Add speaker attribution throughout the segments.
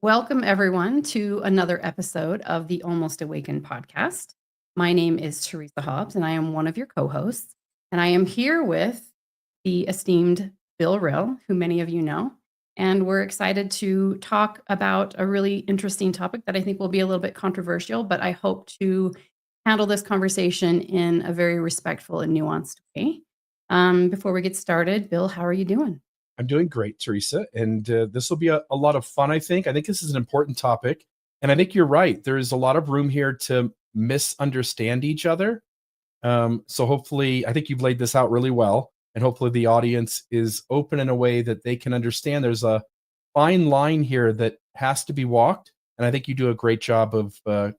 Speaker 1: Welcome, everyone, to another episode of the Almost Awakened podcast. My name is Teresa Hobbs, and I am one of your co hosts. And I am here with the esteemed Bill Rill, who many of you know. And we're excited to talk about a really interesting topic that I think will be a little bit controversial, but I hope to handle this conversation in a very respectful and nuanced way. Before we get started, Bill, how are you doing?
Speaker 2: I'm doing great, Teresa, and this will be a lot of fun, I think. I think this is an important topic, and I think you're right. There is a lot of room here to misunderstand each other. So hopefully, I think you've laid this out really well, and hopefully the audience is open in a way that they can understand there's a fine line here that has to be walked, and I think you do a great job of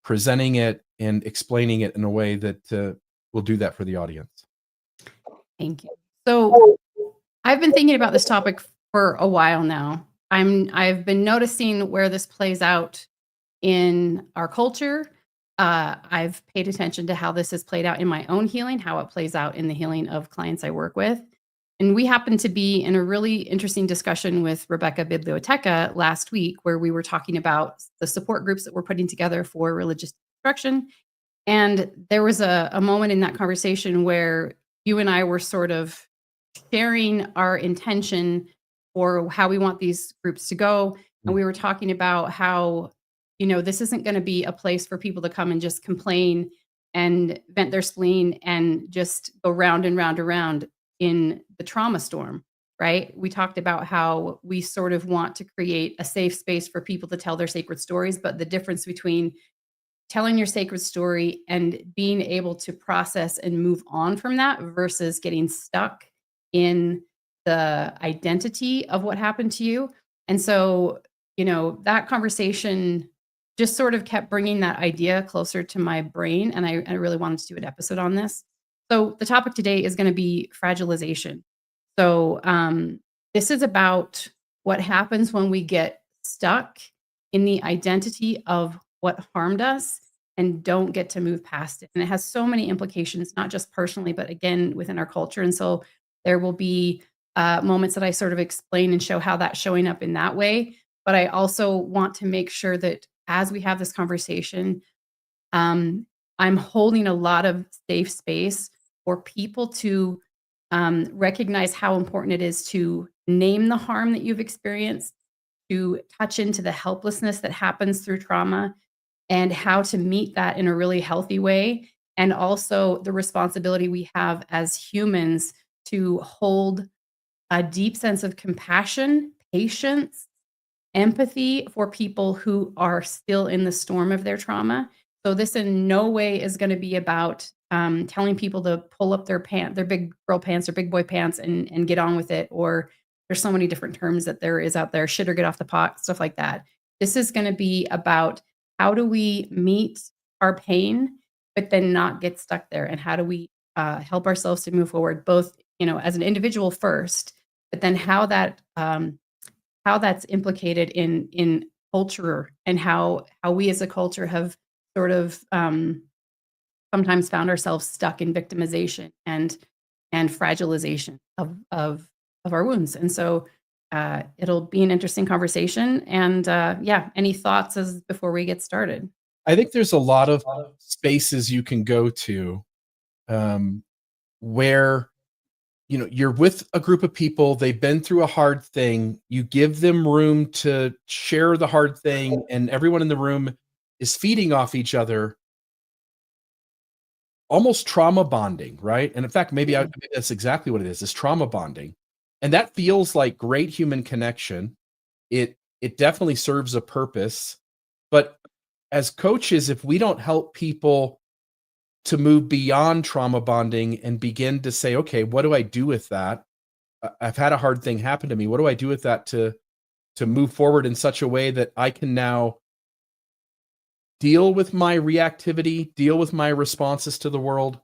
Speaker 2: presenting it and explaining it in a way that will do that for the audience.
Speaker 1: Thank you. So I've been thinking about this topic for a while now. I've been noticing where this plays out in our culture. I've paid attention to how this has played out in my own healing, how it plays out in the healing of clients I work with. And we happened to be in a really interesting discussion with Rebecca Biblioteca last week, where we were talking about the support groups that we're putting together for religious deconstruction. And there was a moment in that conversation where you and I were sort of sharing our intention for how we want these groups to go. And we were talking about how, this isn't going to be a place for people to come and just complain and vent their spleen and just go round and round and round in the trauma storm, right? We talked about how we sort of want to create a safe space for people to tell their sacred stories, but the difference between telling your sacred story and being able to process and move on from that versus getting stuck in the identity of what happened to you. And so, that conversation just sort of kept bringing that idea closer to my brain. And I really wanted to do an episode on this. So the topic today is going to be fragilization. So this is about what happens when we get stuck in the identity of what harmed us and don't get to move past it. And it has so many implications, not just personally, but again, within our culture. And so there will be moments that I sort of explain and show how that's showing up in that way. But I also want to make sure that as we have this conversation, I'm holding a lot of safe space for people to recognize how important it is to name the harm that you've experienced, to touch into the helplessness that happens through trauma, and how to meet that in a really healthy way. And also the responsibility we have as humans to hold a deep sense of compassion, patience, empathy for people who are still in the storm of their trauma. So this in no way is going to be about telling people to pull up their big girl pants or big boy pants and get on with it. Or there's so many different terms that there is out there, shit or get off the pot, stuff like that. This is going to be about how do we meet our pain, but then not get stuck there? And how do we help ourselves to move forward, both as an individual first, but then how that's implicated in culture and how we as a culture have sort of sometimes found ourselves stuck in victimization and fragilization of our wounds. And so it'll be an interesting conversation. And any thoughts before we get started?
Speaker 2: I think there's a lot of spaces you can go to where you're with a group of people, they've been through a hard thing, you give them room to share the hard thing, and everyone in the room is feeding off each other, almost trauma bonding, right? And in fact, maybe that's exactly what it is trauma bonding. And that feels like great human connection. It definitely serves a purpose. But as coaches, if we don't help people to move beyond trauma bonding and begin to say, okay, what do I do with that? I've had a hard thing happen to me. What do I do with that to move forward in such a way that I can now deal with my reactivity, deal with my responses to the world,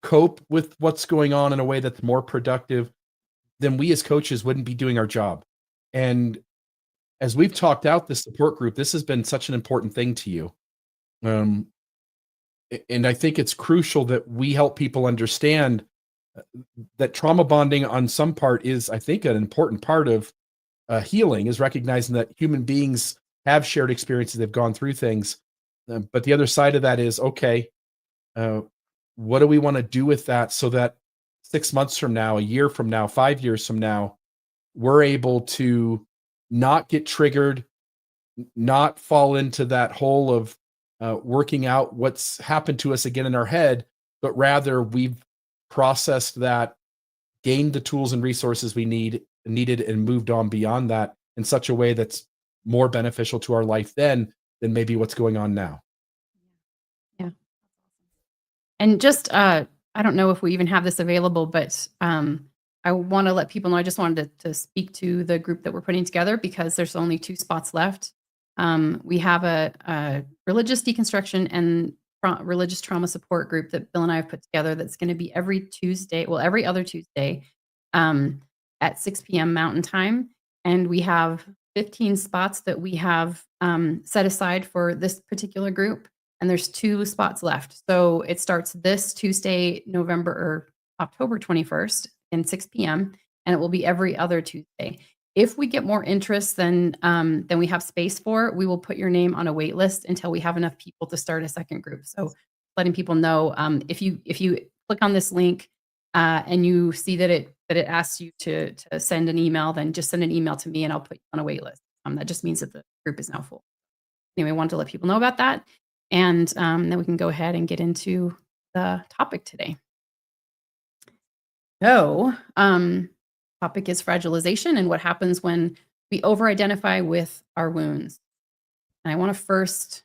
Speaker 2: cope with what's going on in a way that's more productive? Then we as coaches wouldn't be doing our job. And as we've talked out this support group, this has been such an important thing to you. And I think it's crucial that we help people understand that trauma bonding on some part is, I think, an important part of healing is recognizing that human beings have shared experiences, they've gone through things. But the other side of that is, okay, uh, what do we want to do with that so that 6 months from now, a year from now, 5 years from now, we're able to not get triggered, not fall into that hole of working out what's happened to us again in our head, but rather we've processed that, gained the tools and resources we needed, and moved on beyond that in such a way that's more beneficial to our life then than maybe what's going on now.
Speaker 1: Yeah. And just, I don't know if we even have this available, but I want to let people know. I just wanted to speak to the group that we're putting together because there's only 2 spots left. We have a religious deconstruction and religious trauma support group that Bill and I have put together that's going to be every Tuesday, well, every other Tuesday um, at 6 p.m. Mountain Time. And we have 15 spots that we have set aside for this particular group. And there's 2 spots left. So it starts this Tuesday, October 21st and 6 p.m. and it will be every other Tuesday. If we get more interest than we have space for, we will put your name on a wait list until we have enough people to start a second group. So letting people know, if you click on this link and you see that it asks you to send an email, then just send an email to me and I'll put you on a wait list. That just means that the group is now full. Anyway, I wanted to let people know about that. And then we can go ahead and get into the topic today. So, topic is fragilization and what happens when we over-identify with our wounds. And I want to first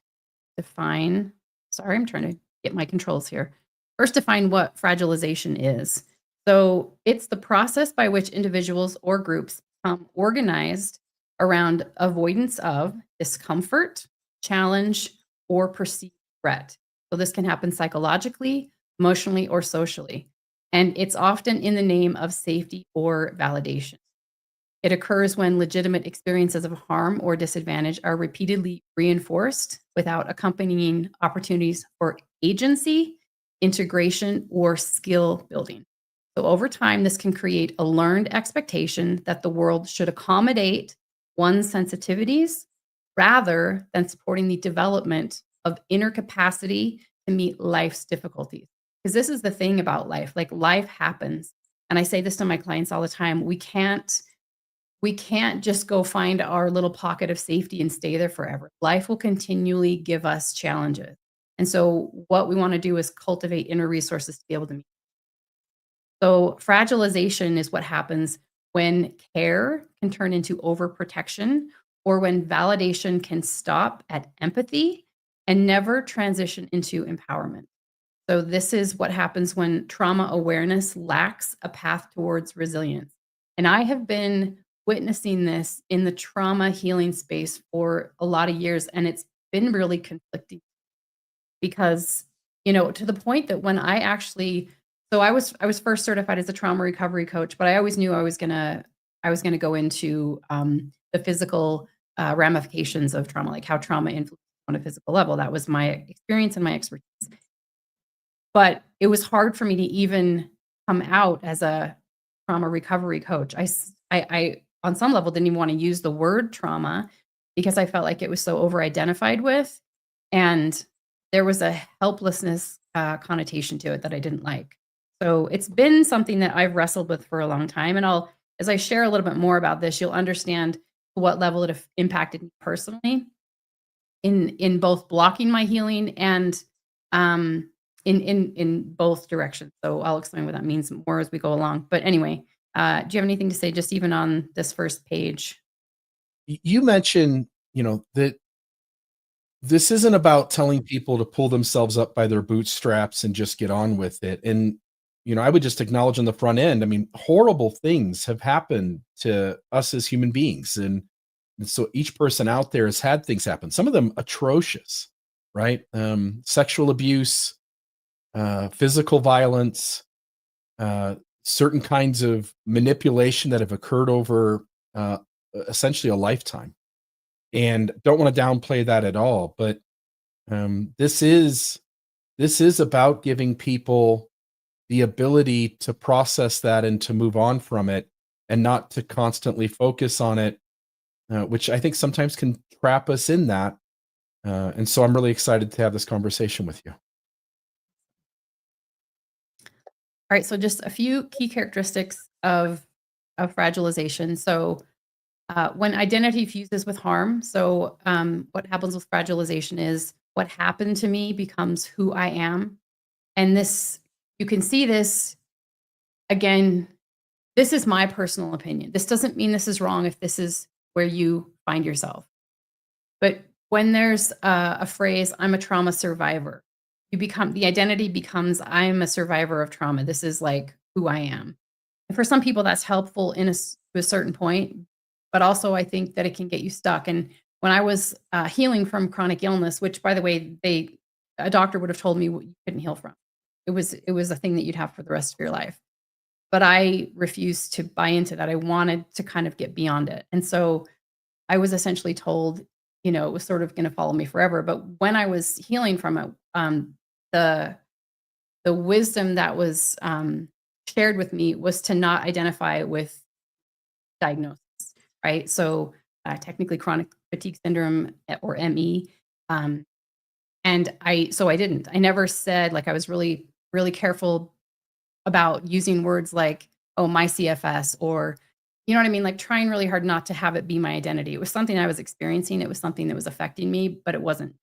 Speaker 1: define, sorry, I'm trying to get my controls here. First, define what fragilization is. So, it's the process by which individuals or groups become organized around avoidance of discomfort, challenge, or perceived threat. So, this can happen psychologically, emotionally, or socially. And it's often in the name of safety or validation. It occurs when legitimate experiences of harm or disadvantage are repeatedly reinforced without accompanying opportunities for agency, integration, or skill building. So, over time, this can create a learned expectation that the world should accommodate one's sensitivities rather than supporting the development of inner capacity to meet life's difficulties. Because this is the thing about life, like life happens. And I say this to my clients all the time. We can't just go find our little pocket of safety and stay there forever. Life will continually give us challenges. And so what we want to do is cultivate inner resources to be able to meet. So fragilization is what happens when care can turn into overprotection or when validation can stop at empathy and never transition into empowerment. So this is what happens when trauma awareness lacks a path towards resilience. And I have been witnessing this in the trauma healing space for a lot of years, and it's been really conflicting because, to the point that when I actually, so I was first certified as a trauma recovery coach, but I always knew I was gonna go into the physical ramifications of trauma, like how trauma influences on a physical level. That was my experience and my expertise. But it was hard for me to even come out as a trauma recovery coach. I on some level, didn't even want to use the word trauma because I felt like it was so over-identified with, and there was a helplessness connotation to it that I didn't like. So it's been something that I've wrestled with for a long time, and as I share a little bit more about this, you'll understand to what level it impacted me personally in both blocking my healing and in both directions. So I'll explain what that means more as we go along. But anyway, do you have anything to say just even on this first page?
Speaker 2: You mentioned, that this isn't about telling people to pull themselves up by their bootstraps and just get on with it. And, I would just acknowledge on the front end, I mean, horrible things have happened to us as human beings. And so each person out there has had things happen, some of them atrocious, right? Sexual abuse, physical violence, certain kinds of manipulation that have occurred over essentially a lifetime. And don't want to downplay that at all, but this is about giving people the ability to process that and to move on from it, and not to constantly focus on it which I think sometimes can trap us in that. And so I'm really excited to have this conversation with you.
Speaker 1: All right, so just a few key characteristics of fragilization. So, when identity fuses with harm, so what happens with fragilization is what happened to me becomes who I am, and this you can see this again. This is my personal opinion. This doesn't mean this is wrong if this is where you find yourself. But when there's a phrase, "I'm a trauma survivor," the identity becomes, "I'm a survivor of trauma. This is like who I am." And for some people, that's helpful to a certain point, but also I think that it can get you stuck. And when I was healing from chronic illness, which by the way, a doctor would have told me what you couldn't heal from. It was a thing that you'd have for the rest of your life. But I refused to buy into that. I wanted to kind of get beyond it. And so I was essentially told, it was sort of going to follow me forever. But when I was healing from it, the the wisdom that was shared with me was to not identify with diagnosis, right? So technically chronic fatigue syndrome or ME. Um, and I didn't. I never said, like, I was really, really careful about using words like, oh, my CFS, or, you know what I mean? Like trying really hard not to have it be my identity. It was something I was experiencing. It was something that was affecting me, but it wasn't.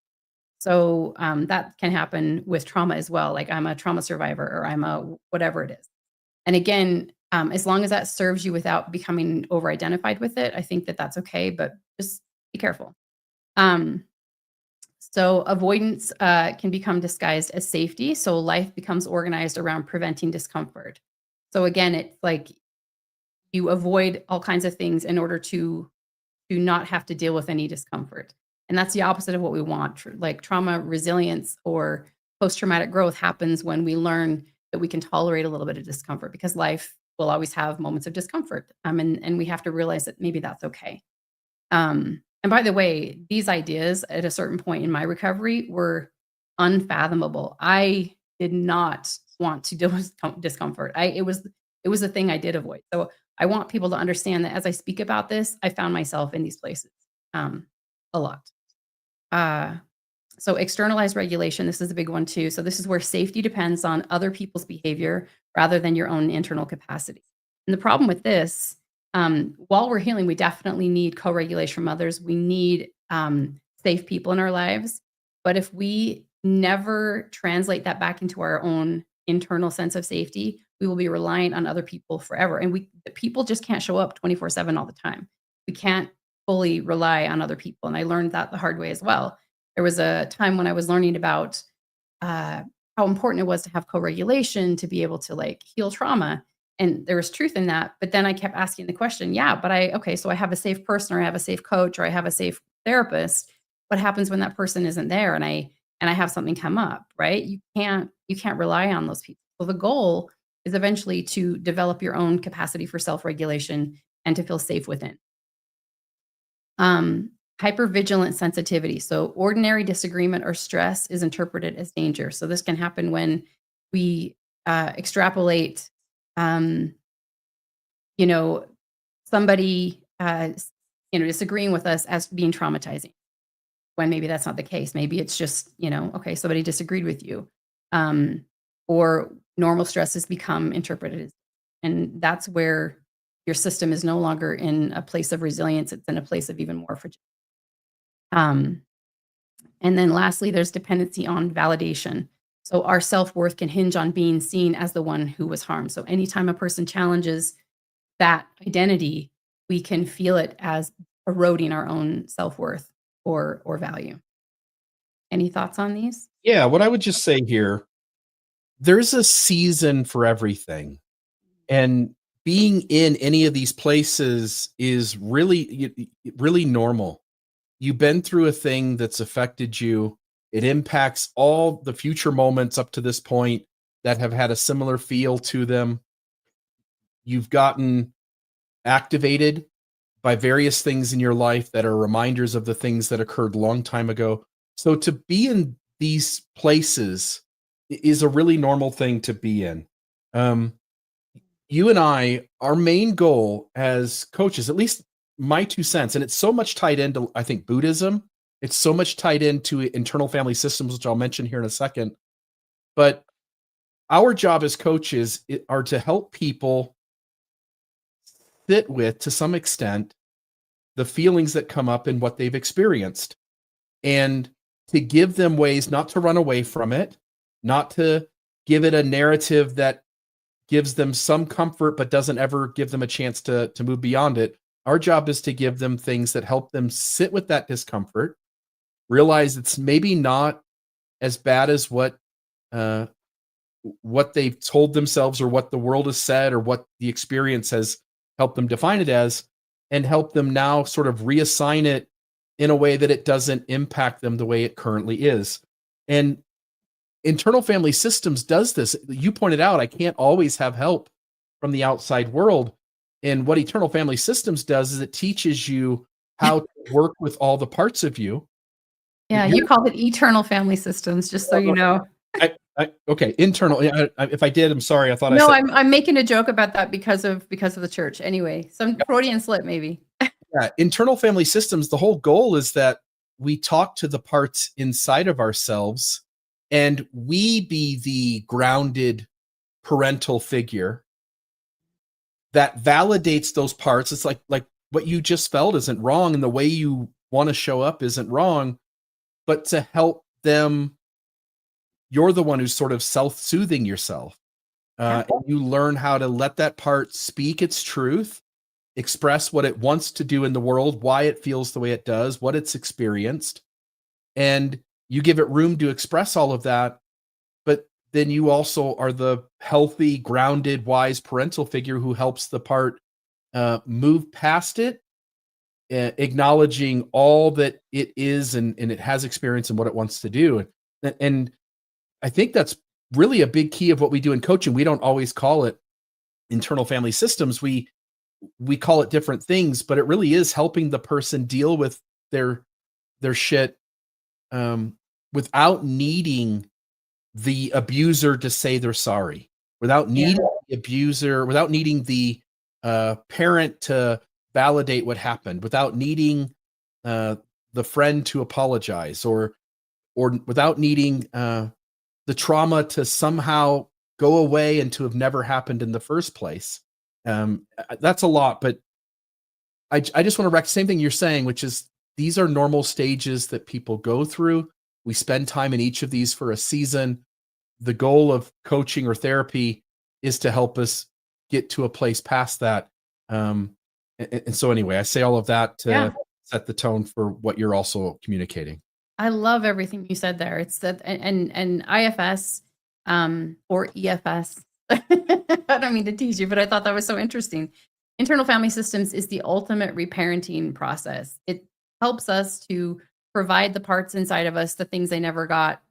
Speaker 1: So that can happen with trauma as well. Like I'm a trauma survivor or I'm a whatever it is. And again, as long as that serves you without becoming over identified with it, I think that that's okay, but just be careful. Um, so avoidance can become disguised as safety. So life becomes organized around preventing discomfort. So again, it's like you avoid all kinds of things in order to not have to deal with any discomfort. And that's the opposite of what we want. Like trauma resilience or post traumatic growth happens when we learn that we can tolerate a little bit of discomfort because life will always have moments of discomfort. And we have to realize that maybe that's okay. And by the way, these ideas at a certain point in my recovery were unfathomable. I did not want to deal with discomfort. It was the thing I did avoid. So I want people to understand that as I speak about this, I found myself in these places um, a lot. Uh, so externalized regulation, this is a big one too. So this is where safety depends on other people's behavior rather than your own internal capacity. And the problem with this, while we're healing, we definitely need co-regulation from others. We need safe people in our lives. But if we never translate that back into our own internal sense of safety, we will be reliant on other people forever. And people just can't show up 24/7 all the time. We can't fully rely on other people. And I learned that the hard way as well. There was a time when I was learning about uh, how important it was to have co-regulation to be able to like heal trauma. And there was truth in that. But then I kept asking the question, yeah, but okay, so I have a safe person or I have a safe coach or I have a safe therapist. What happens when that person isn't there and I have something come up, right? You can't rely on those people. So the goal is eventually to develop your own capacity for self-regulation and to feel safe within. Um, Hypervigilant sensitivity. So ordinary disagreement or stress is interpreted as danger. So this can happen when we extrapolate, um, you know, somebody, disagreeing with us as being traumatizing when maybe that's not the case. Maybe it's just, okay, somebody disagreed with you. Um, or normal stress has become interpreted as, and that's where your system is no longer in a place of resilience. It's in a place of even more fragility. Um, and then lastly, there's dependency on validation. So our self-worth can hinge on being seen as the one who was harmed. So anytime a person challenges that identity, we can feel it as eroding our own self-worth or value. Any thoughts on these?
Speaker 2: Yeah, what I would just say here, there's a season for everything. And being in any of these places is really normal. You've been through a thing that's affected you. It impacts all the future moments up to this point that have had a similar feel to them. You've gotten activated by various things in your life that are reminders of the things that occurred a long time ago. So to be in these places is a really normal thing to be in. Um, you and I, our main goal as coaches, at least my 2 cents, and it's so much tied into, I think, Buddhism. It's so much tied into internal family systems, which I'll mention here in a second. But our job as coaches are to help people sit with, to some extent, the feelings that come up and what they've experienced, and to give them ways not to run away from it, not to give it a narrative that gives them some comfort but doesn't ever give them a chance to move beyond it. Our job is to give them things that help them sit with that discomfort, realize it's maybe not as bad as what they've told themselves or what the world has said or what the experience has helped them define it as, and help them now sort of reassign it in a way that it doesn't impact them the way it currently is. And internal family systems does this. You pointed out, I can't always have help from the outside world. And what internal family systems does is it teaches you how to work with all the parts of you.
Speaker 1: Yeah, you called it eternal family systems, just so you know.
Speaker 2: Okay, internal. If I did, I'm sorry. I thought
Speaker 1: No,
Speaker 2: I said.
Speaker 1: I'm making a joke about that because of the church. Anyway, some Freudian slip maybe.
Speaker 2: Yeah, internal family systems, the whole goal is that we talk to the parts inside of ourselves and we be the grounded parental figure that validates those parts. It's like what you just felt isn't wrong and the way you want to show up isn't wrong, but to help them, you're the one who's sort of self-soothing yourself. And you learn how to let that part speak its truth, express what it wants to do in the world, why it feels the way it does, what it's experienced, and you give it room to express all of that. But then you also are the healthy, grounded, wise parental figure who helps the part move past it, acknowledging all that it is and it has experience and what it wants to do. And I think that's really a big key of what we do in coaching. We don't always call it internal family systems. We call it different things, but it really is helping the person deal with their shit without needing the abuser to say they're sorry, without needing the abuser, without needing the parent to validate what happened, without needing the friend to apologize, or without needing the trauma to somehow go away and to have never happened in the first place. That's a lot, but I just want to same thing you're saying, which is these are normal stages that people go through. We spend time in each of these for a season. The goal of coaching or therapy is to help us get to a place past that. And so anyway, I say all of that to set the tone for what you're also communicating.
Speaker 1: I love everything you said there. It's that and IFS or EFS. I don't mean to tease you, but I thought that was so interesting. Internal family systems is the ultimate reparenting process. It helps us to provide the parts inside of us the things they never got,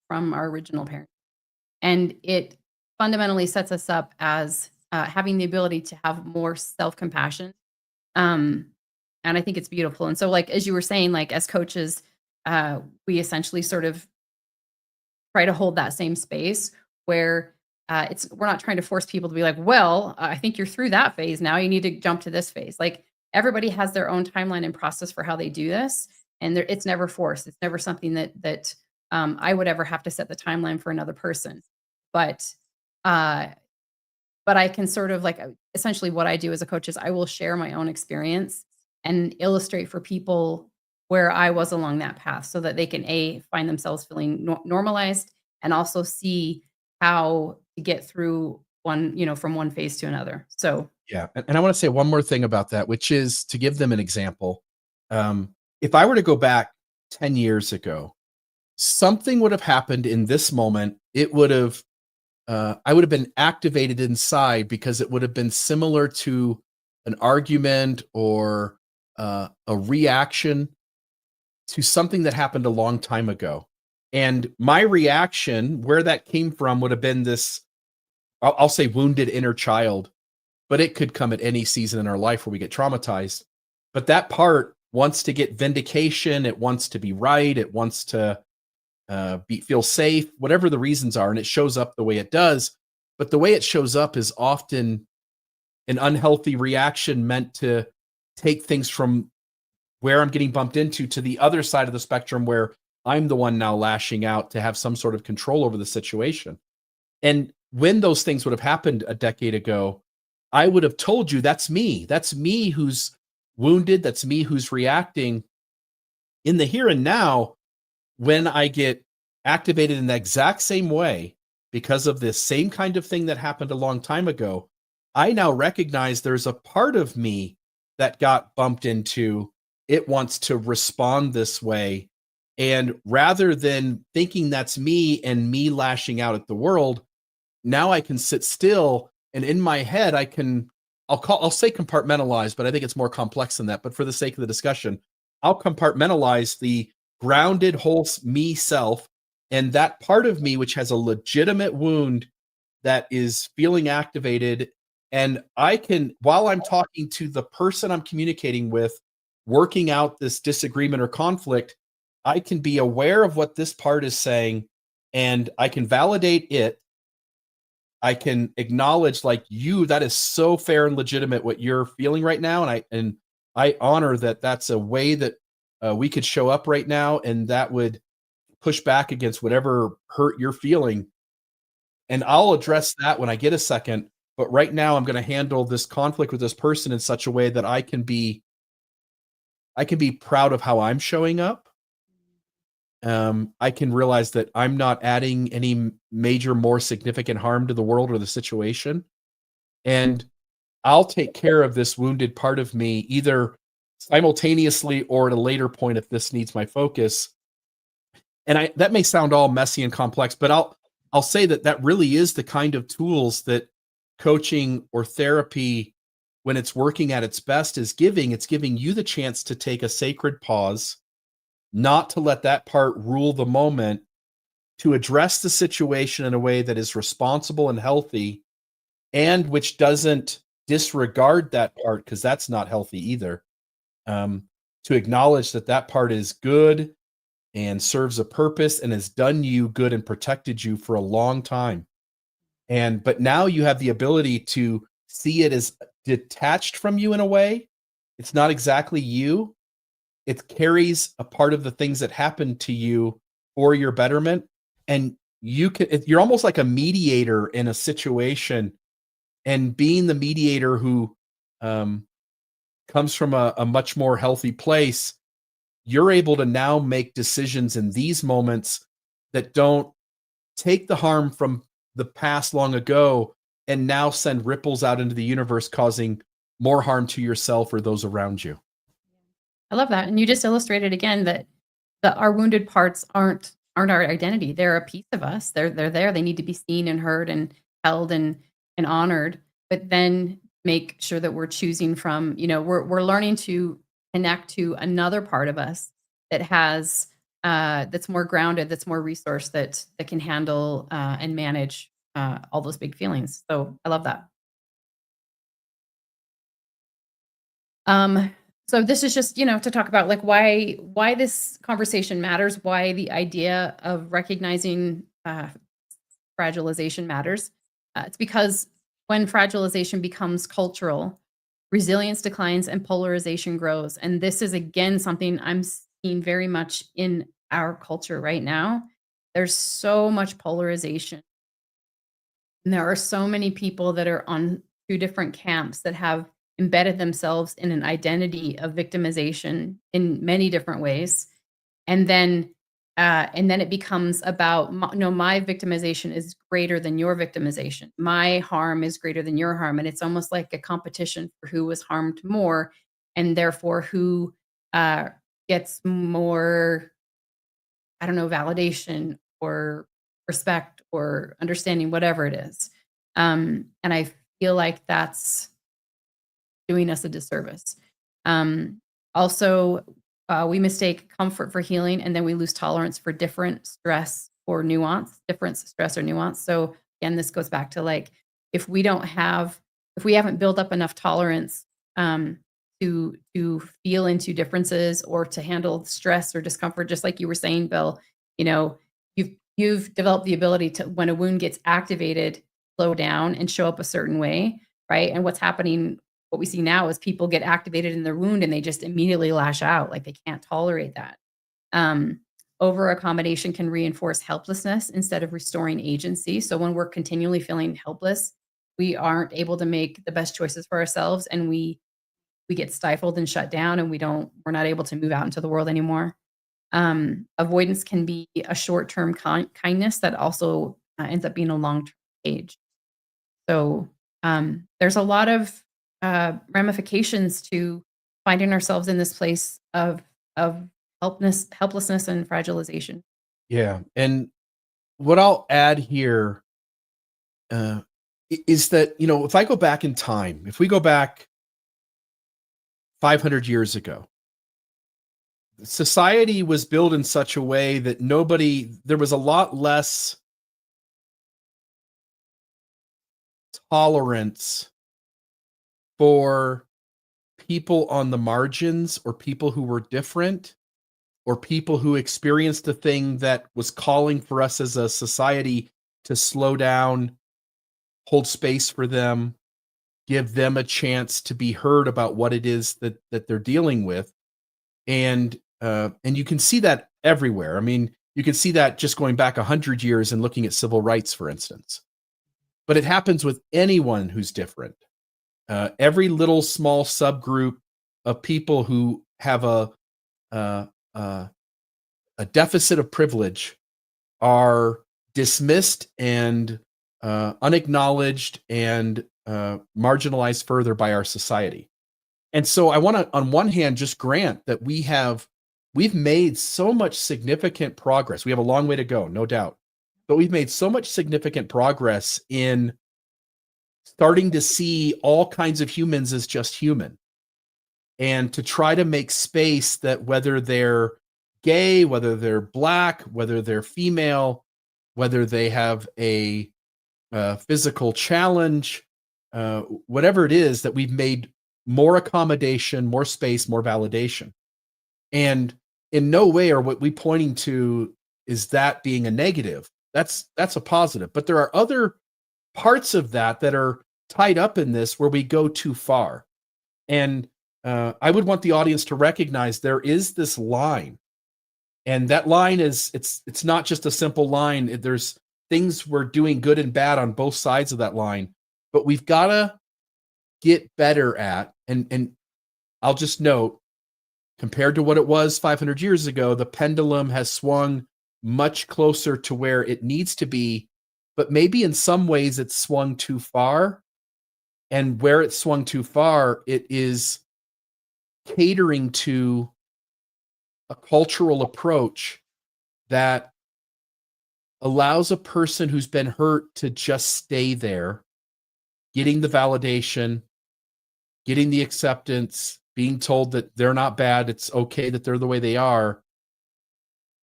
Speaker 1: from our original parent. And it fundamentally sets us up as having the ability to have more self-compassion. And I think it's beautiful. And so, like, as you were saying, like, as coaches, we essentially sort of try to hold that same space where we're not trying to force people to be like, well, I think you're through that phase now. You need to jump to this phase. Like, everybody has their own timeline and process for how they do this, and it's never forced. It's never something that I would ever have to set the timeline for another person. But I can sort of, like, essentially what I do as a coach is I will share my own experience and illustrate for people where I was along that path so that they can find themselves feeling normalized, and also see how to get through from one phase to another. So
Speaker 2: yeah. And I want to say one more thing about that, which is to give them an example. If I were to go back 10 years ago, something would have happened in this moment. It would have, I would have been activated inside because it would have been similar to an argument or a reaction to something that happened a long time ago. And my reaction, where that came from, would have been this, I'll say, wounded inner child, but it could come at any season in our life where we get traumatized. But that part wants to get vindication. It wants to be right. It wants to feel safe, whatever the reasons are. And it shows up the way it does. But the way it shows up is often an unhealthy reaction meant to take things from where I'm getting bumped into to the other side of the spectrum where I'm the one now lashing out to have some sort of control over the situation. And when those things would have happened a decade ago, I would have told you that's me. That's me who's wounded. That's me who's reacting. In the here and now, when I get activated in the exact same way because of this same kind of thing that happened a long time ago, I now recognize there's a part of me that got bumped into. It wants to respond this way. And rather than thinking that's me and me lashing out at the world, now I can sit still, and in my head I'll say compartmentalize, but I think it's more complex than that. But for the sake of the discussion, I'll compartmentalize the grounded whole me self, and that part of me which has a legitimate wound that is feeling activated. And I can, while I'm talking to the person I'm communicating with, working out this disagreement or conflict, I can be aware of what this part is saying, and I can validate it. I can acknowledge, like, you, that is so fair and legitimate what you're feeling right now, and I honor that. That's a way that we could show up right now, and that would push back against whatever hurt you're feeling. And I'll address that when I get a second. But right now, I'm going to handle this conflict with this person in such a way that I can be proud of how I'm showing up. I can realize that I'm not adding any major, more significant harm to the world or the situation. And I'll take care of this wounded part of me either simultaneously or at a later point if this needs my focus. And that may sound all messy and complex, but I'll say that that really is the kind of tools that coaching or therapy, when it's working at its best, is giving. It's giving you the chance to take a sacred pause, not to let that part rule the moment, to address the situation in a way that is responsible and healthy, and which doesn't disregard that part, because that's not healthy either. To acknowledge that that part is good and serves a purpose and has done you good and protected you for a long time. But now you have the ability to see it as detached from you in a way. It's not exactly you. It carries a part of the things that happened to you for your betterment. And you're almost like a mediator in a situation, and being the mediator who comes from a much more healthy place, you're able to now make decisions in these moments that don't take the harm from the past long ago and now send ripples out into the universe, causing more harm to yourself or those around you.
Speaker 1: I love that, and you just illustrated again that our wounded parts aren't our identity. They're a piece of us. They're there. They need to be seen and heard and held and honored. But then make sure that we're choosing from, we're learning to connect to another part of us that has that's more grounded, that's more resource, that can handle and manage all those big feelings. So I love that. So this is just, to talk about like why this conversation matters, why the idea of recognizing fragilization matters. It's because when fragilization becomes cultural, resilience declines and polarization grows. And this is again something I'm seeing very much in our culture right now. There's so much polarization. And there are so many people that are on two different camps that have embedded themselves in an identity of victimization in many different ways. And then it becomes about, no, my victimization is greater than your victimization. My harm is greater than your harm. And it's almost like a competition for who was harmed more, and therefore who gets more, I don't know, validation or respect or understanding, whatever it is. And I feel like that's doing us a disservice. Also, we mistake comfort for healing, and then we lose tolerance for different stress or nuance, difference, stress or nuance. So again, this goes back to like, if we haven't built up enough tolerance to feel into differences or to handle stress or discomfort, just like you were saying, Bill, you know, you've developed the ability to, when a wound gets activated, slow down and show up a certain way, right? And what's happening what we see now is people get activated in their wound and they just immediately lash out, like they can't tolerate that. Um, Over accommodation can reinforce helplessness instead of restoring agency. So when we're continually feeling helpless, we aren't able to make the best choices for ourselves, and we get stifled and shut down, and we're not able to move out into the world anymore. Avoidance can be a short-term kindness that also ends up being a long-term cage. So there's a lot of ramifications to finding ourselves in this place of helplessness, and fragilization.
Speaker 2: Yeah. And what I'll add here uh, is that, if I go back in time, if we go back 500 years ago, society was built in such a way that there was a lot less tolerance for people on the margins or people who were different or people who experienced a thing that was calling for us as a society to slow down, hold space for them, give them a chance to be heard about what it is that they're dealing with. And you can see that everywhere. I mean, you can see that just going back 100 years and looking at civil rights, for instance. But it happens with anyone who's different. Every little small subgroup of people who have uh, uh, a deficit of privilege are dismissed and unacknowledged and marginalized further by our society. And so I want to, on one hand, just grant that we've made so much significant progress. We have a long way to go, no doubt. But we've made so much significant progress in starting to see all kinds of humans as just human and to try to make space that whether they're gay, whether they're black, whether they're female, whether they have a physical challenge, whatever it is, that we've made more accommodation, more space, more validation. And in no way are what we pointing to is that being a negative. That's a positive. But there are other parts of that are tied up in this where we go too far. And I would want the audience to recognize there is this line, and that line it's not just a simple line. There's things we're doing good and bad on both sides of that line, but we've got to get better at. And I'll just note, compared to what it was 500 years ago, the pendulum has swung much closer to where it needs to be, but maybe in some ways it's swung too far. And where it's swung too far, it is catering to a cultural approach that allows a person who's been hurt to just stay there, getting the validation, getting the acceptance, being told that they're not bad, it's okay that they're the way they are,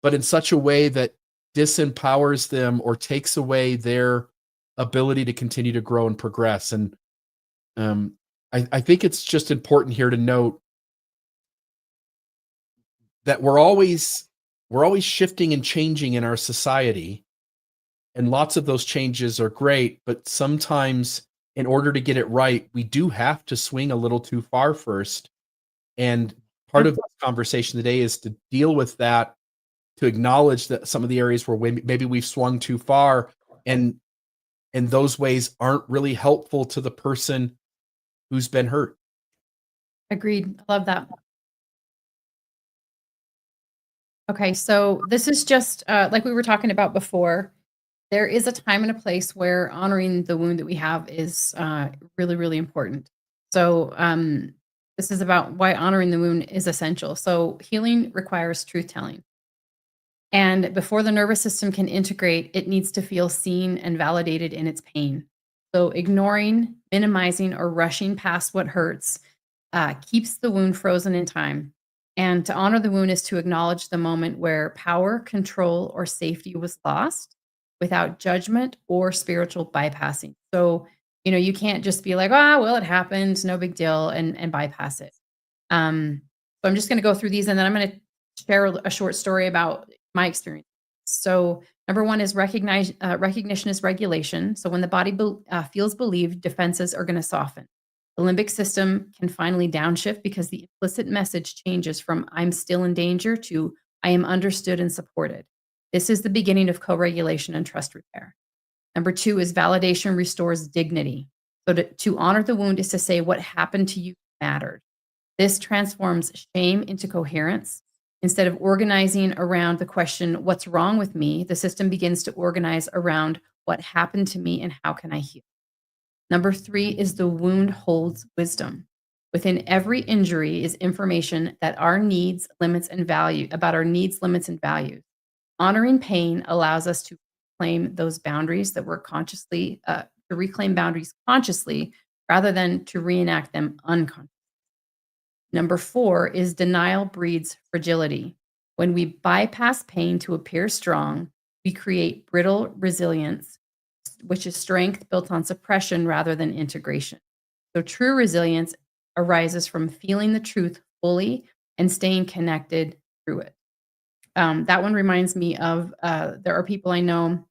Speaker 2: but in such a way that disempowers them or takes away their ability to continue to grow and progress. And um, I think it's just important here to note that we're always shifting and changing in our society, and lots of those changes are great, but sometimes in order to get it right, we do have to swing a little too far first. And part of this conversation today is to deal with that, to acknowledge that some of the areas where maybe we've swung too far, and those ways aren't really helpful to the person who's been hurt.
Speaker 1: Agreed. I love that. Okay, so this is just like we were talking about before. There is a time and a place where honoring the wound that we have is really, really important. So this is about why honoring the wound is essential. So healing requires truth telling. And before the nervous system can integrate, it needs to feel seen and validated in its pain. So ignoring, minimizing, or rushing past what hurts keeps the wound frozen in time. And to honor the wound is to acknowledge the moment where power, control, or safety was lost without judgment or spiritual bypassing. So, you can't just be like, oh, well, it happened, no big deal, and bypass it. So I'm just going to go through these, and then I'm going to share a short story about my experience. So number one is recognition is regulation. So when the body feels believed, defenses are going to soften. The limbic system can finally downshift because the implicit message changes from I'm still in danger to I am understood and supported. This is the beginning of co-regulation and trust repair. Number 2 is validation restores dignity. So to honor the wound is to say what happened to you mattered. This transforms shame into coherence. Instead of organizing around the question, what's wrong with me, the system begins to organize around what happened to me and how can I heal. Number 3 is the wound holds wisdom. Within every injury is information that our needs, limits, and value about our needs, limits, and values. Honoring pain allows us to reclaim those boundaries that we're consciously to reclaim boundaries consciously rather than to reenact them unconsciously. Number 4 is denial breeds fragility. When we bypass pain to appear strong, we create brittle resilience, which is strength built on suppression rather than integration. So true resilience arises from feeling the truth fully and staying connected through it. That one reminds me of there are people I know,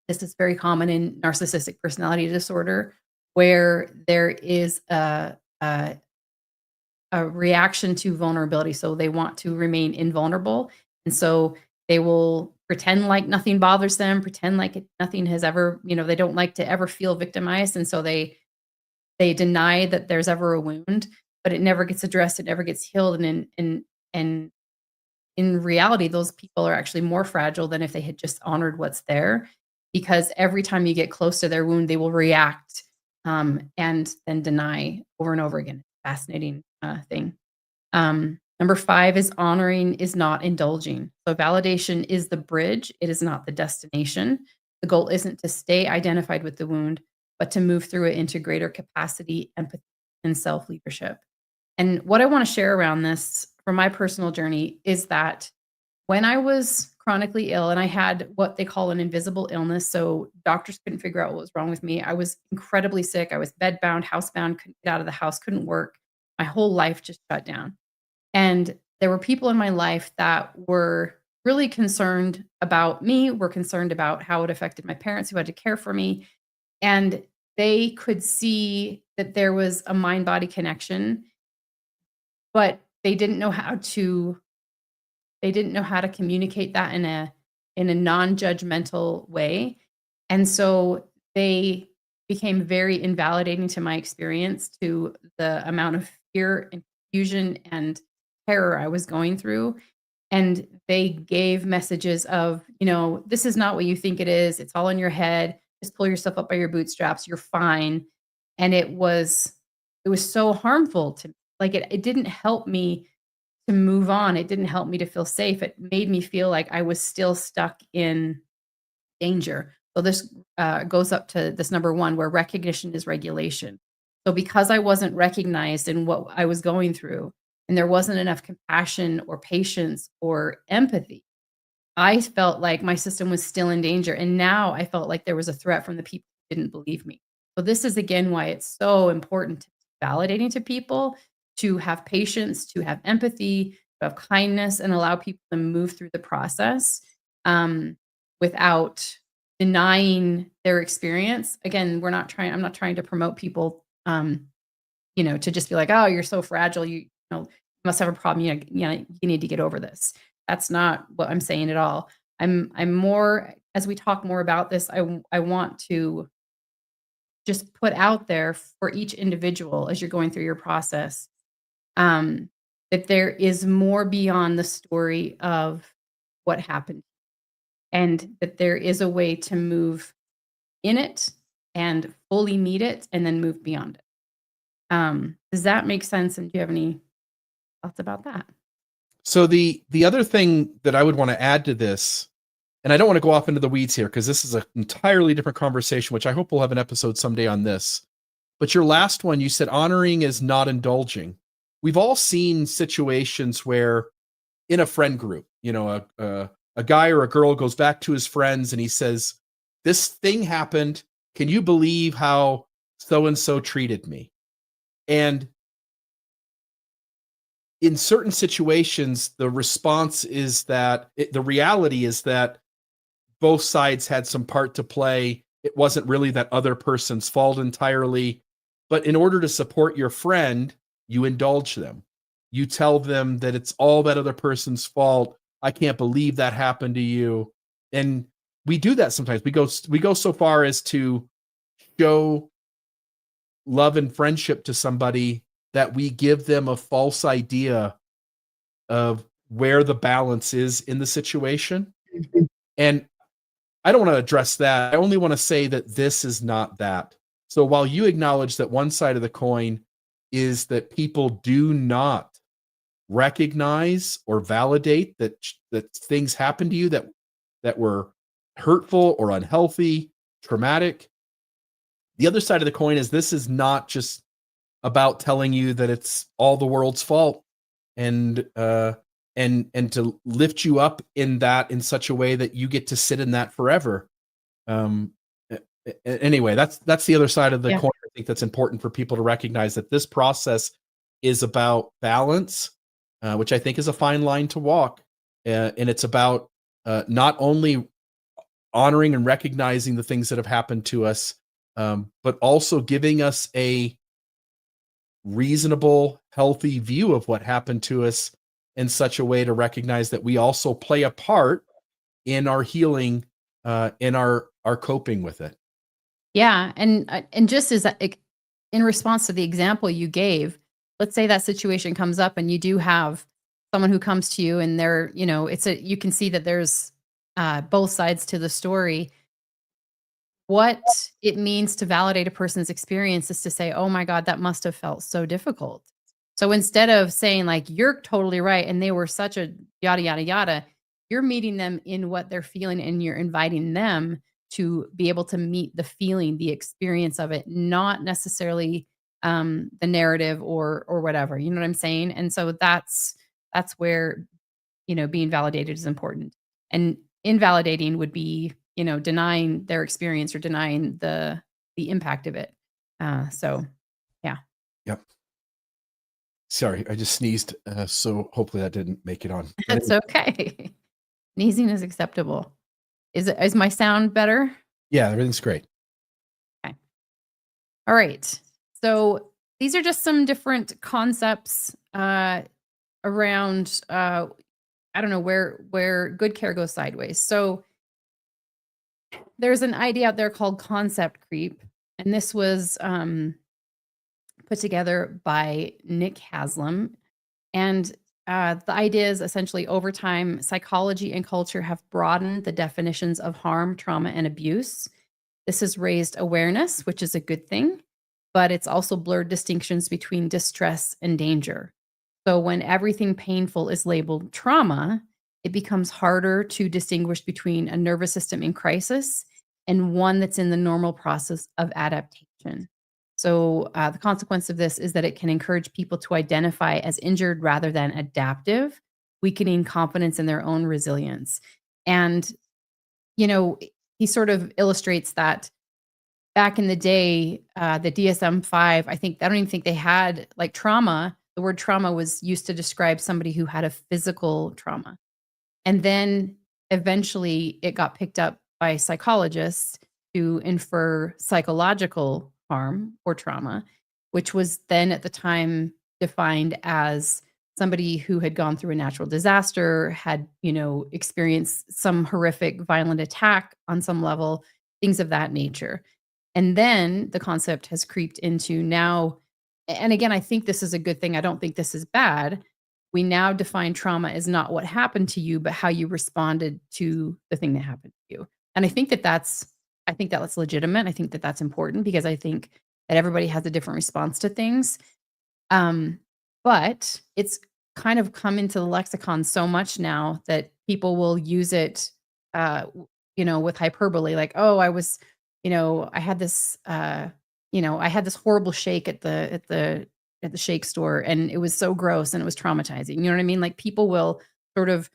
Speaker 1: this is very common in narcissistic personality disorder, where there is a reaction to vulnerability. So they want to remain invulnerable. And so they will pretend like nothing bothers them, pretend like nothing has ever, they don't like to ever feel victimized. And so they deny that there's ever a wound, but it never gets addressed, it never gets healed. And in reality, those people are actually more fragile than if they had just honored what's there, because every time you get close to their wound, they will react and then deny over and over again. Fascinating thing. Number 5 is honoring is not indulging. So validation is the bridge. It is not the destination. The goal isn't to stay identified with the wound, but to move through it into greater capacity, empathy, and self-leadership. And what I want to share around this from my personal journey is that when I was chronically ill and I had what they call an invisible illness, so doctors couldn't figure out what was wrong with me. I was incredibly sick. I was bedbound, housebound, couldn't get out of the house, couldn't work. My whole life just shut down. And there were people in my life that were really concerned about me, were concerned about how it affected my parents who had to care for me. And they could see that there was a mind-body connection, but they didn't know how to communicate that in a non-judgmental way. And so they became very invalidating to my experience, to the amount of fear and confusion and terror I was going through. And they gave messages of, this is not what you think it is. It's all in your head. Just pull yourself up by your bootstraps. You're fine. And it was so harmful to me. Like it didn't help me to move on. It didn't help me to feel safe. It made me feel like I was still stuck in danger. So this goes up to this number 1, where recognition is regulation. So because I wasn't recognized in what I was going through, and there wasn't enough compassion or patience or empathy, I felt like my system was still in danger. And now I felt like there was a threat from the people who didn't believe me. So this is again why it's so important to validating to people, to have patience, to have empathy, to have kindness, and allow people to move through the process without denying their experience. Again, I'm not trying to promote people, to just be like, oh, you're so fragile. You must have a problem. You need to get over this. That's not what I'm saying at all. I'm more, as we talk more about this, I want to just put out there for each individual as you're going through your process, that there is more beyond the story of what happened, and that there is a way to move in it and fully meet it and then move beyond it. Does that make sense? And do you have any thoughts about that?
Speaker 2: So the other thing that I would want to add to this, and I don't want to go off into the weeds here because this is an entirely different conversation, which I hope we'll have an episode someday on this. But your last one, you said honoring is not indulging. We've all seen situations where in a friend group, a guy or a girl goes back to his friends and he says, this thing happened. Can you believe how so-and-so treated me? And in certain situations, the response is that the reality is that both sides had some part to play. It wasn't really that other person's fault entirely. But in order to support your friend, you indulge them. You tell them that it's all that other person's fault. I can't believe that happened to you. And we do that sometimes. We go so far as to show love and friendship to somebody that we give them a false idea of where the balance is in the situation.
Speaker 1: Mhm.
Speaker 2: And I don't want to address that. I only want to say that this is not that. So while you acknowledge that one side of the coin is that people do not recognize or validate that things happen to you that were hurtful or unhealthy, traumatic. The other side of the coin is this is not just about telling you that it's all the world's fault and and to lift you up in such a way that you get to sit in that forever. Um anyway, that's the other side of the
Speaker 1: Yeah.
Speaker 2: coin. I think that's important for people to recognize that this process is about balance, which I think is a fine line to walk. And it's about not only honoring and recognizing the things that have happened to us, but also giving us a reasonable, healthy view of what happened to us in such a way to recognize that we also play a part in our healing, in our coping with it.
Speaker 1: Yeah, and just as in response to the example you gave, let's say that situation comes up and you do have someone who comes to you and they're, it's a you can see that there's both sides to the story. What it means to validate a person's experience is to say, "Oh my god, that must have felt so difficult." So instead of saying like, "You're totally right and they were such a yada yada yada," you're meeting them in what they're feeling and you're inviting them to be able to meet the feeling, the experience of it, not necessarily the narrative or whatever. You know what I'm saying? And so that's where being validated is important. And invalidating would be, denying their experience or denying the impact of it. So yeah.
Speaker 2: Yep. Sorry, I just sneezed, so hopefully that didn't make it on. But
Speaker 1: That's okay. Sneezing is acceptable. Is my sound better?
Speaker 2: yeah, everything's great.
Speaker 1: Okay. All right. So these are just some different concepts around I don't know where good care goes sideways. So there's an idea out there called concept creep, and this was put together by Nick Haslam. And the idea is essentially over time, psychology and culture have broadened the definitions of harm, trauma, and abuse. This has raised awareness, which is a good thing, but it's also blurred distinctions between distress and danger. So when everything painful is labeled trauma, it becomes harder to distinguish between a nervous system in crisis and one that's in the normal process of adaptation. So the consequence of this is that it can encourage people to identify as injured rather than adaptive, weakening confidence in their own resilience. And, you know, he sort of illustrates that back in the day, the DSM-5, I don't even think they had like trauma. The word trauma was used to describe somebody who had a physical trauma. And then eventually it got picked up by psychologists to infer psychological harm or trauma, which was then at the time defined as somebody who had gone through a natural disaster, had, experienced some horrific violent attack on some level, things of that nature. And then the concept has creeped into now, and again, I think this is a good thing. I don't think this is bad. We now define trauma as not what happened to you, but how you responded to the thing that happened to you. And I think that that's legitimate. I think that that's important because I think that everybody has a different response to things. But it's kind of come into the lexicon so much now that people will use it, with hyperbole, like, "Oh, I had this, I had this horrible shake at the shake store, and it was so gross and it was traumatizing." You know what I mean? Like people will sort of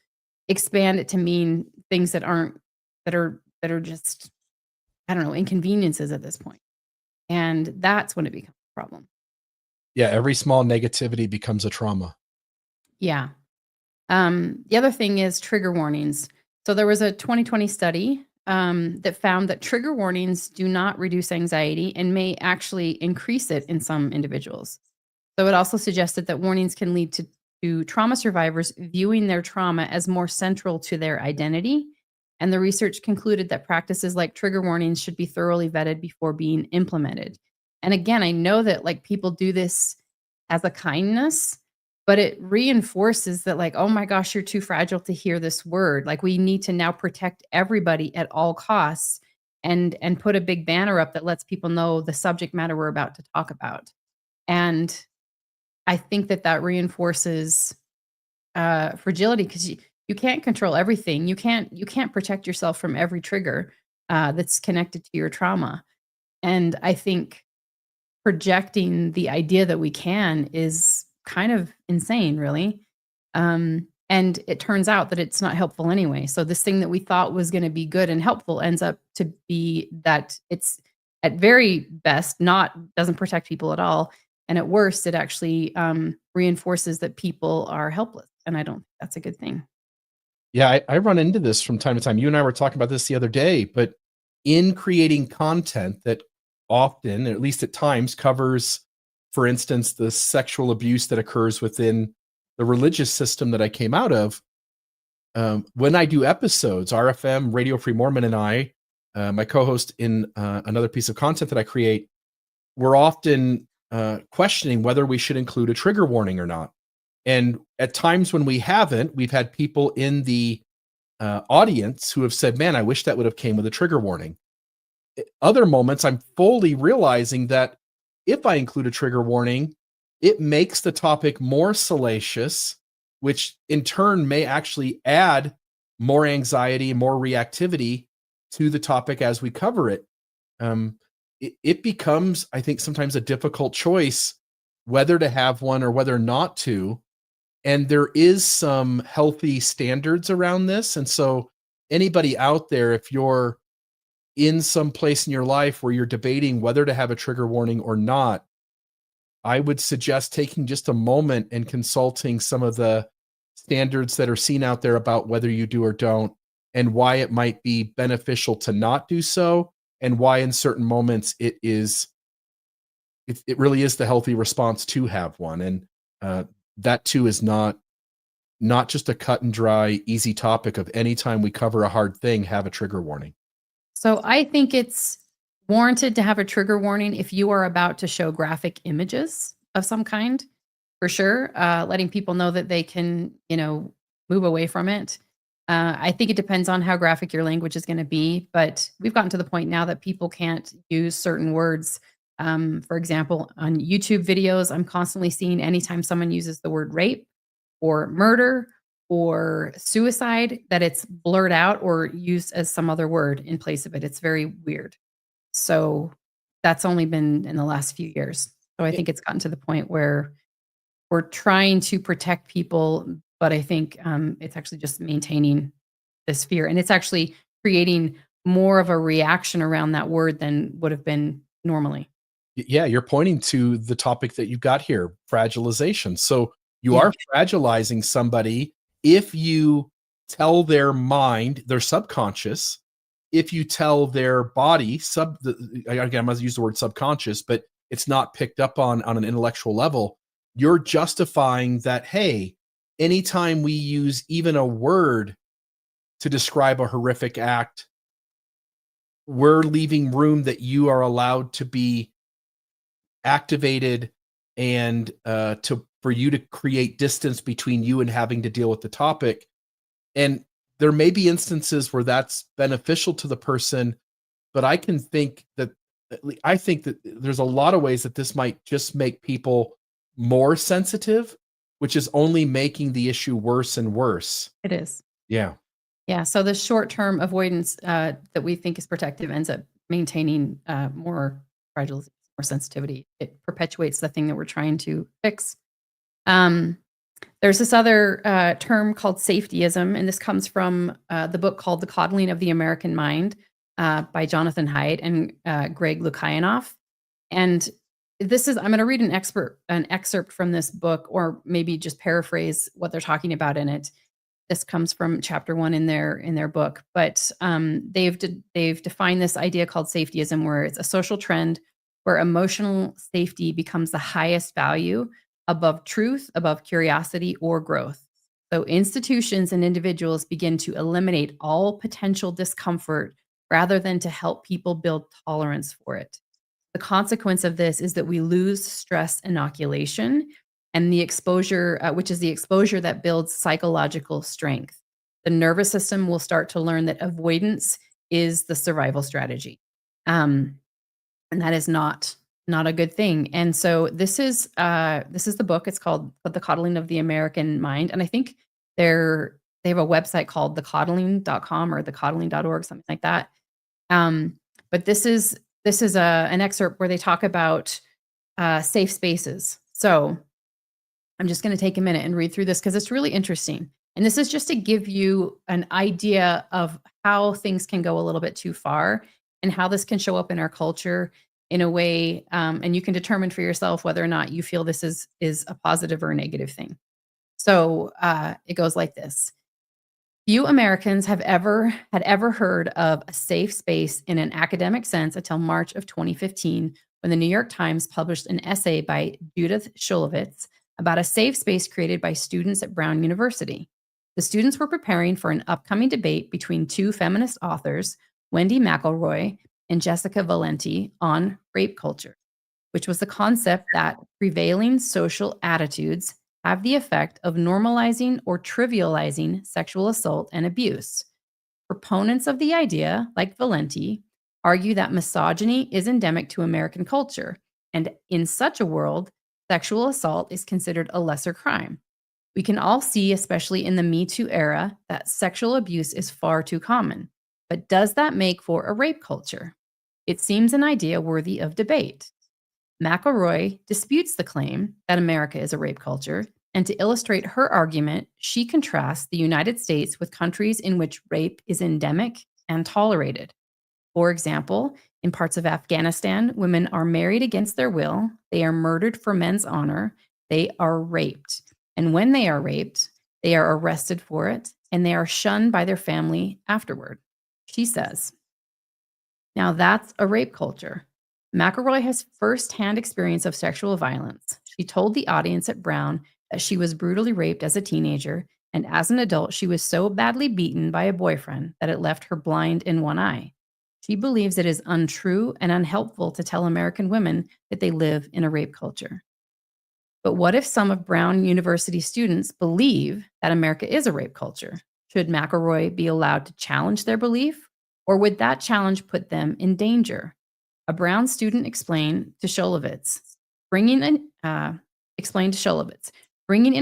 Speaker 1: expand it to mean things that are just, I don't know, inconveniences at this point. And that's when it becomes a problem.
Speaker 2: Yeah, every small negativity becomes a trauma.
Speaker 1: Yeah. The other thing is trigger warnings. So there was a 2020 study that found that trigger warnings do not reduce anxiety and may actually increase it in some individuals. So it also suggested that warnings can lead to trauma survivors viewing their trauma as more central to their identity. And the research concluded that practices like trigger warnings should be thoroughly vetted before being implemented. And again, I know that like people do this as a kindness, but it reinforces that like, oh my gosh, you're too fragile to hear this word. Like we need to now protect everybody at all costs and put a big banner up that lets people know the subject matter we're about to talk about. And I think that that reinforces fragility because you can't control everything. You can't protect yourself from every trigger that's connected to your trauma. And I think projecting the idea that we can is kind of insane, really. And it turns out that it's not helpful anyway. So this thing that we thought was going to be good and helpful ends up to be that it's at very best not doesn't protect people at all, and at worst, it actually reinforces that people are helpless. And I don't think that's a good thing.
Speaker 2: Yeah, I run into this from time to time. You and I were talking about this the other day, but in creating content that often, at least at times, covers, for instance, the sexual abuse that occurs within the religious system that I came out of. When I do episodes, RFM, Radio Free Mormon, and I, my co host in another piece of content that I create, we're often questioning whether we should include a trigger warning or not. And at times when we haven't, we've had people in the audience who have said, "Man, I wish that would have came with a trigger warning." Other moments, I'm fully realizing that if I include a trigger warning, it makes the topic more salacious, which in turn may actually add more anxiety, more reactivity to the topic as we cover it. It becomes, I think, sometimes a difficult choice whether to have one or whether not to. And there is some healthy standards around this. And so, anybody out there, if you're in some place in your life where you're debating whether to have a trigger warning or not, I would suggest taking just a moment and consulting some of the standards that are seen out there about whether you do or don't, and why it might be beneficial to not do so, and why in certain moments it really is the healthy response to have one. And that too is not just a cut and dry, easy topic of anytime we cover a hard thing, have a trigger warning.
Speaker 1: So I think it's warranted to have a trigger warning if you are about to show graphic images of some kind, for sure. Letting people know that they can, move away from it. I think it depends on how graphic your language is going to be, but we've gotten to the point now that people can't use certain words. For example, on YouTube videos, I'm constantly seeing anytime someone uses the word rape or murder or suicide, that it's blurred out or used as some other word in place of it. It's very weird. So that's only been in the last few years. So I
Speaker 2: Y-
Speaker 1: think it's gotten to the point where we're trying to protect people, but I think it's actually just maintaining this fear. And it's actually creating more of a reaction around that word than would have been normally.
Speaker 2: Yeah, you're pointing to the topic that you've got here, fragilization. So you
Speaker 1: Yeah.
Speaker 2: are fragilizing somebody if you tell their mind, their subconscious, if you tell their body, again, I'm going to use the word subconscious, but it's not picked up on an intellectual level. You're justifying that, hey, anytime we use even a word to describe a horrific act, we're leaving room that you are allowed to be activated, and to for you to create distance between you and having to deal with the topic. And there may be instances where that's beneficial to the person, but I think that there's a lot of ways that this might just make people more sensitive, which is only making the issue worse and worse.
Speaker 1: It is.
Speaker 2: Yeah.
Speaker 1: Yeah. So the short term avoidance that we think is protective ends up maintaining more fragile, more sensitivity. It perpetuates the thing that we're trying to fix. Um, there's this other term called safetyism, and this comes from the book called The Coddling of the American Mind by Jonathan Haidt and Greg Lukianoff. And I'm going to read an excerpt from this book, or maybe just paraphrase what they're talking about in it. this comes from chapter 1 in their book, but they've defined this idea called safetyism, where it's a social trend where emotional safety becomes the highest value above truth, above curiosity or growth. So institutions and individuals begin to eliminate all potential discomfort rather than to help people build tolerance for it. The consequence of this is that we lose stress inoculation and the exposure, which is the exposure that builds psychological strength. The nervous system will start to learn that avoidance is the survival strategy. Um, and that is not a good thing. And so this is the book. It's called The Coddling of the American Mind. And I think they have a website called thecoddling.com or thecoddling.org, something like that. But this is an excerpt where they talk about safe spaces. So I'm just going to take a minute and read through this because it's really interesting. And this is just to give you an idea of how things can go a little bit too far and how this can show up in our culture in a way, and you can determine for yourself whether or not you feel this is a positive or a negative thing. So it goes like this. Few Americans had ever heard of a safe space in an academic sense until March of 2015, when the New York Times published an essay by Judith Shulevitz about a safe space created by students at Brown University. The students were preparing for an upcoming debate between two feminist authors, Wendy McElroy and Jessica Valenti, on rape culture, which was the concept that prevailing social attitudes have the effect of normalizing or trivializing sexual assault and abuse. Proponents of the idea, like Valenti, argue that misogyny is endemic to American culture, and in such a world, sexual assault is considered a lesser crime. We can all see, especially in the Me Too era, that sexual abuse is far too common. But does that make for a rape culture? It seems an idea worthy of debate. McElroy disputes the claim that America is a rape culture, and to illustrate her argument, she contrasts the United States with countries in which rape is endemic and tolerated. For example, in parts of Afghanistan, women are married against their will, they are murdered for men's honor, they are raped. And when they are raped, they are arrested for it, and they are shunned by their family afterward. She says, now that's a rape culture. McElroy has firsthand experience of sexual violence. She told the audience at Brown that she was brutally raped as a teenager, and as an adult, she was so badly beaten by a boyfriend that it left her blind in one eye. She believes it is untrue and unhelpful to tell American women that they live in a rape culture. But what if some of Brown University students believe that America is a rape culture? Should McElroy be allowed to challenge their belief, or would that challenge put them in danger? A Brown student explained to Shulevitz, bringing in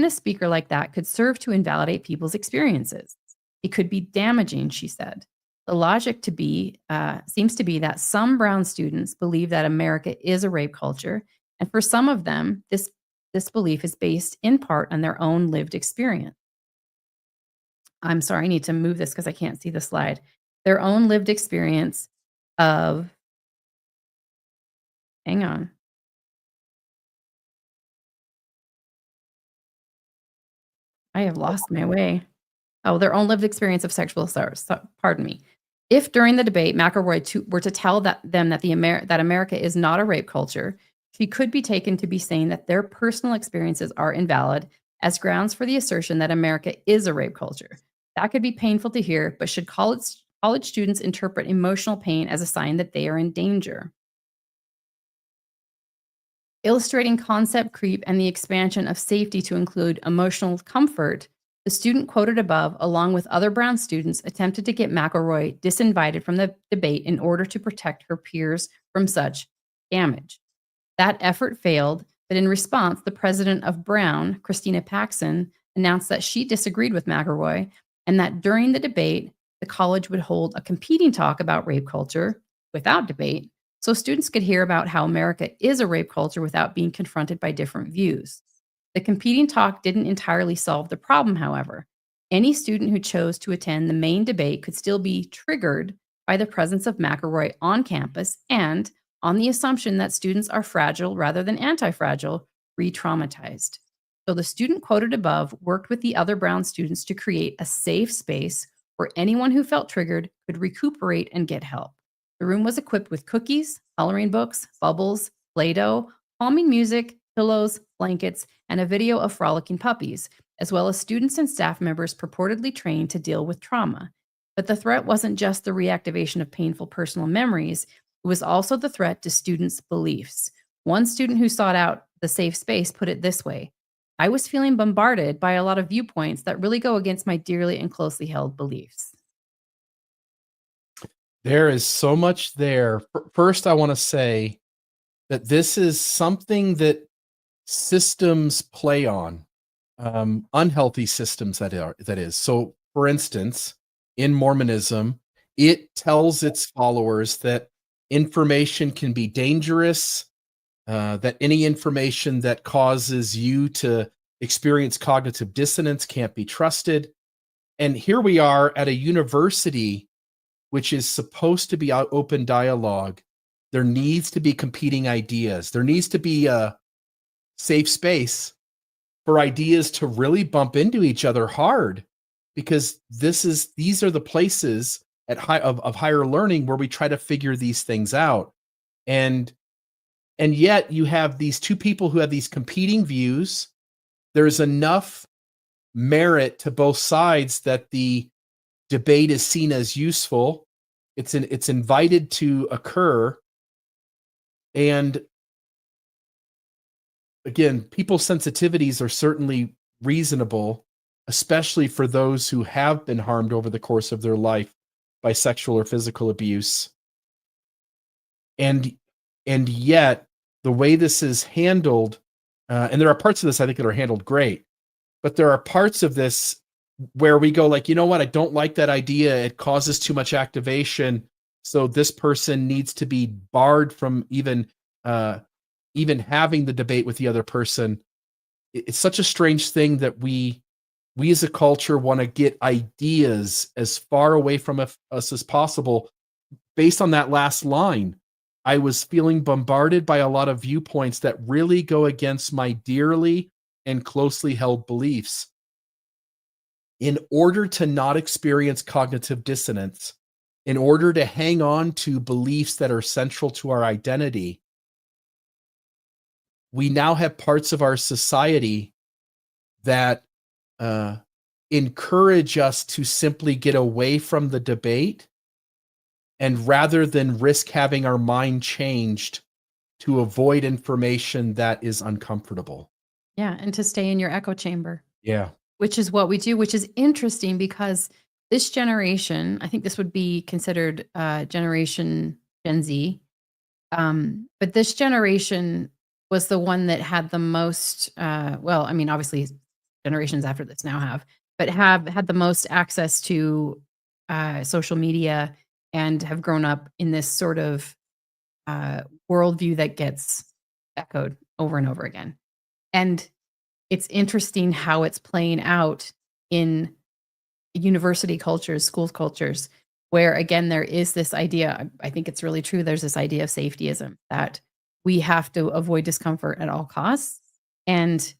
Speaker 1: a speaker like that could serve to invalidate people's experiences. It could be damaging, she said. The logic seems to be that some Brown students believe that America is a rape culture, and for some of them, this belief is based in part on their own lived experience. I'm sorry, I need to move this because I can't see the slide. Their own lived experience of, hang on. I have lost my way. Oh, their own lived experience of sexual assault. Pardon me. If during the debate McElroy were to tell them that that America is not a rape culture, she could be taken to be saying that their personal experiences are invalid as grounds for the assertion that America is a rape culture. That could be painful to hear, but should college students interpret emotional pain as a sign that they are in danger? Illustrating concept creep and the expansion of safety to include emotional comfort, the student quoted above, along with other Brown students, attempted to get McElroy disinvited from the debate in order to protect her peers from such damage. That effort failed, but in response, the president of Brown, Christina Paxson, announced that she disagreed with McElroy and that during the debate, the college would hold a competing talk about rape culture without debate, so students could hear about how America is a rape culture without being confronted by different views. The competing talk didn't entirely solve the problem, however. Any student who chose to attend the main debate could still be triggered by the presence of McElroy on campus and, on the assumption that students are fragile rather than anti-fragile, re-traumatized. So the student quoted above worked with the other Brown students to create a safe space where anyone who felt triggered could recuperate and get help. The room was equipped with cookies, coloring books, bubbles, Play Doh, calming music, pillows, blankets, and a video of frolicking puppies, as well as students and staff members purportedly trained to deal with trauma. But the threat wasn't just the reactivation of painful personal memories, it was also the threat to students' beliefs. One student who sought out the safe space put it this way: I was feeling bombarded by a lot of viewpoints that really go against my dearly and closely held beliefs.
Speaker 2: There is so much there. First, I want to say that this is something that systems play on, unhealthy systems that is. So, for instance, in Mormonism, it tells its followers that information can be dangerous, that any information that causes you to experience cognitive dissonance can't be trusted. And here we are at a university which is supposed to be open dialogue. There needs to be competing ideas. There needs to be a safe space for ideas to really bump into each other hard, because these are the places of higher learning where we try to figure these things out. And yet you have these two people who have these competing views. There's enough merit to both sides that the debate is seen as useful. It's invited to occur. And again, people's sensitivities are certainly reasonable, especially for those who have been harmed over the course of their life by sexual or physical abuse. And yet, the way this is handled, and there are parts of this I think that are handled great, but there are parts of this where we go like, you know what, I don't like that idea. It causes too much activation. So this person needs to be barred from even having the debate with the other person. It's such a strange thing that we as a culture want to get ideas as far away from us as possible. Based on that last line, I was feeling bombarded by a lot of viewpoints that really go against my dearly and closely held beliefs. In order to not experience cognitive dissonance, in order to hang on to beliefs that are central to our identity, we now have parts of our society that encourage us to simply get away from the debate, and rather than risk having our mind changed, to avoid information that is uncomfortable.
Speaker 1: Yeah, and to stay in your echo chamber,
Speaker 2: Yeah.
Speaker 1: which is what we do, which is interesting because this generation, I think this would be considered generation Gen Z, but this generation was the one that had the most, well, I mean, obviously generations after this now have, but have had the most access to social media and have grown up in this sort of worldview that gets echoed over and over again. And it's interesting how it's playing out in university cultures, school cultures, where again, there is this idea. I think it's really true. There's this idea of safetyism that we have to avoid discomfort at all costs. And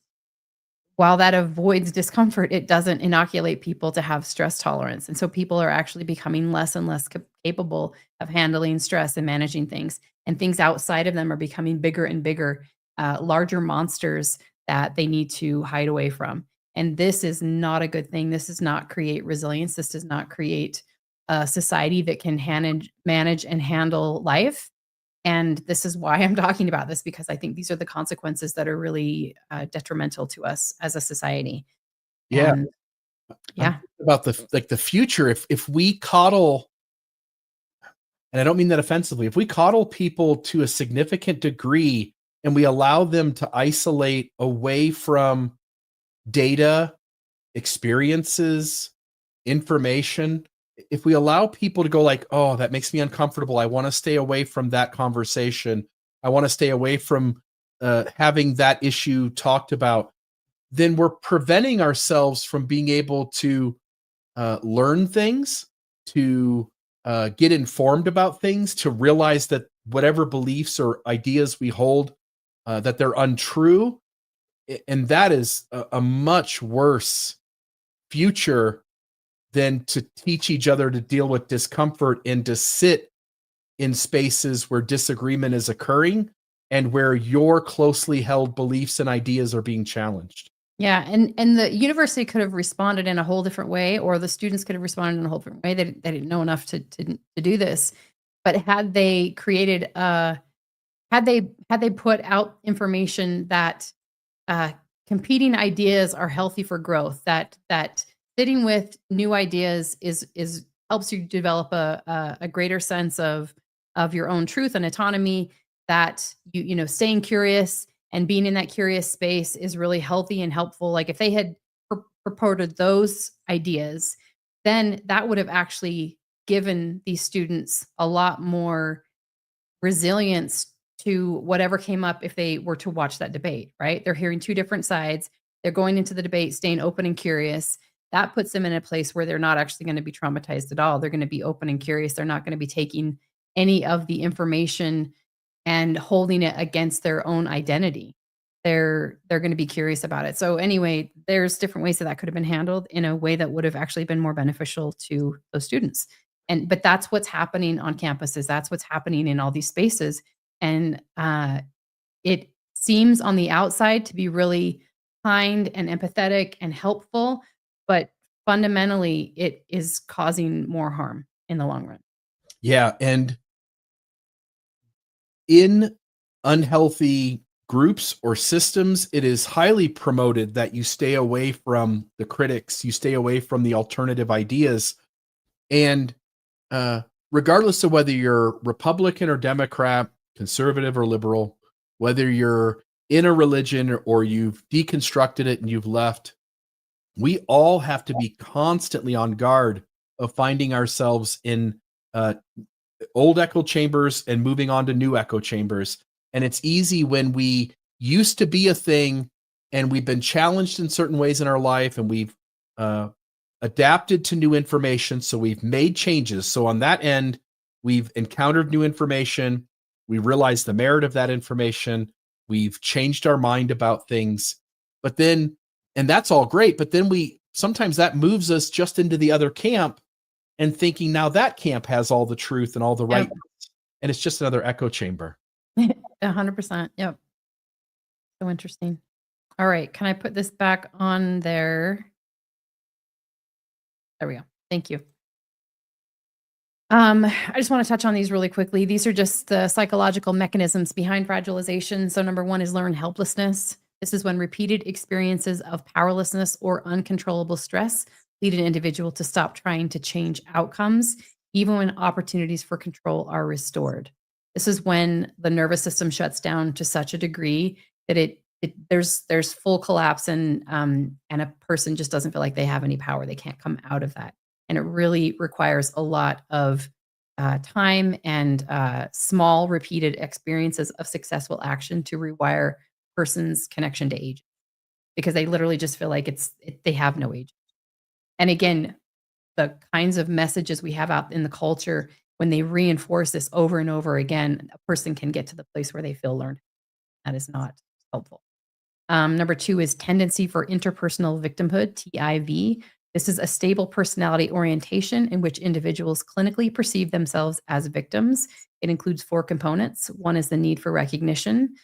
Speaker 1: while that avoids discomfort, it doesn't inoculate people to have stress tolerance. And so people are actually becoming less and less capable of handling stress and managing things. And things outside of them are becoming bigger and bigger, larger monsters that they need to hide away from. And this is not a good thing. This does not create resilience. This does not create a society that can manage and handle life. And this is why I'm talking about this, because I think these are the consequences that are really detrimental to us as a society.
Speaker 2: Yeah.
Speaker 1: And
Speaker 2: I'm
Speaker 1: yeah,
Speaker 2: thinking about the future. If we coddle, and I don't mean that offensively, if we coddle people to a significant degree and we allow them to isolate away from data, experiences, information, if we allow people to go like, oh, that makes me uncomfortable, I want to stay away from that conversation, I want to stay away from having that issue talked about, then we're preventing ourselves from being able to learn things, to get informed about things, to realize that whatever beliefs or ideas we hold, that they're untrue. And that is a much worse future than to teach each other to deal with discomfort and to sit in spaces where disagreement is occurring and where your closely held beliefs and ideas are being challenged.
Speaker 1: Yeah, and the university could have responded in a whole different way, or the students could have responded in a whole different way. They didn't know enough to do this. But had they created had they put out information that uh, competing ideas are healthy for growth, that sitting with new ideas is helps you develop a greater sense of your own truth and autonomy, that you know, staying curious and being in that curious space is really healthy and helpful. Like if they had purported those ideas, then that would have actually given these students a lot more resilience to whatever came up if they were to watch that debate, right? They're hearing two different sides. They're going into the debate, staying open and curious. That puts them in a place where they're not actually going to be traumatized at all. They're going to be open and curious. They're not going to be taking any of the information and holding it against their own identity. They're going to be curious about it. So anyway, there's different ways that that could have been handled in a way that would have actually been more beneficial to those students. And but that's what's happening on campuses. That's what's happening in all these spaces. And it seems on the outside to be really kind and empathetic and helpful, but fundamentally it is causing more harm in the long run.
Speaker 2: Yeah, and in unhealthy groups or systems, it is highly promoted that you stay away from the critics, you stay away from the alternative ideas. And regardless of whether you're Republican or Democrat, conservative or liberal, whether you're in a religion or you've deconstructed it and you've left, we all have to be constantly on guard of finding ourselves in old echo chambers and moving on to new echo chambers. And it's easy when we used to be a thing and we've been challenged in certain ways in our life and we've adapted to new information. So we've made changes. So on that end, we've encountered new information. We realize the merit of that information. We've changed our mind about things. But then, and that's all great. But then sometimes that moves us just into the other camp and thinking now that camp has all the truth and all the right.
Speaker 1: Yep.
Speaker 2: And it's just another echo chamber.
Speaker 1: 100%. Yep. So interesting. All right. Can I put this back on there? There we go. Thank you. I just want to touch on these really quickly. These are just the psychological mechanisms behind fragilization. So number one is learned helplessness. This is when repeated experiences of powerlessness or uncontrollable stress lead an individual to stop trying to change outcomes, even when opportunities for control are restored. This is when the nervous system shuts down to such a degree that there's full collapse, and a person just doesn't feel like they have any power. They can't come out of that. And it really requires a lot of time and small repeated experiences of successful action to rewire person's connection to age, because they literally just feel like they have no age. And again, the kinds of messages we have out in the culture, when they reinforce this over and over again, a person can get to the place where they feel learned. That is not helpful. Number two is tendency for interpersonal victimhood, TIV. This is a stable personality orientation in which individuals clinically perceive themselves as victims. It includes four components. One is the need for recognition,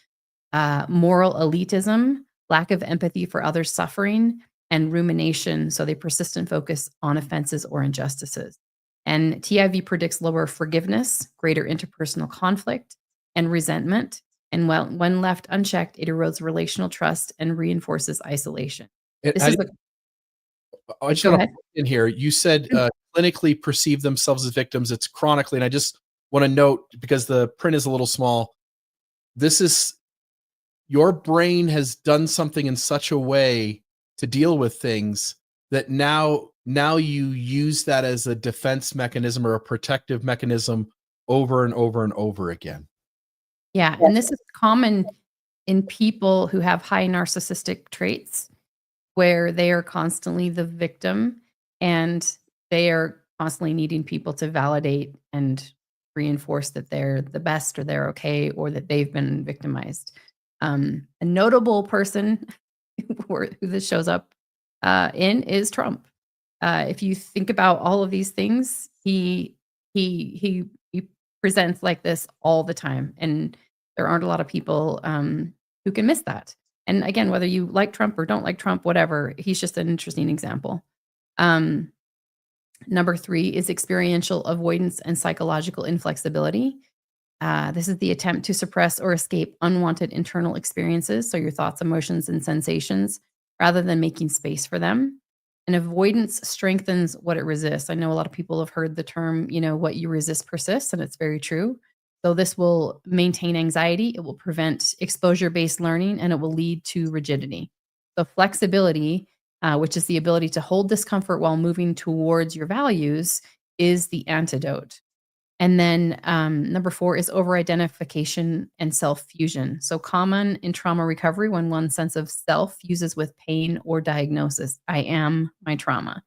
Speaker 1: moral elitism, lack of empathy for others' suffering, and rumination. So they persistent focus on offenses or injustices. And TIV predicts lower forgiveness, greater interpersonal conflict, and resentment. And when left unchecked, it erodes relational trust and reinforces isolation. This is
Speaker 2: I just
Speaker 1: Go
Speaker 2: want to
Speaker 1: ahead.
Speaker 2: put in here. You said clinically perceive themselves as victims. It's chronically, and I just want to note, because the print is a little small, this is your brain has done something in such a way to deal with things that now you use that as a defense mechanism or a protective mechanism over and over and over again.
Speaker 1: Yeah, and this is common in people who have high narcissistic traits, where they are constantly the victim and they are constantly needing people to validate and reinforce that they're the best or they're okay or that they've been victimized. A notable person who this shows up in is Trump. If you think about all of these things, he presents like this all the time, and there aren't a lot of people who can miss that. And again, whether you like Trump or don't like Trump, whatever, he's just an interesting example. Um, Number 3 is experiential avoidance and psychological inflexibility. This is the attempt to suppress or escape unwanted internal experiences, so your thoughts, emotions, and sensations, rather than making space for them. And avoidance strengthens what it resists. I know a lot of people have heard the term, what you resist persists, and it's very true. So this will maintain anxiety, it will prevent exposure-based learning, and it will lead to rigidity. So flexibility, which is the ability to hold discomfort while moving towards your values, is the antidote. And then number 4 is over-identification and self-fusion. So common in trauma recovery when one's sense of self fuses with pain or diagnosis. I am my trauma.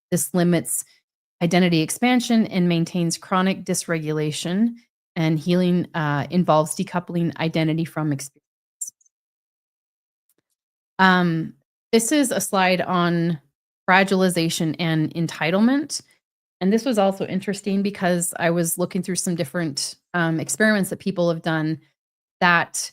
Speaker 1: This limits identity expansion and maintains chronic dysregulation. And healing involves decoupling identity from experience. This is a slide on fragilization and entitlement. And this was also interesting because I was looking through some different experiments that people have done that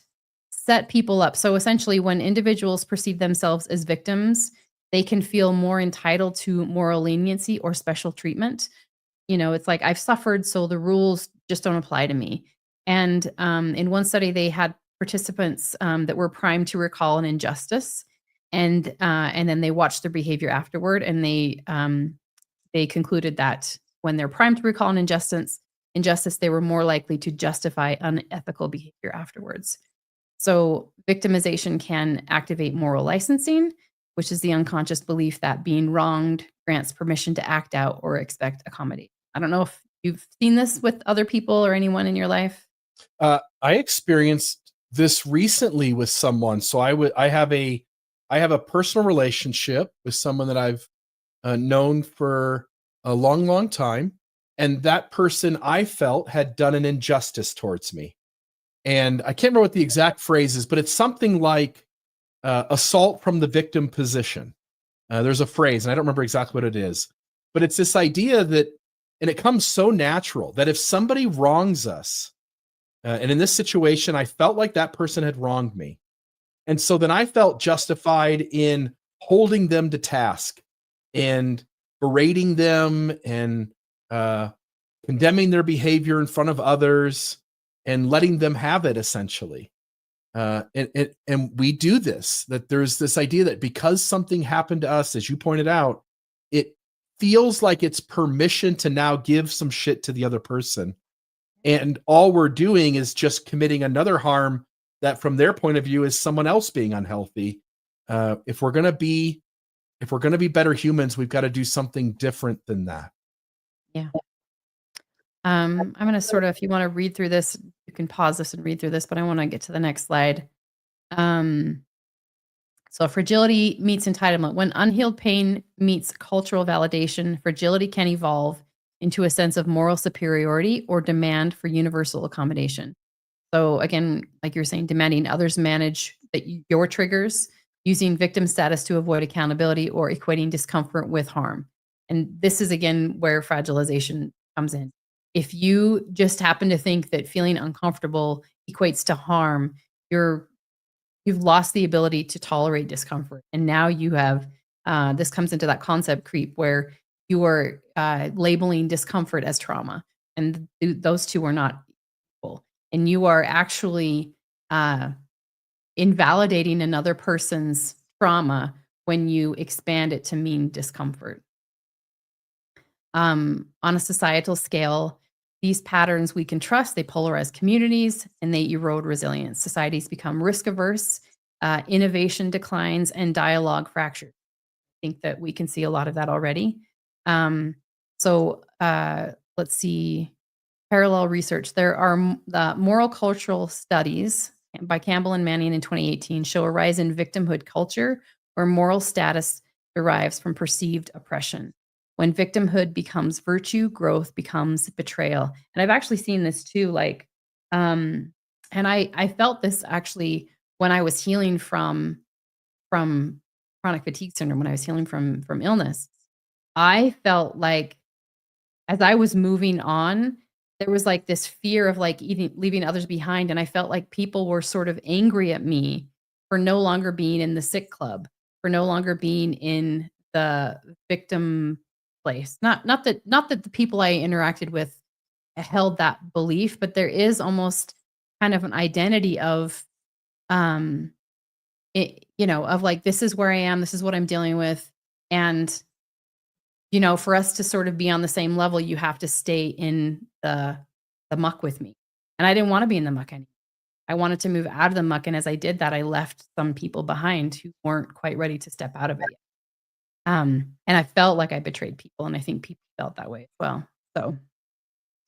Speaker 1: set people up. So essentially, when individuals perceive themselves as victims, they can feel more entitled to moral leniency or special treatment. It's like I've suffered, so the rules just don't apply to me. And in one study, they had participants that were primed to recall an injustice, and then they watched their behavior afterward, and they concluded that when they're primed to recall an injustice, they were more likely to justify unethical behavior afterwards. So victimization can activate moral licensing, which is the unconscious belief that being wronged grants permission to act out or expect accommodation. I don't know if you've seen this with other people or anyone in your life.
Speaker 2: I experienced this recently with someone. So I have a personal relationship with someone that I've known for a long, long time. And that person I felt had done an injustice towards me. And I can't remember what the exact phrase is, but it's something like assault from the victim position. There's a phrase, and I don't remember exactly what it is, but it's this idea that, and it comes so natural that if somebody wrongs us, and in this situation, I felt like that person had wronged me. And so then I felt justified in holding them to task and berating them and condemning their behavior in front of others and letting them have it, essentially. And we do this, that there's this idea that because something happened to us, as you pointed out, it feels like it's permission to now give some shit to the other person. And all we're doing is just committing another harm that from their point of view is someone else being unhealthy. If we're going to be better humans, we've got to do something different than that.
Speaker 1: Yeah. I'm going to sort of, if you want to read through this, you can pause this and read through this, but I want to get to the next slide. So fragility meets entitlement. When unhealed pain meets cultural validation, fragility can evolve into a sense of moral superiority or demand for universal accommodation. So again, like you're saying, demanding others manage your triggers, using victim status to avoid accountability, or equating discomfort with harm. And this is again where fragilization comes in. If you just happen to think that feeling uncomfortable equates to harm, you've lost the ability to tolerate discomfort. And now you have this comes into that concept creep where you are labeling discomfort as trauma, and those two are not equal. And you are actually invalidating another person's trauma when you expand it to mean discomfort. On a societal scale, these patterns we can trust, they polarize communities and they erode resilience. Societies become risk averse, innovation declines, and dialogue fractures. I think that we can see a lot of that already. Let's see. Parallel research. There are moral cultural studies by Campbell and Manning in 2018 show a rise in victimhood culture where moral status derives from perceived oppression. When victimhood becomes virtue, growth becomes betrayal. And I've actually seen this too, and I felt this actually when I was healing from from chronic fatigue syndrome, when I was healing from illness, I felt like as I was moving on, there was, like, this fear of, like, eating leaving others behind, and I felt like people were sort of angry at me for no longer being in the sick club, for no longer being in the victim place. Not that the people I interacted with held that belief, but there is almost kind of an identity of, um, of, like, this is where I am, this is what I'm dealing with, and for us to sort of be on the same level, you have to stay in the muck with me. And I didn't wanna be in the muck anymore. I wanted to move out of the muck, and as I did that, I left some people behind who weren't quite ready to step out of it yet. And I felt like I betrayed people, and I think people felt that way as well. So,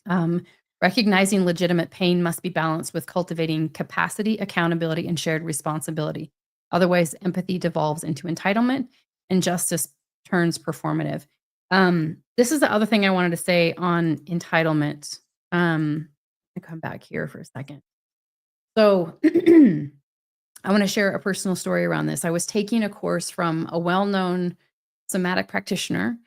Speaker 1: um, recognizing legitimate pain must be balanced with cultivating capacity, accountability, and shared responsibility. Otherwise, empathy devolves into entitlement and justice turns performative. This is the other thing I wanted to say on entitlement. I come back here for a second. So, I want to share a personal story around this. I was taking a course from a well-known somatic practitioner,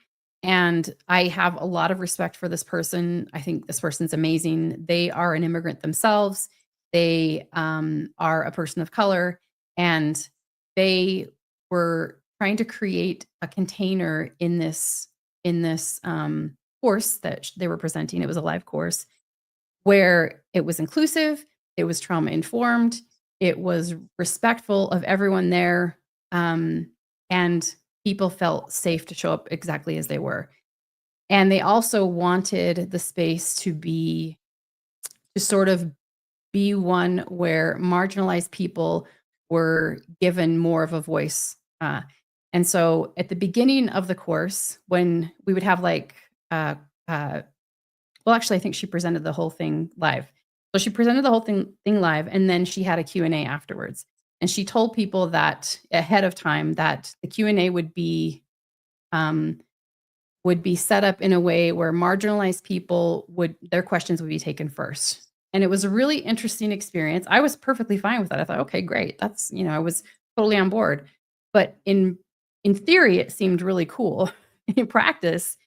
Speaker 1: and I have a lot of respect for this person. I think this person's amazing. They are an immigrant themselves. They are a person of color, and they were trying to create a container in this course that they were presenting. It was a live course where it was inclusive, it was trauma informed, it was respectful of everyone there, and people felt safe to show up exactly as they were. And they also wanted the space to sort of be one where marginalized people were given more of a voice. And so at the beginning of the course, when we would have like uh, uh, well, actually, I think she presented the whole thing live. So she presented the whole thing live, and then she had a Q&A afterwards. And she told people that ahead of time that the Q&A um, would be set up in a way where marginalized people would their questions would be taken first. And it was a really interesting experience. I was perfectly fine with that. I thought, okay, great. I was totally on board. But in theory, it seemed really cool. In practice,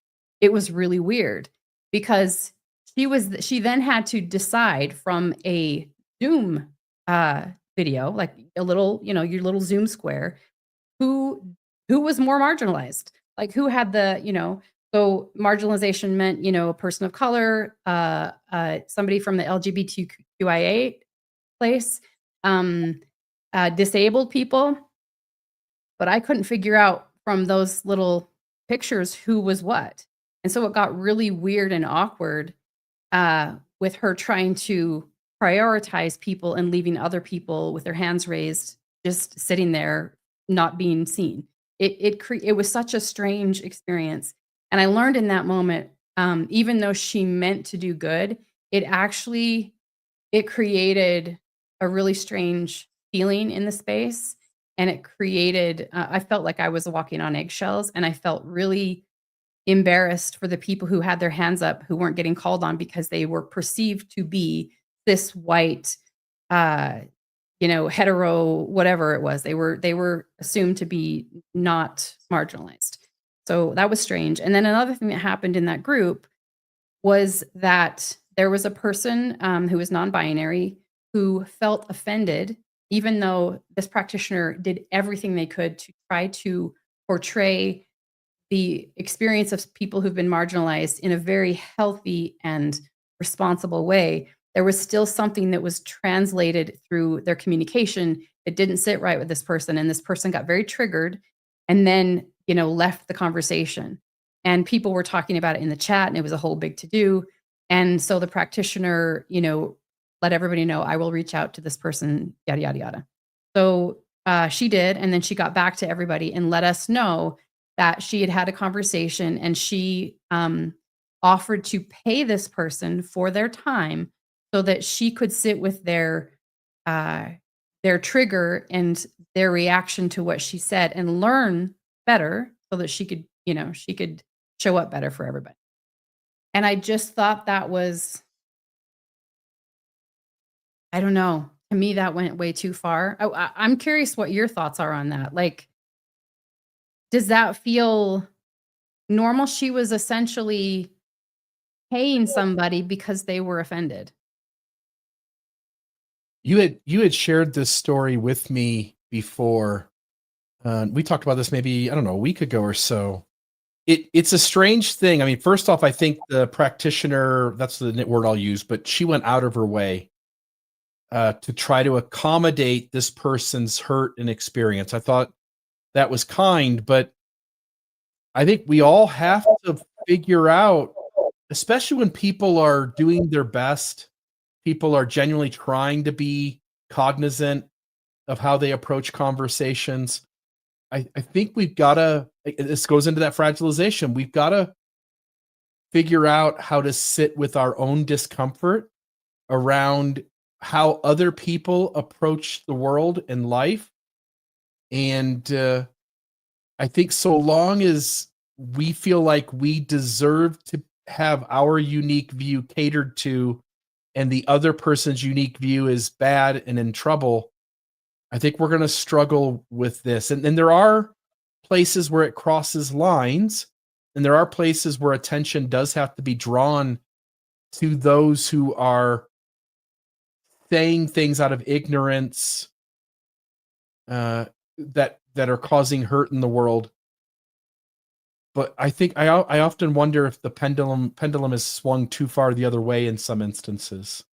Speaker 1: it was really weird because she then had to decide from a Zoom video, like a little, your little Zoom square, who who was more marginalized, like who had so marginalization meant, a person of color, somebody from the LGBTQIA place, um, disabled people, but I couldn't figure out from those little pictures who was what. And so it got really weird and awkward with her trying to prioritize people and leaving other people with their hands raised, just sitting there, not being seen. It was such a strange experience, and I learned in that moment, even though she meant to do good, it actually it created a really strange feeling in the space, and it created. I felt like I was walking on eggshells, and I felt really embarrassed for the people who had their hands up who weren't getting called on because they were perceived to be this white, uh, hetero, whatever it was. They were assumed to be not marginalized. So that was strange. And then another thing that happened in that group was that there was a person who was non-binary who felt offended, even though this practitioner did everything they could to try to portray the experience of people who've been marginalized in a very healthy and responsible way, there was still something that was translated through their communication. It didn't sit right with this person, and this person got very triggered and then, left the conversation. And people were talking about it in the chat, and it was a whole big to do. And so the practitioner, let everybody know, I will reach out to this person, yada, yada, yada. So she did. And then she got back to everybody and let us know that she had had a conversation, and she offered to pay this person for their time so that she could sit with uh, their trigger and their reaction to what she said and learn better so that she could show up better for everybody. And I just thought that was, I don't know, To me, that went way too far. I'm curious what your thoughts are on that. Like, does that feel normal? She was essentially paying somebody because they were offended.
Speaker 2: You had shared this story with me before. We talked about this maybe, I don't know, a week ago or so. It's a strange thing. I mean, first off, I think the practitioner, that's the word I'll use, but she went out of her way to try to accommodate this person's hurt and experience. I thought that was kind, but I think we all have to figure out, especially when people are doing their best, people are genuinely trying to be cognizant of how they approach conversations. I think we've gotta, this goes into that fragilization. We've gotta figure out how to sit with our own discomfort around how other people approach the world and life. And I think so long as we feel like we deserve to have our unique view catered to and the other person's unique view is bad and in trouble, I think we're going to struggle with this. And there are places where it crosses lines, and there are places where attention does have to be drawn to those who are saying things out of ignorance that are causing hurt in the world. But I think I often wonder if the pendulum has swung too far the other way in some instances.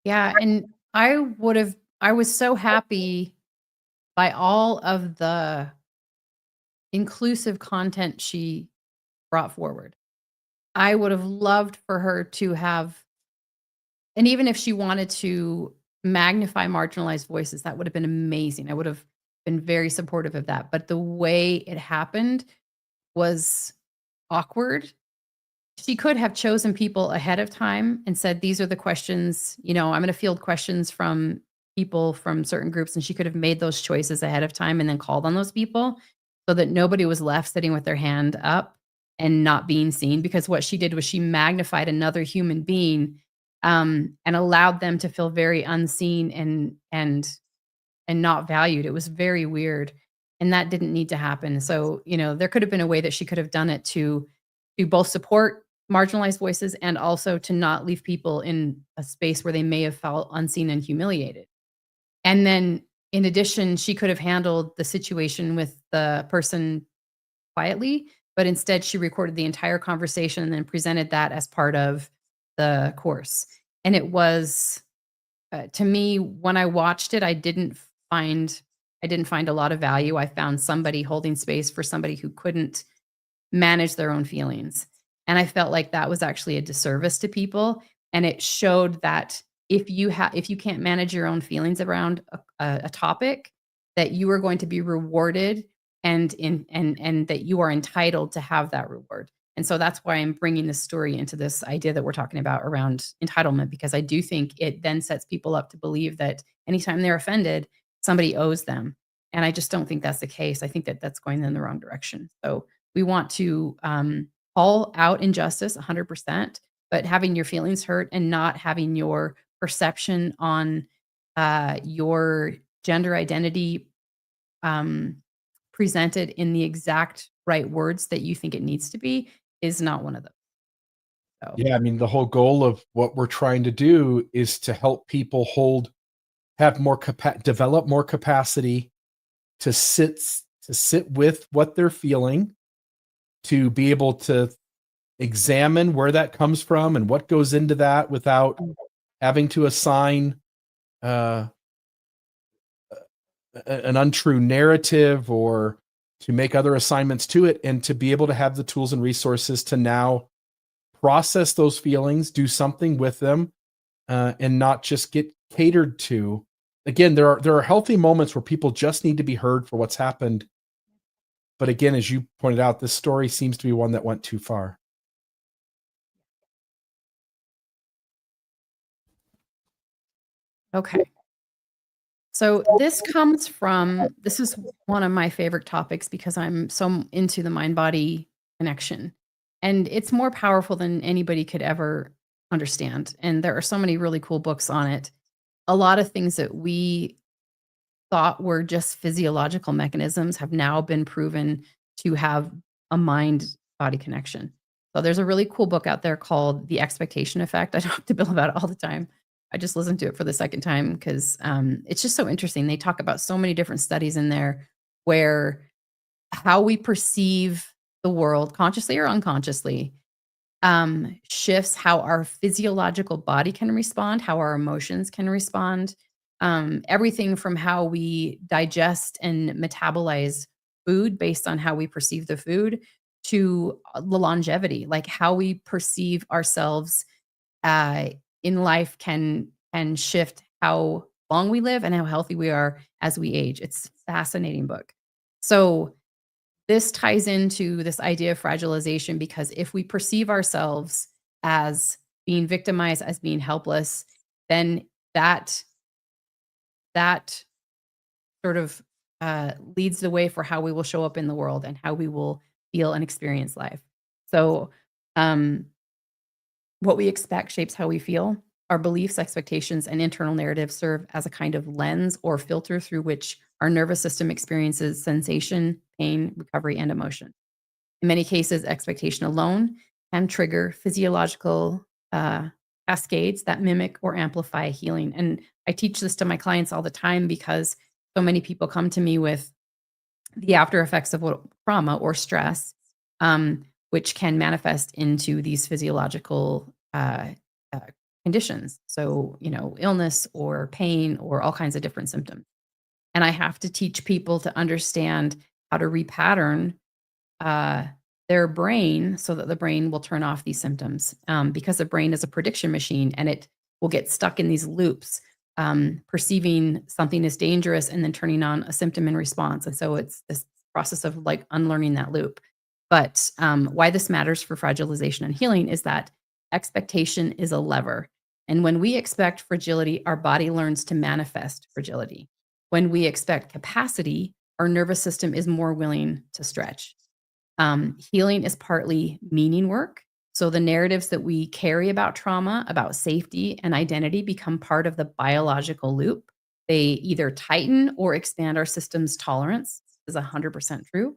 Speaker 1: Yeah, and I was so happy by all of the inclusive content she brought forward. I would have loved for her to have, and even if she wanted to magnify marginalized voices, that would have been amazing. I would have been very supportive of that. But the way it happened was awkward. She could have chosen people ahead of time and said, these are the questions, I'm going to field questions from people from certain groups. And she could have made those choices ahead of time and then called on those people so that nobody was left sitting with their hand up and not being seen. Because what she did was she magnified another human being, and allowed them to feel very unseen and not valued. It was very weird. And that didn't need to happen. So, there could have been a way that she could have done it to both support marginalized voices and also to not leave people in a space where they may have felt unseen and humiliated. And then in addition, she could have handled the situation with the person quietly, but instead she recorded the entire conversation and then presented that as part of the course. And it was, to me, when I watched it, I didn't find a lot of value. I found somebody holding space for somebody who couldn't manage their own feelings. And I felt like that was actually a disservice to people. And it showed that if you can't manage your own feelings around a topic, that you are going to be rewarded and that you are entitled to have that reward. And so that's why I'm bringing this story into this idea that we're talking about around entitlement, because I do think it then sets people up to believe that anytime they're offended, somebody owes them. And I just don't think that's the case. I think that that's going in the wrong direction. So we want to call out injustice 100%, but having your feelings hurt and not having your perception on your gender identity presented in the exact right words that you think it needs to be is not one of those. So,
Speaker 2: Yeah, I mean, the whole goal of what we're trying to do is to help people have more develop more capacity to sit with what they're feeling, to be able to examine where that comes from and what goes into that without having to assign uh, an untrue narrative or to make other assignments to it, and to be able to have the tools and resources to now process those feelings, do something with them, and not just get catered to. Again, there are healthy moments where people just need to be heard for what's happened. But again, as you pointed out, this story seems to be one that went too far.
Speaker 1: okay. So this is one of my favorite topics because I'm so into the mind body connection. And it's more powerful than anybody could ever understand. And there are so many really cool books on it. a lot of things that we thought were just physiological mechanisms have now been proven to have a mind-body connection. So there's a really cool book out there called The Expectation Effect. I talk to Bill about it all the time. I just listened to it for the second time because it's just so interesting. They talk about so many different studies in there where how we perceive the world, consciously or unconsciously, shifts how our physiological body can respond, how our emotions can respond, everything from how we digest and metabolize food based on how we perceive the food to the longevity, like how we perceive ourselves uh, in life can shift how long we live and how healthy we are as we age. It's a fascinating book. So this ties into this idea of fragilization because if we perceive ourselves as being victimized, as being helpless, then that sort of leads the way for how we will show up in the world and how we will feel and experience life. So, um, what we expect shapes how we feel. Our beliefs, expectations, and internal narratives serve as a kind of lens or filter through which our nervous system experiences sensation, pain, recovery, and emotion. In many cases, expectation alone can trigger physiological cascades that mimic or amplify healing. And I teach this to my clients all the time because so many people come to me with the after effects of what trauma or stress, which can manifest into these physiological uh, conditions. So, illness or pain or all kinds of different symptoms. And I have to teach people to understand how to repattern uh, their brain so that the brain will turn off these symptoms because the brain is a prediction machine and it will get stuck in these loops, perceiving something is dangerous and then turning on a symptom in response. And so it's this process of like unlearning that loop. But why this matters for fragilization and healing is that expectation is a lever. And when we expect fragility, our body learns to manifest fragility. When we expect capacity, our nervous system is more willing to stretch. Healing is partly meaning work. So the narratives that we carry about trauma, about safety and identity become part of the biological loop. They either tighten or expand our system's tolerance. This is 100% true.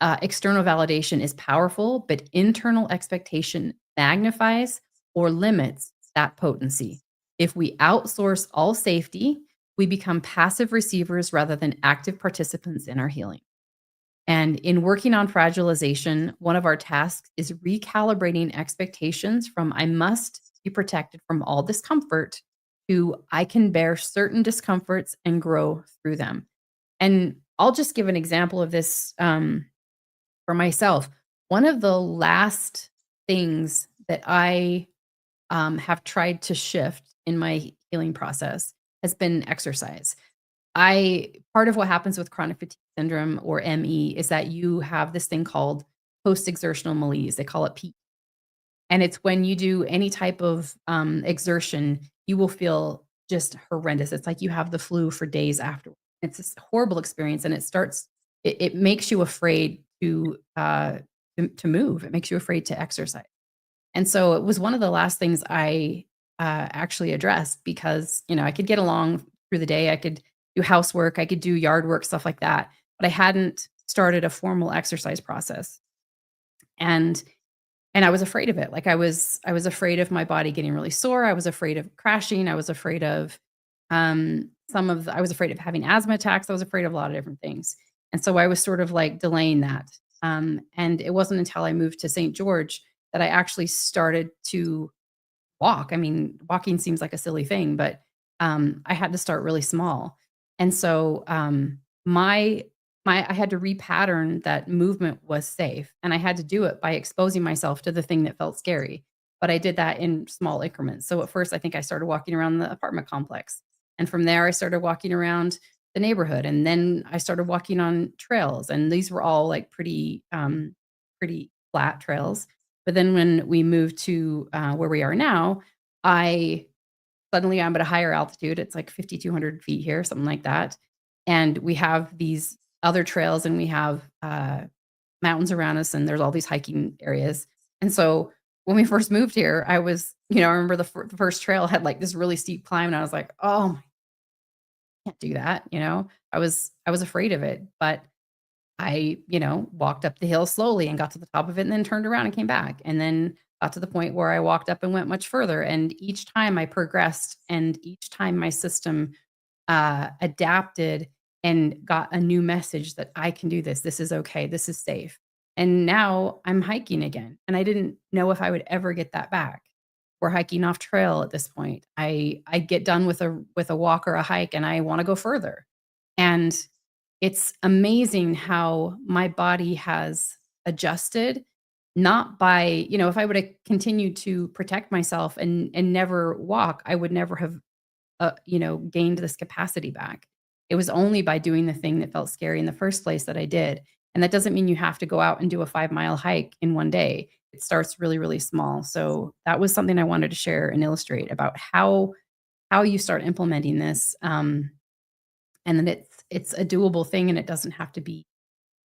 Speaker 1: External validation is powerful, but internal expectation magnifies or limits that potency. If we outsource all safety, we become passive receivers rather than active participants in our healing. And in working on fragilization, one of our tasks is recalibrating expectations from I must be protected from all discomfort to I can bear certain discomforts and grow through them. And I'll just give an example of this for myself. One of the last things that I have tried to shift in my healing process has been exercise. I Part of what happens with chronic fatigue syndrome or ME is that you have this thing called post-exertional malaise. They call it PEAK. And it's when you do any type of exertion, you will feel just horrendous. It's like you have the flu for days after. It's this horrible experience, and it makes you afraid to move. It makes you afraid to exercise. And so it was one of the last things I actually addressed because I could get along through the day. I could do housework, I could do yard work, stuff like that. But I hadn't started a formal exercise process. And I was afraid of it. Like I was afraid of my body getting really sore. I was afraid of crashing. I was afraid of I was afraid of having asthma attacks. I was afraid of a lot of different things. And so I was sort of like delaying that. And it wasn't until I moved to St. George that I actually started to walk. I mean, walking seems like a silly thing, but I had to start really small. And so I had to repattern that movement was safe, and I had to do it by exposing myself to the thing that felt scary. But I did that in small increments. So at first, I think I started walking around the apartment complex, and from there, I started walking around the neighborhood, and then I started walking on trails, and these were all like pretty flat trails. But then when we moved to where we are now, I suddenly I'm at a higher altitude. It's like 5,200 feet here, something like that. And we have these other trails and we have mountains around us and there's all these hiking areas. And so when we first moved here, I was, I remember the first trail had like this really steep climb, and I was like, oh, I can't do that. I was afraid of it, but I, walked up the hill slowly and got to the top of it and then turned around and came back. And then got to the point where I walked up and went much further. And each time I progressed and each time my system adapted and got a new message that I can do this. This is okay. This is safe. And now I'm hiking again. And I didn't know if I would ever get that back. We're hiking off trail at this point. I get done with a walk or a hike and I want to go further. And it's amazing how my body has adjusted, not by, if I would have continued to protect myself and never walk, I would never have gained this capacity back. It was only by doing the thing that felt scary in the first place that I did. And that doesn't mean you have to go out and do a 5-mile hike in one day. It starts really, really small. So that was something I wanted to share and illustrate about how you start implementing this. And then it's a doable thing, and it doesn't have to be.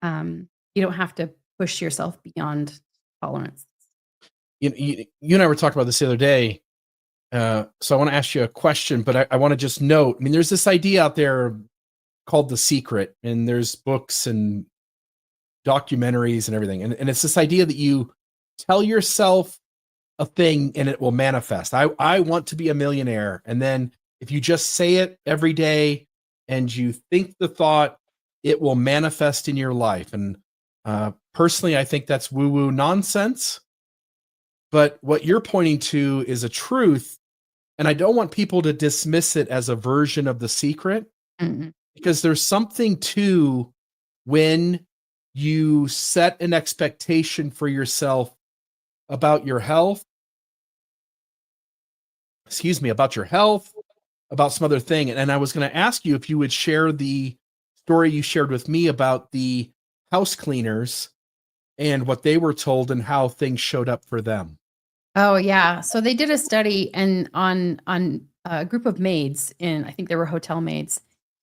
Speaker 1: You don't have to push yourself beyond tolerance.
Speaker 2: You and I were talking about this the other day. So I want to ask you a question, but I want to just note, I mean, there's this idea out there called The Secret, and there's books and documentaries and everything. And it's this idea that you tell yourself a thing and it will manifest. I want to be a millionaire. And then if you just say it every day and you think the thought, it will manifest in your life. And personally, I think that's woo-woo nonsense. But what you're pointing to is a truth. And I don't want people to dismiss it as a version of The Secret,
Speaker 1: Mhm.
Speaker 2: because there's something to when you set an expectation for yourself about your health, about your health, about some other thing. And I was going to ask you if you would share the story you shared with me about the house cleaners and what they were told and how things showed up for them.
Speaker 1: Oh, yeah. So they did a study and on a group of maids I think they were hotel maids,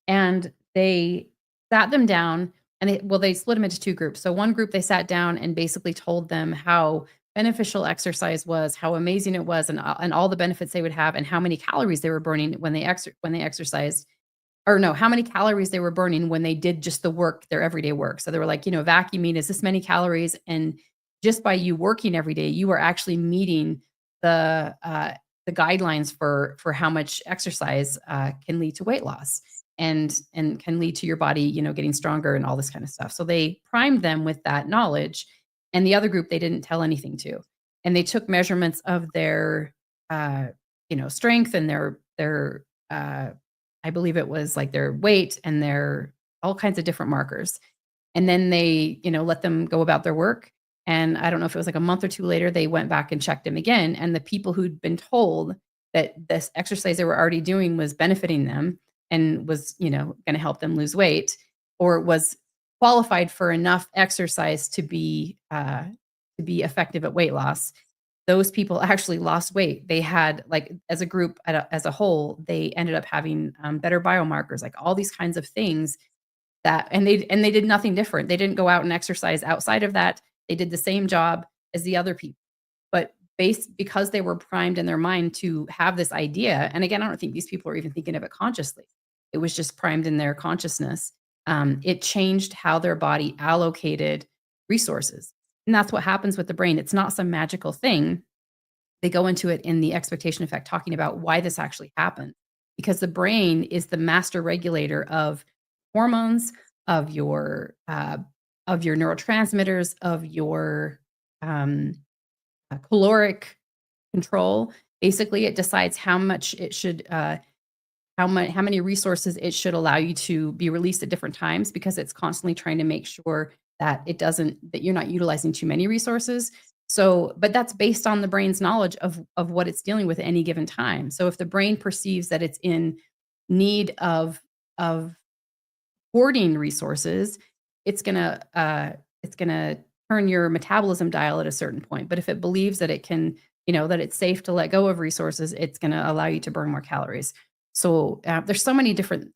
Speaker 1: and they sat them down and they split them into two groups. So one group they sat down and basically told them how beneficial exercise was, how amazing it was, and all the benefits they would have, and how many calories they were burning when they exercised, or no, how many calories they were burning when they did just the work, their everyday work. So they were like, vacuuming is this many calories, and just by you working every day, you are actually meeting the guidelines for how much exercise can lead to weight loss and can lead to your body, getting stronger and all this kind of stuff. So they primed them with that knowledge, and the other group they didn't tell anything to, and they took measurements of their strength and their I believe it was like their weight and their all kinds of different markers. And then they, let them go about their work. And I don't know if it was like a month or two later, they went back and checked them again. And the people who'd been told that this exercise they were already doing was benefiting them and was, going to help them lose weight, or was qualified for enough exercise to be effective at weight loss, those people actually lost weight. They had, like, as a group, as a whole, they ended up having better biomarkers, like all these kinds of things and they did nothing different. They didn't go out and exercise outside of that. They did the same job as the other people. But because they were primed in their mind to have this idea, and again, I don't think these people are even thinking of it consciously. It was just primed in their consciousness. It changed how their body allocated resources. And that's what happens with the brain. It's not some magical thing. They go into it in the expectation effect, talking about why this actually happened. Because the brain is the master regulator of hormones, of your neurotransmitters, of your caloric control. Basically, it decides how much it should, how many resources it should allow you to be released at different times, because it's constantly trying to make sure that that you're not utilizing too many resources. So, but that's based on the brain's knowledge of what it's dealing with at any given time. So if the brain perceives that it's in need of hoarding resources, it's gonna turn your metabolism dial at a certain point. But if it believes that it can, that it's safe to let go of resources, it's gonna allow you to burn more calories. So there's so many different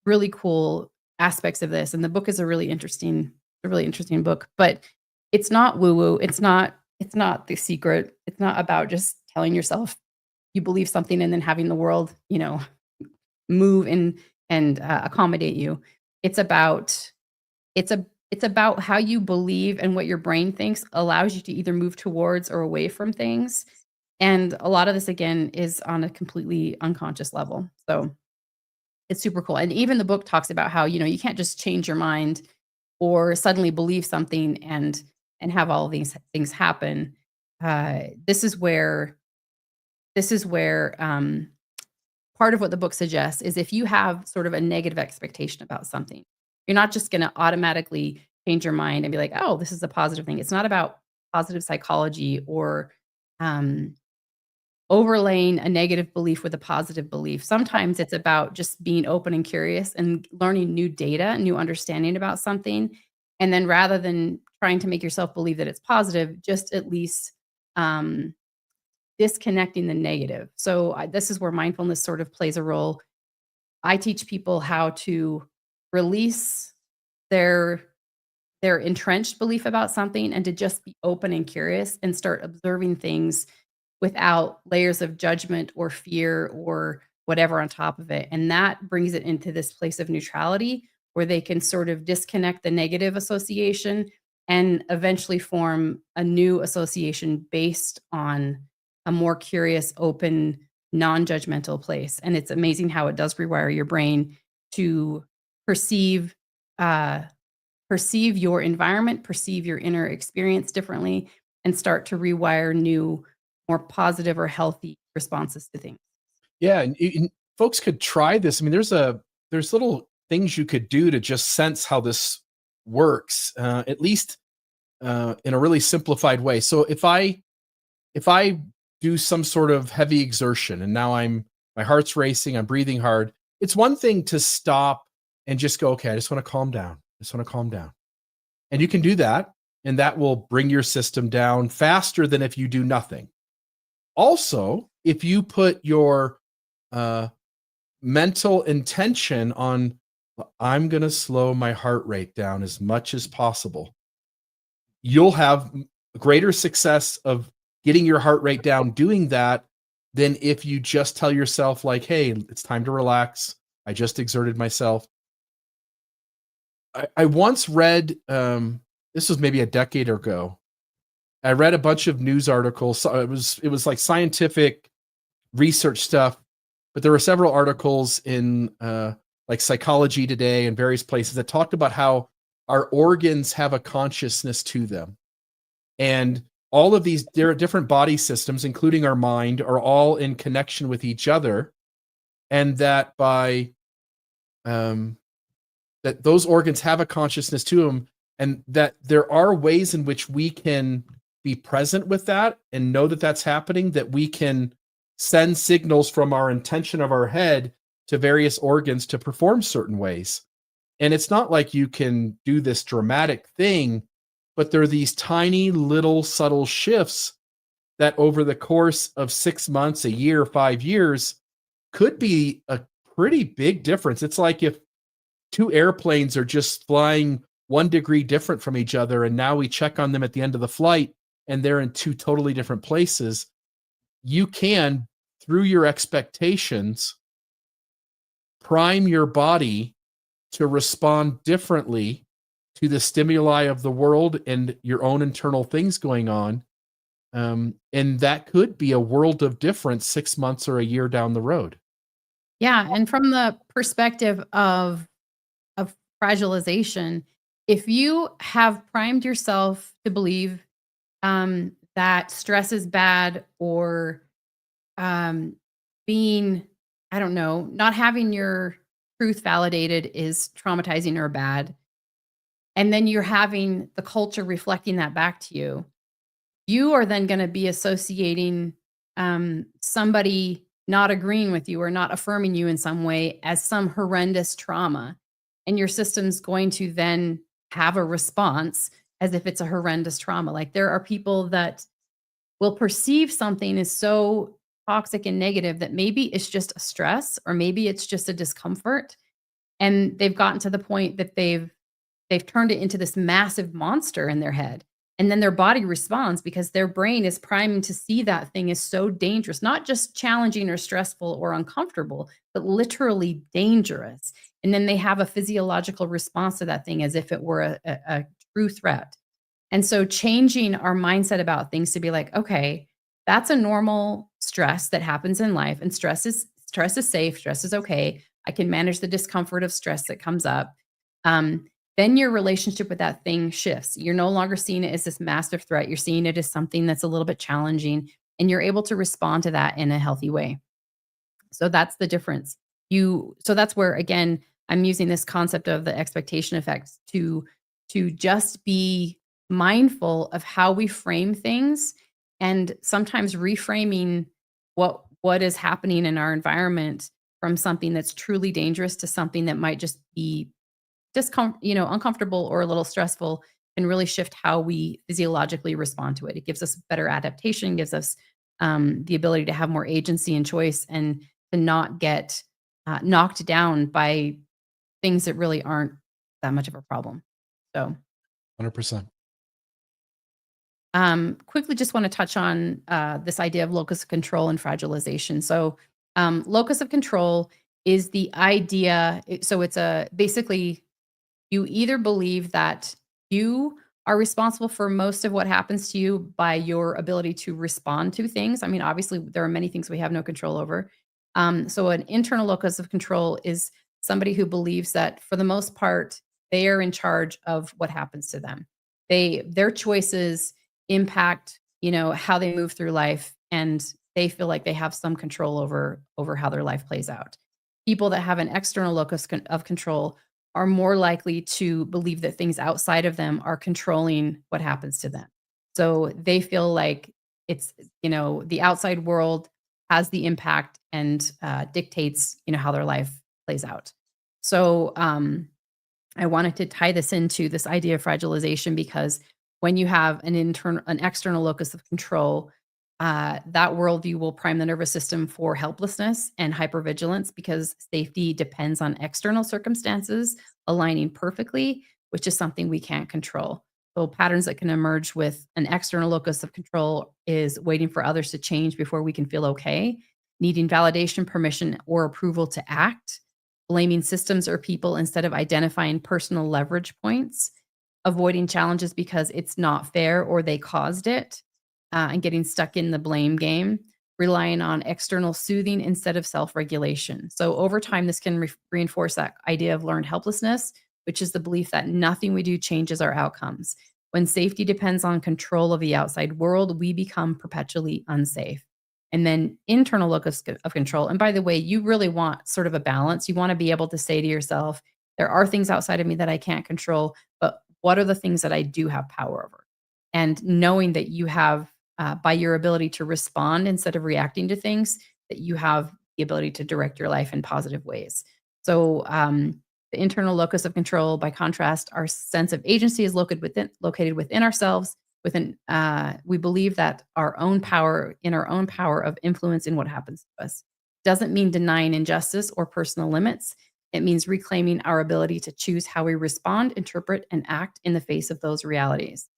Speaker 1: really cool aspects of this, and the book is a really interesting book. But it's not woo woo. It's not It's not the secret. It's not about just telling yourself you believe something and then having the world, move and accommodate you. It's about it's about how you believe and what your brain thinks allows you to either move towards or away from things. And a lot of this again is on a completely unconscious level. So it's super cool. And even the book talks about how, you can't just change your mind or suddenly believe something and have all of these things happen. This is where part of what the book suggests is if you have sort of a negative expectation about something, you're not just going to automatically change your mind and be like, oh, this is a positive thing. It's not about positive psychology or um, overlaying a negative belief with a positive belief. Sometimes it's about just being open and curious and learning new data, new understanding about something. And then rather than trying to make yourself believe that it's positive, just at least um, disconnecting the negative. So this is where mindfulness sort of plays a role. I teach people how to release their their entrenched belief about something and to just be open and curious and start observing things without layers of judgment or fear or whatever on top of it. And that brings it into this place of neutrality where they can sort of disconnect the negative association and eventually form a new association based on a more curious, open, non-judgmental place. And it's amazing how it does rewire your brain to perceive uh, perceive your environment, perceive your inner experience differently, and start to rewire new, more positive or healthy responses to things.
Speaker 2: Yeah, and folks could try this. I mean, there's little things you could do to just sense how this works, at least in a really simplified way. So if I do some sort of heavy exertion and now my heart's racing, I'm breathing hard. It's one thing to stop and just go, okay, I just want to calm down. I just want to calm down. And you can do that, and that will bring your system down faster than if you do nothing. Also, if you put your uh, mental intention on, I'm going to slow my heart rate down as much as possible, you'll have greater success of getting your heart rate down doing that than if you just tell yourself, like, hey, it's time to relax. I just exerted myself. I once read, this was maybe a decade ago. I read a bunch of news articles. So it was like scientific research stuff, but there were several articles in like Psychology Today and various places that talked about how our organs have a consciousness to them. And all of these different body systems, including our mind, are all in connection with each other. And that by that those organs have a consciousness to them, and that there are ways in which we can be present with that and know that that's happening, that we can send signals from our intention of our head to various organs to perform certain ways. And it's not like you can do this dramatic thing, but there are these tiny little subtle shifts that over the course of 6 months, a year, 5 years could be a pretty big difference. It's like if two airplanes are just flying 1 degree different from each other, and now we check on them at the end of the flight and they're in two totally different places. You can, through your expectations, prime your body to respond differently to the stimuli of the world and your own internal things going on. And that could be a world of difference 6 months or a year down the road.
Speaker 1: Yeah, and from the perspective of fragilization, if you have primed yourself to believe that stress is bad or um, being, I don't know, not having your truth validated is traumatizing or bad, and then you're having the culture reflecting that back to you, you are then going to be associating somebody not agreeing with you or not affirming you in some way as some horrendous trauma. And your system's going to then have a response as if it's a horrendous trauma. Like there are people that will perceive something as so toxic and negative that maybe it's just a stress or maybe it's just a discomfort. And they've gotten to the point that they've turned it into this massive monster in their head. And then their body responds because their brain is priming to see that thing is so dangerous, not just challenging or stressful or uncomfortable, but literally dangerous. And then they have a physiological response to that thing as if it were a true threat. And so changing our mindset about things to be like, okay, that's a normal stress that happens in life, and stress is safe, stress is okay. I can manage the discomfort of stress that comes up. Um, then your relationship with that thing shifts. You're no longer seeing it as this massive threat. You're seeing it as something that's a little bit challenging, and you're able to respond to that in a healthy way. So that's the difference. So that's where, again, I'm using this concept of the expectation effects to just be mindful of how we frame things, and sometimes reframing what is happening in our environment from something that's truly dangerous to something that might just be uncomfortable or a little stressful, can really shift how we physiologically respond to it. It gives us better adaptation, gives us the ability to have more agency and choice, and to not get knocked down by things that really aren't that much of a problem. So,
Speaker 2: 100%.
Speaker 1: quickly, just want to touch on this idea of locus of control and fragilization. So, locus of control is the idea. So, it's a basically you either believe that you are responsible for most of what happens to you by your ability to respond to things. I mean, obviously, there are many things we have no control over. So, an internal locus of control is somebody who believes that for the most part, they are in charge of what happens to them. Their choices impact, how they move through life, and they feel like they have some control over how their life plays out. People that have an external of control are more likely to believe that things outside of them are controlling what happens to them. So they feel like it's, the outside world has the impact and dictates, how their life plays out. So I wanted to tie this into this idea of fragilization because when you have an external locus of control, that worldview will prime the nervous system for helplessness and hypervigilance because safety depends on external circumstances aligning perfectly, which is something we can't control. So patterns that can emerge with an external locus of control is waiting for others to change before we can feel okay, needing validation, permission, or approval to act, blaming systems or people instead of identifying personal leverage points, avoiding challenges because it's not fair or they caused it, and getting stuck in the blame game, relying on external soothing instead of self regulation. So, over time, this can reinforce that idea of learned helplessness, which is the belief that nothing we do changes our outcomes. When safety depends on control of the outside world, we become perpetually unsafe. And then internal locus of control. And by the way, you really want sort of a balance. You want to be able to say to yourself, there are things outside of me that I can't control, but what are the things that I do have power over? And knowing that you have, by your ability to respond instead of reacting to things, that you have the ability to direct your life in positive ways. So, the internal locus of control, by contrast, our sense of agency is located within ourselves. We believe that our own power of influence in what happens to us doesn't mean denying injustice or personal limits. It means reclaiming our ability to choose how we respond, interpret, and act in the face of those realities.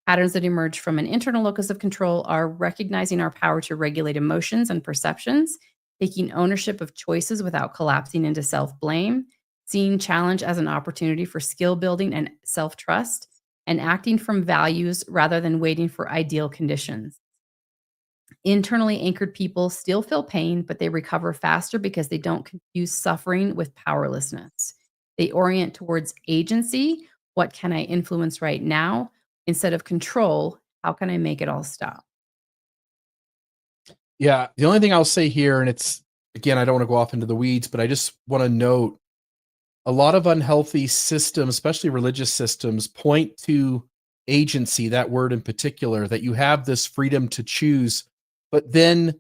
Speaker 1: Patterns that emerge from an internal locus of control are recognizing our power to regulate emotions and perceptions, taking ownership of choices without collapsing into self blame, seeing challenge as an opportunity for skill building and self trust, and acting from values rather than waiting for ideal conditions. Internally anchored people still feel pain, but they recover faster because they don't confuse suffering with powerlessness. They orient towards agency. What can I influence right now? Instead of control, how can I make it all stop?
Speaker 2: Yeah, the only thing I'll say here, and it's again, I don't want to go off into the weeds, but I just want to note a lot of unhealthy systems, especially religious systems, point to agency, that word in particular, that you have this freedom to choose, but then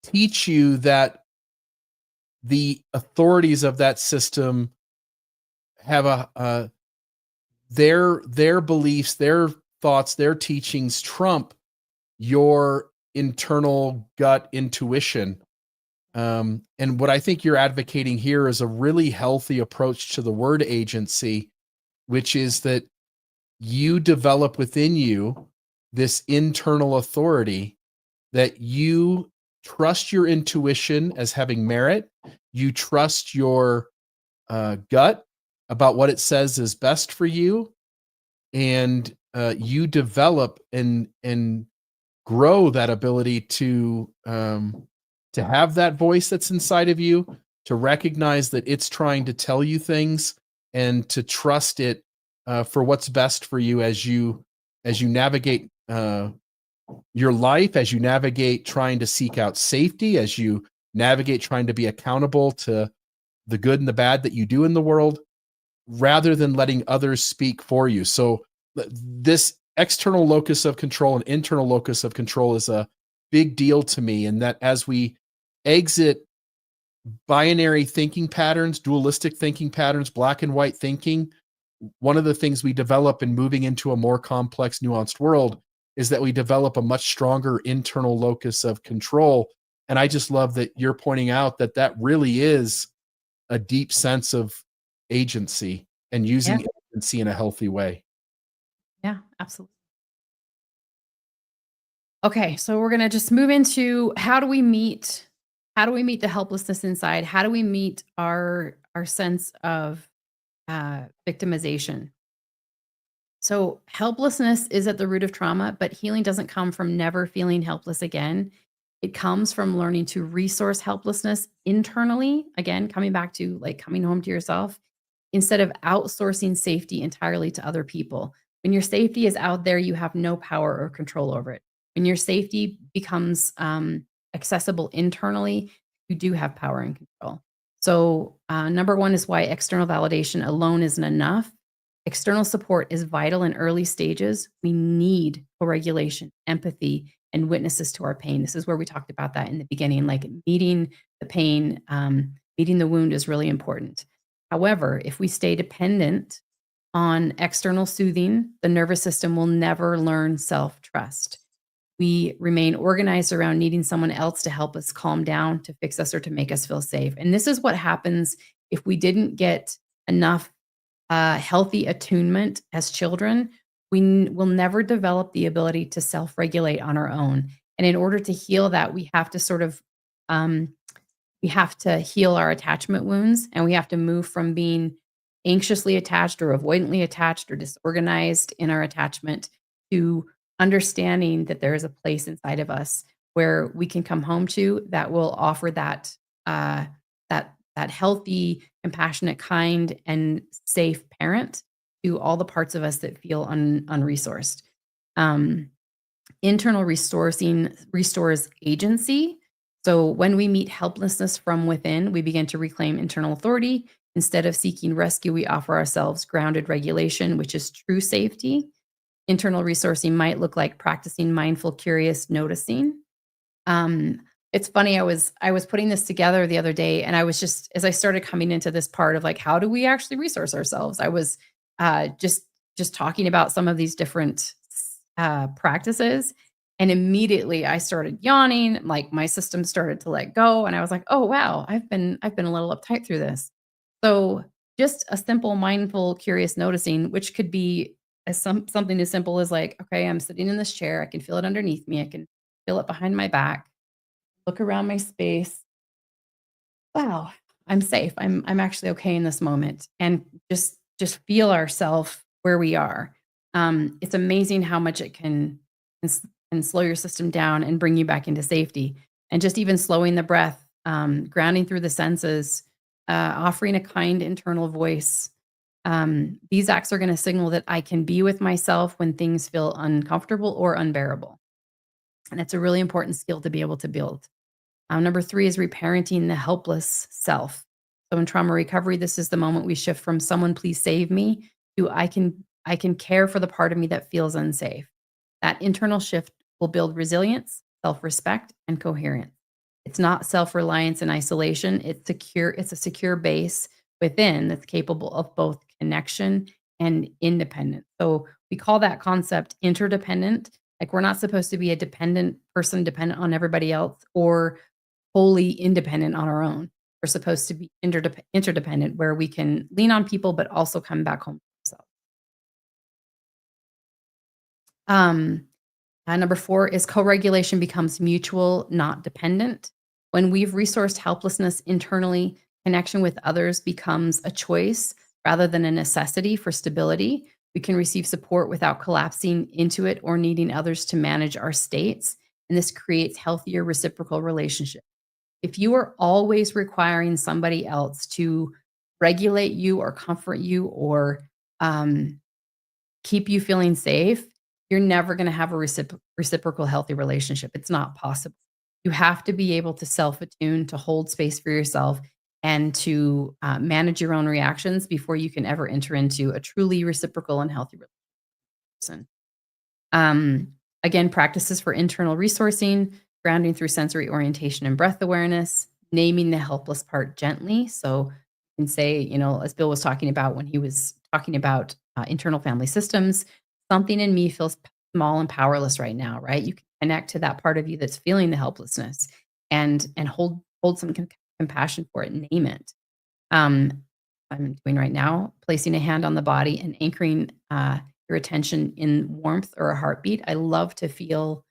Speaker 2: teach you that the authorities of that system have their beliefs, their thoughts, their teachings trump your internal gut intuition. And what I think you're advocating here is a really healthy approach to the word agency, which is that you develop within you this internal authority that you trust your intuition as having merit. You trust your gut about what it says is best for you, and you develop and grow that ability to have that voice that's inside of you, to recognize that it's trying to tell you things, and to trust it for what's best for you as you navigate your life, as you navigate trying to seek out safety, as you navigate trying to be accountable to the good and the bad that you do in the world, rather than letting others speak for you. So this external locus of control and internal locus of control is a big deal to me. And that as we exit binary thinking patterns, dualistic thinking patterns, black and white thinking, one of the things we develop in moving into a more complex, nuanced world is that we develop a much stronger internal locus of control. And I just love that you're pointing out that that really is a deep sense of agency, and
Speaker 1: Yeah.
Speaker 2: using agency in a healthy way.
Speaker 1: Yeah, absolutely. Okay, so we're gonna just move into how do we meet the helplessness inside? How do we meet our sense of victimization? So helplessness is at the root of trauma, but healing doesn't come from never feeling helpless again. It comes from learning to resource helplessness internally, again, coming back to like coming home to yourself instead of outsourcing safety entirely to other people. When your safety is out there, you have no power or control over it. When your safety becomes accessible internally, you do have power and control. So, number one is why external validation alone isn't enough. External support is vital in early stages. We need co-regulation, empathy, and witnesses to our pain. This is where we talked about that in the beginning, like meeting the pain, meeting the wound is really important. However, if we stay dependent on external soothing, the nervous system will never learn self-trust. We remain organized around needing someone else to help us calm down, to fix us, or to make us feel safe. And this is what happens if we didn't get enough healthy attunement as children. Will never develop the ability to self-regulate on our own. And in order to heal that, um, we have to heal our attachment wounds, and we have to move from being anxiously attached or avoidantly attached or disorganized in our attachment to understanding that there is a place inside of us where we can come home to that will offer uh, that healthy, compassionate, kind, and safe parent to all the parts of us that feel unresourced. Um, Internal resourcing restores agency. So when we meet helplessness from within, we begin to reclaim internal authority. Instead of seeking rescue, we offer ourselves grounded regulation, which is true safety. Internal resourcing might look like practicing mindful, curious noticing. Um, it's funny, I was putting this together the other day, and I was just as I started coming into this part of like, how do we actually resource ourselves? I was just talking about some of these different practices, and immediately I started yawning. Like my system started to let go, and I was like, oh wow, I've been a little uptight through this. So just a simple mindful, curious noticing, which could be something as simple as like, okay, I'm sitting in this chair, I can feel it underneath me, I can feel it behind my back, look around my space. Wow, I'm safe. I'm actually okay in this moment, and just feel ourself where we are. It's amazing how much it can slow your system down and bring you back into safety. And just even slowing the breath, grounding through the senses, offering a kind internal voice. These acts are going to signal that I can be with myself when things feel uncomfortable or unbearable. And it's a really important skill to be able to build. Number three is reparenting the helpless self. So in trauma recovery, this is the moment we shift from someone please save me to I can care for the part of me that feels unsafe. That internal shift will build resilience, self-respect, and coherence. It's not self-reliance and isolation. It's a secure base within that's capable of both connection and independence. So we call that concept interdependent. Like we're not supposed to be a dependent person dependent on everybody else or wholly independent on our own. We're supposed to be interdependent where we can lean on people, but also come back home to ourselves. Um, Number 4 is co-regulation becomes mutual, not dependent. When we've resourced helplessness internally, connection with others becomes a choice rather than a necessity for stability. We can receive support without collapsing into it or needing others to manage our states. And this creates healthier reciprocal relationships. If you are always requiring somebody else to regulate you or comfort you or um, keep you feeling safe, you're never gonna have a reciprocal healthy relationship. It's not possible. You have to be able to self-attune, to hold space for yourself, and to, manage your own reactions before you can ever enter into a truly reciprocal and healthy relationship. Um, Again, practices for internal resourcing, grounding through sensory orientation and breath awareness, naming the helpless part gently. So you can say, as Bill was talking about when he was talking about internal family systems, something in me feels small and powerless right now, right? You can connect to that part of you that's feeling the helplessness and hold some compassion for it, name it. Um, I'm doing right now, placing a hand on the body and anchoring your attention in warmth or a heartbeat. I love to feel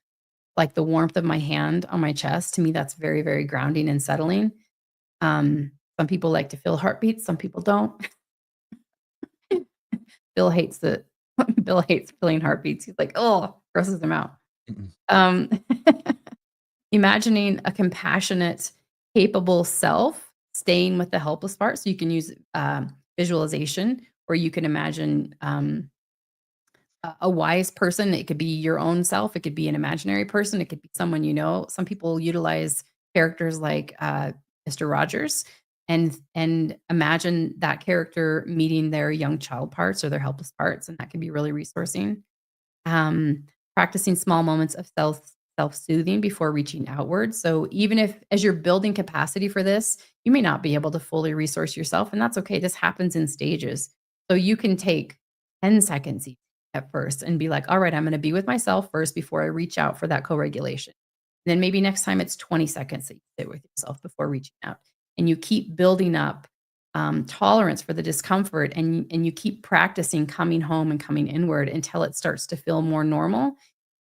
Speaker 1: like the warmth of my hand on my chest. To me, that's very, very grounding and settling. Some people like to feel heartbeats, some people don't. Bill hates the Bill hates feeling heartbeats. He's like, oh, grosses him out.
Speaker 2: Mm-mm.
Speaker 1: Um, Imagining a compassionate, capable self staying with the helpless part. So you can use visualization, or you can imagine a wise person. It could be your own self. It could be an imaginary person. It could be someone you know. Some people utilize characters like Mr. Rogers, and imagine that character meeting their young child parts or their helpless parts, and that can be really resourcing. um, Practicing small moments of self-soothing before reaching outward. So even if as you're building capacity for this, you may not be able to fully resource yourself, and that's okay. This happens in stages. So you can take 10 seconds at first and be like, all right, I'm going to be with myself first before I reach out for that co-regulation. Then maybe next time it's 20 seconds that you sit with yourself before reaching out. And you keep building up tolerance for the discomfort, and you keep practicing coming home and coming inward until it starts to feel more normal,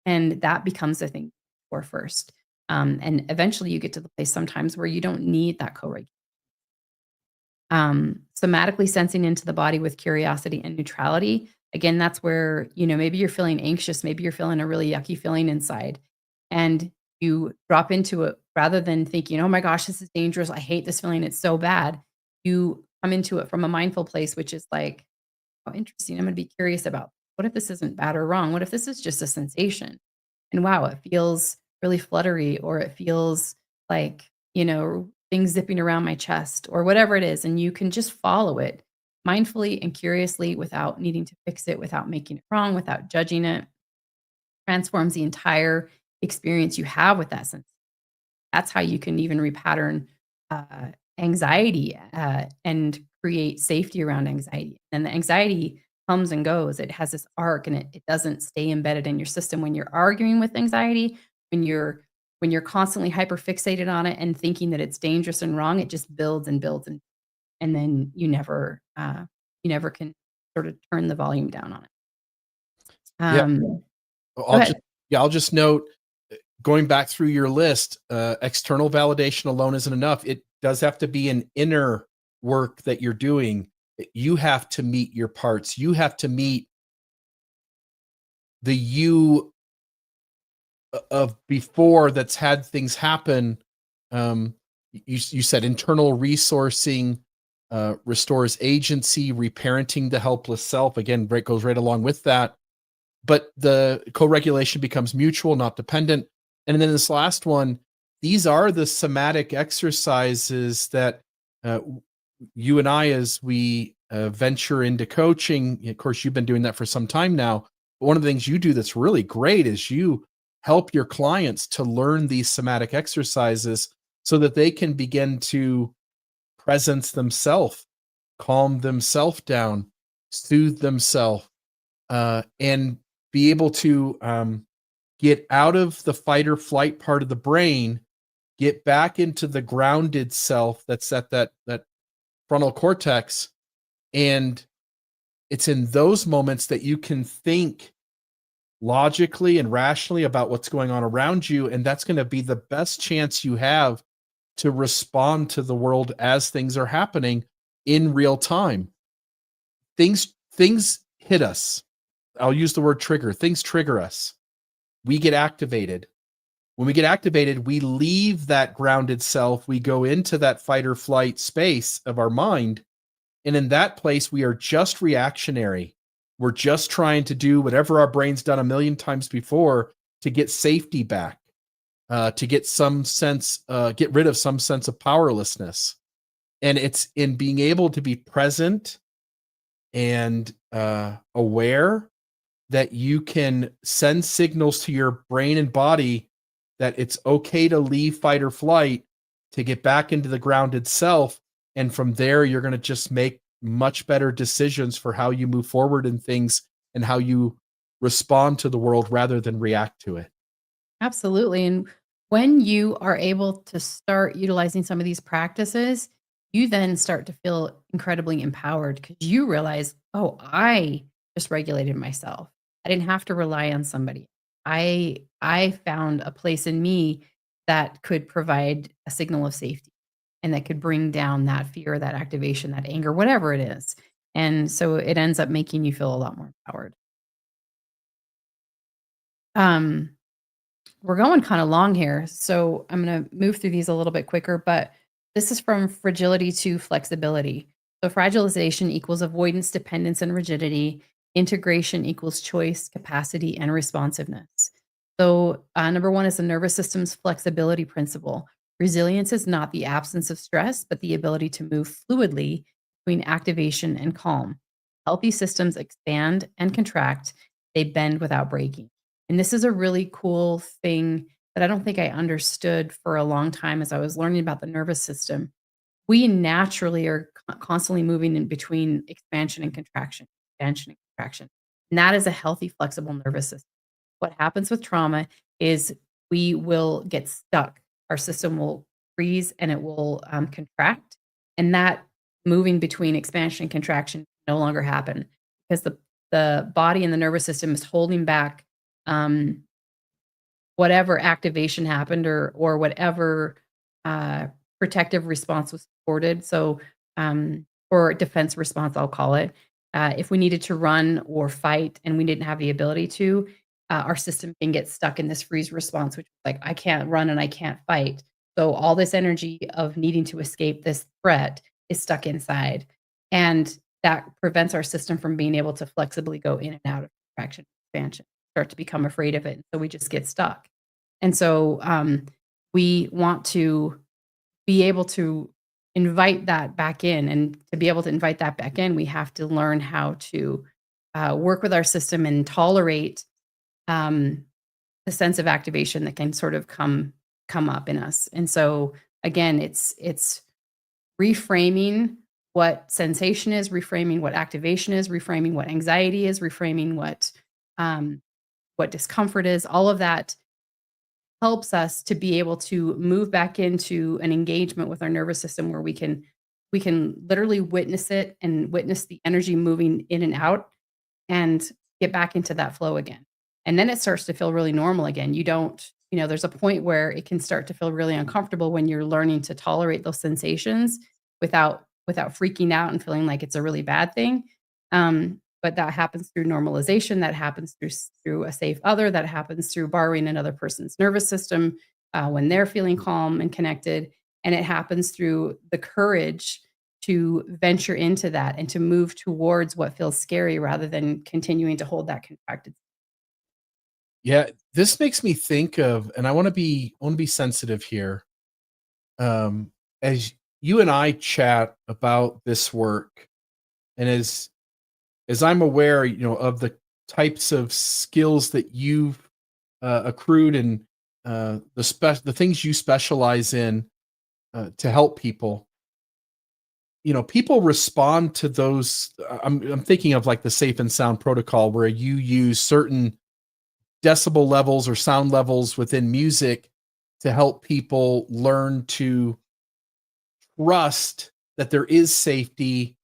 Speaker 1: and that becomes the thing for first. And eventually you get to the place sometimes where you don't need that co-regulation. Somatically sensing into the body with curiosity and neutrality. Again, that's where, maybe you're feeling anxious, maybe you're feeling a really yucky feeling inside, and you drop into it rather than thinking, oh my gosh, this is dangerous. I hate this feeling. It's so bad. You come into it from a mindful place, which is like, oh, interesting. I'm going to be curious about what if this isn't bad or wrong? What if this is just a sensation? And wow, it feels really fluttery, or it feels like, things zipping around my chest or whatever it is. And you can just follow it mindfully and curiously without needing to fix it, without making it wrong, without judging it. Transforms the entire experience you have with that sense. That's how you can even repattern anxiety and create safety around anxiety. And the anxiety comes and goes. It has this arc, and it doesn't stay embedded in your system. When you're arguing with anxiety, when you're constantly hyper fixated on it and thinking that it's dangerous and wrong, it just builds and builds, and then you never can sort of turn the volume down on it.
Speaker 2: Yeah,
Speaker 1: Go
Speaker 2: I'll just
Speaker 1: ahead.
Speaker 2: yeah, I'll just note, going back through your list, external validation alone isn't enough. It does have to be an inner work that you're doing. You have to meet your parts. You have to meet the you of before that's had things happen. You said internal resourcing restores agency, reparenting the helpless self. Again, Brett goes right along with that. But the co-regulation becomes mutual, not dependent. And then this last one, these are the somatic exercises that uh, you and I, as we venture into coaching, of course, you've been doing that for some time now. But one of the things you do that's really great is you help your clients to learn these somatic exercises so that they can begin to presence themselves, calm themselves down, soothe themselves, and be able to get out of the fight or flight part of the brain, get back into the grounded self that's at that frontal cortex. And it's in those moments that you can think logically and rationally about what's going on around you, and that's going to be the best chance you have to respond to the world as things are happening in real time. Things hit us. I'll use the word trigger. Things trigger us. We get activated. When we get activated, we leave that grounded self. We go into that fight or flight space of our mind. And in that place, we are just reactionary. We're just trying to do whatever our brain's done a million times before to get safety back, to get some sense, get rid of some sense of powerlessness. And it's in being able to be present and aware that you can send signals to your brain and body that it's okay to leave fight or flight to get back into the grounded self. And from there, you're going to just make much better decisions for how you move forward in things and how you respond to the world rather than react to it.
Speaker 1: Absolutely. And when you are able to start utilizing some of these practices, you then start to feel incredibly empowered because you realize, oh, I just regulated myself. I didn't have to rely on somebody. I found a place in me that could provide a signal of safety and that could bring down that fear, that activation, that anger, whatever it is. And so it ends up making you feel a lot more empowered. Um, We're going kind of long here, so I'm going to move through these a little bit quicker, but this is from fragility to flexibility. So, fragilization equals avoidance, dependence, and rigidity. Integration equals choice, capacity, and responsiveness. So, number one is the nervous system's flexibility principle. Resilience is not the absence of stress, but the ability to move fluidly between activation and calm. Healthy systems expand and contract, they bend without breaking. And this is a really cool thing that I don't think I understood for a long time as I was learning about the nervous system. We naturally are constantly moving in between expansion and contraction. And that is a healthy, flexible nervous system. What happens with trauma is we will get stuck. Our system will freeze and it will contract. And that moving between expansion and contraction no longer happen because the body and the nervous system is holding back um, whatever activation happened or whatever uh, protective response was supported. So, or defense response, I'll call it. If we needed to run or fight and we didn't have the ability to, our system can get stuck in this freeze response, which is like, I can't run and I can't fight. So, all this energy of needing to escape this threat is stuck inside. And that prevents our system from being able to flexibly go in and out of contraction, expansion, start to become afraid of it. So, we just get stuck. And so we want to be able to invite that back in. And to be able to invite that back in, we have to learn how to work with our system and tolerate um, the sense of activation that can sort of come up in us. And so again, it's reframing what sensation is, reframing what activation is, reframing what anxiety is, reframing um, what discomfort is. All of that helps us to be able to move back into an engagement with our nervous system where we can literally witness it and witness the energy moving in and out and get back into that flow again. And then it starts to feel really normal again. You don't, there's a point where it can start to feel really uncomfortable when you're learning to tolerate those sensations without freaking out and feeling like it's a really bad thing. But that happens through normalization, that happens through a safe other, that happens through borrowing another person's nervous system when they're feeling calm and connected. And it happens through the courage to venture into that and to move towards what feels scary rather than continuing to hold that contracted.
Speaker 2: Yeah, this makes me think of, and I want to be sensitive here. As you and I chat about this work, and as I'm aware, of the types of skills that you've accrued and the things you specialize in to help people. People respond to those. I'm thinking of like the safe and sound protocol, where you use certain decibel levels or sound levels within music to help people learn to trust that there is safety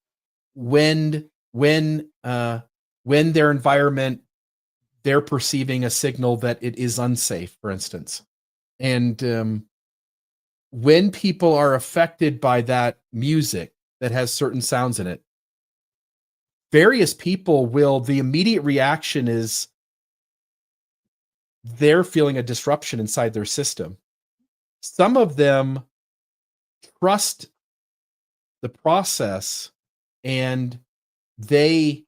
Speaker 2: when when their environment they're perceiving a signal that it is unsafe, for instance. And when people are affected by that music that has certain sounds in it, various people will, the immediate reaction is they're feeling a disruption inside their system. Some of them trust the process and they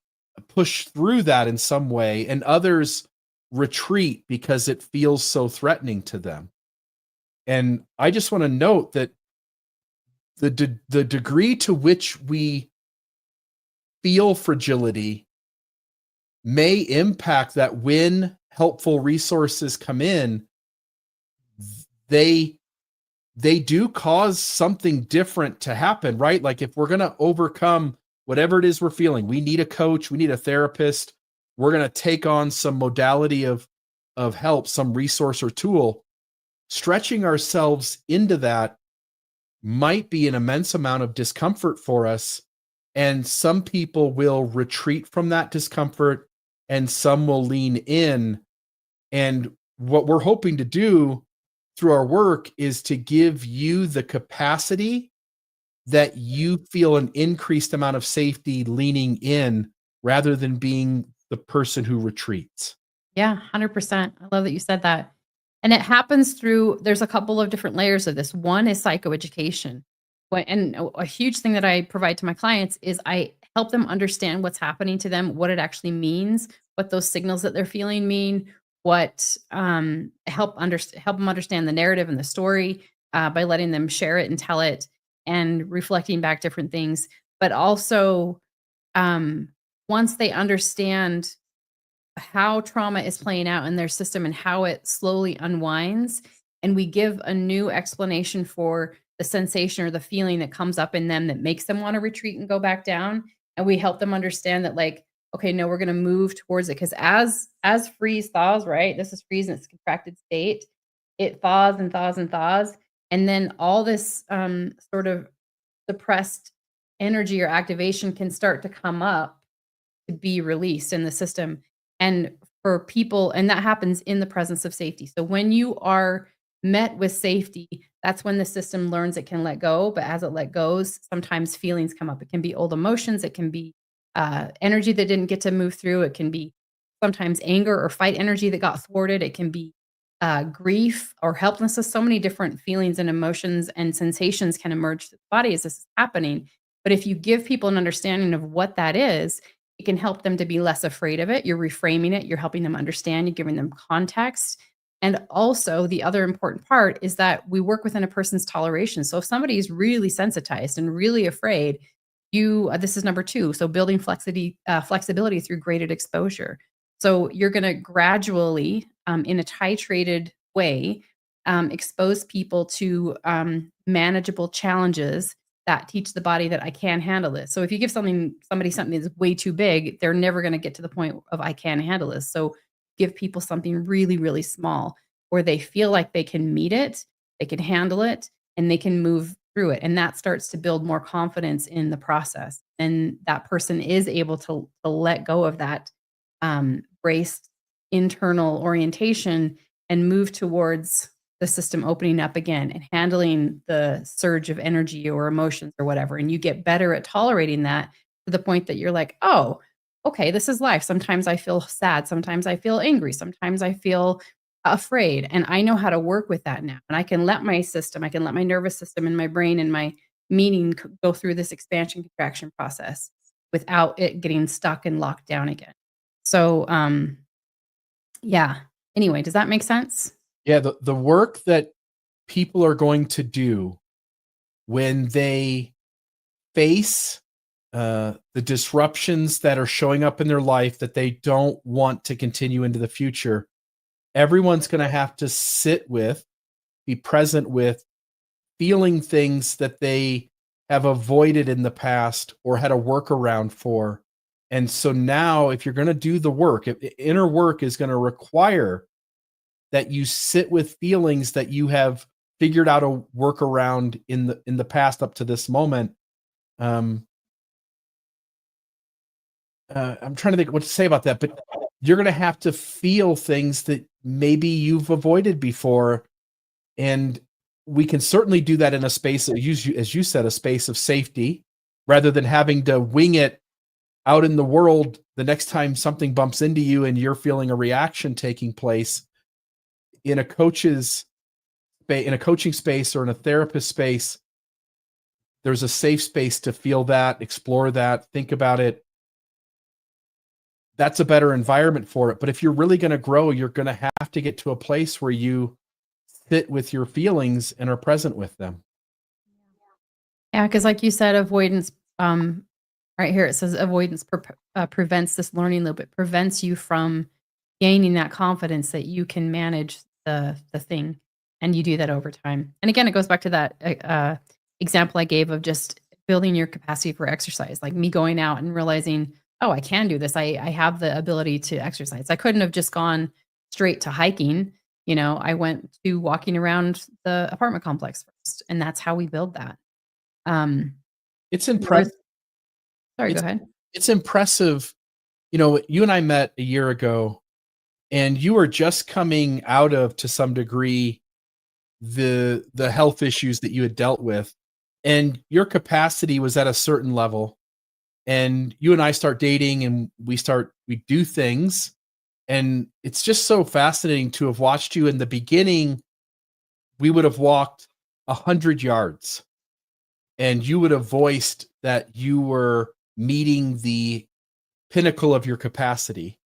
Speaker 2: push through that in some way, and others retreat because it feels so threatening to them. And I just want to note that the degree to which we feel fragility may impact that when helpful resources come in, they do cause something different to happen, right? Like if we're going to overcome whatever it is we're feeling, we need a coach, we need a therapist, we're going to take on some modality of help, some resource or tool. Stretching ourselves into that might be an immense amount of discomfort for us. And some people will retreat from that discomfort and some will lean in. And what we're hoping to do through our work is to give you the capacity that you feel an increased amount of safety leaning in rather than being the person who retreats.
Speaker 1: Yeah, 100%. I love that you said that. And it happens through there's a couple of different layers of this. One is psychoeducation. And a huge thing that I provide to my clients is I help them understand what's happening to them, what it actually means, what those signals that they're feeling mean, what help them understand the narrative and the story by letting them share it and tell it and reflecting back different things. But also, um, once they understand how trauma is playing out in their system and how it slowly unwinds, and we give a new explanation for the sensation or the feeling that comes up in them that makes them want to retreat and go back down, and we help them understand that, like, okay, no, we're going to move towards it, because as freeze thaws, right, this is freeze in its contracted state, it thaws and thaws and thaws, and then all this sort of suppressed energy or activation can start to come up to be released in the system. And for people, and that happens in the presence of safety. So when you are met with safety, that's when the system learns it can let go. But as it let goes, sometimes feelings come up. It can be old emotions. It can be energy that didn't get to move through. It can be sometimes anger or fight energy that got thwarted. It can be grief or helplessness. So many different feelings and emotions and sensations can emerge to the body as this is happening. But if you give people an understanding of what that is, it can help them to be less afraid of it. You're reframing it. You're helping them understand. You're giving them context. And also, the other important part is that we work within a person's toleration. So if somebody is really sensitized and really afraid, this is number two. So building flexibility through graded exposure. So you're going to gradually, in a titrated way, expose people to manageable challenges that teach the body that I can handle this. So if you give somebody something that's way too big, they're never going to get to the point of I can handle this. So give people something really, really small where they feel like they can meet it, they can handle it, and they can move through it. And that starts to build more confidence in the process. And that person is able to let go of that braced internal orientation and move towards the system opening up again and handling the surge of energy or emotions or whatever. And you get better at tolerating that to the point that you're like, oh, okay, this is life. Sometimes I feel sad. Sometimes I feel angry. Sometimes I feel afraid. And I know how to work with that now. And I can let my system, I can let my nervous system and my brain and my meaning go through this expansion contraction process without it getting stuck and locked down again. So, yeah. Anyway, does that make sense?
Speaker 2: Yeah, the work that people are going to do when they face the disruptions that are showing up in their life that they don't want to continue into the future, everyone's going to have to sit with, be present with, feeling things that they have avoided in the past or had a workaround for. And so now, if you're going to do the work, if inner work is going to require that you sit with feelings that you have figured out a workaround in the past up to this moment. I'm trying to think what to say about that, but you're going to have to feel things that maybe you've avoided before. And we can certainly do that in a space, as you said, a space of safety, rather than having to wing it out in the world the next time something bumps into you and you're feeling a reaction taking place. In a in a coaching space or in a therapist space, there's a safe space to feel that, explore that, think about it. That's a better environment for it. But if you're really going to grow, you're going to have to get to a place where you sit with your feelings and are present with them.
Speaker 1: Yeah, because like you said, avoidance, right here it says avoidance prevents this learning loop. It prevents you from gaining that confidence that you can manage the thing, and you do that over time. And again, it goes back to that example I gave of just building your capacity for exercise, like me going out and realizing, oh, I can do this. I have the ability to exercise. I couldn't have just gone straight to hiking. I went to walking around the apartment complex first, and that's how we build that.
Speaker 2: It's
Speaker 1: Number
Speaker 2: impressive.
Speaker 1: Sorry, go
Speaker 2: It's
Speaker 1: ahead.
Speaker 2: it's impressive. You and I met a year ago, and you were just coming out of, to some degree, the health issues that you had dealt with, and your capacity was at a certain level. And you and I start dating, and we do things, and it's just so fascinating to have watched you. In the beginning, we would have walked 100 yards, and you would have voiced that you were meeting the pinnacle of your capacity,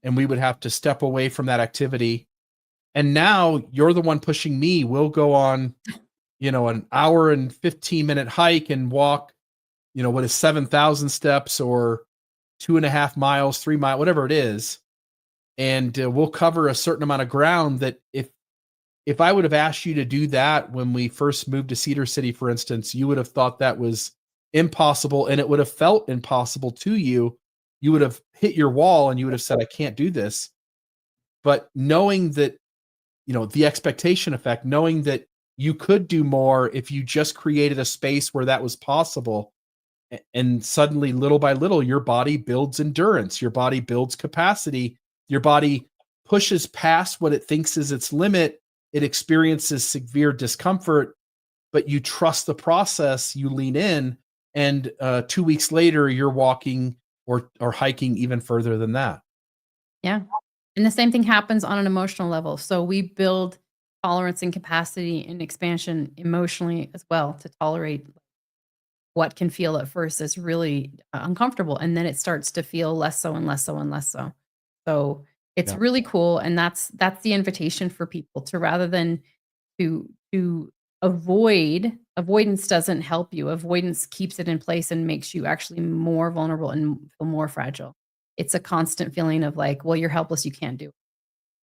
Speaker 2: and we would have to step away from that activity. And now you're the one pushing me. We'll go on, an hour and 15-minute hike and walk, what is 7,000 steps or 2.5 miles, 3 miles, whatever it is. And we'll cover a certain amount of ground that if I would have asked you to do that when we first moved to Cedar City, for instance, you would have thought that was impossible, and it would have felt impossible to you. You would have hit your wall and you would have said, I can't do this. But knowing that, the expectation effect, knowing that you could do more if you just created a space where that was possible. And suddenly, little by little, your body builds endurance, your body builds capacity, your body pushes past what it thinks is its limit. It experiences severe discomfort, but you trust the process, you lean in, and 2 weeks later, you're walking or hiking even further than that.
Speaker 1: Yeah. And the same thing happens on an emotional level. So we build tolerance and capacity and expansion emotionally as well to tolerate what can feel at first as really uncomfortable. And then it starts to feel less so and less so and less so. So it's
Speaker 2: Yeah.
Speaker 1: really cool. And that's the invitation for people to, rather than to avoidance doesn't help you. Avoidance keeps it in place and makes you actually more vulnerable and feel more fragile. It's a constant feeling of like, well, you're helpless, you can't do it.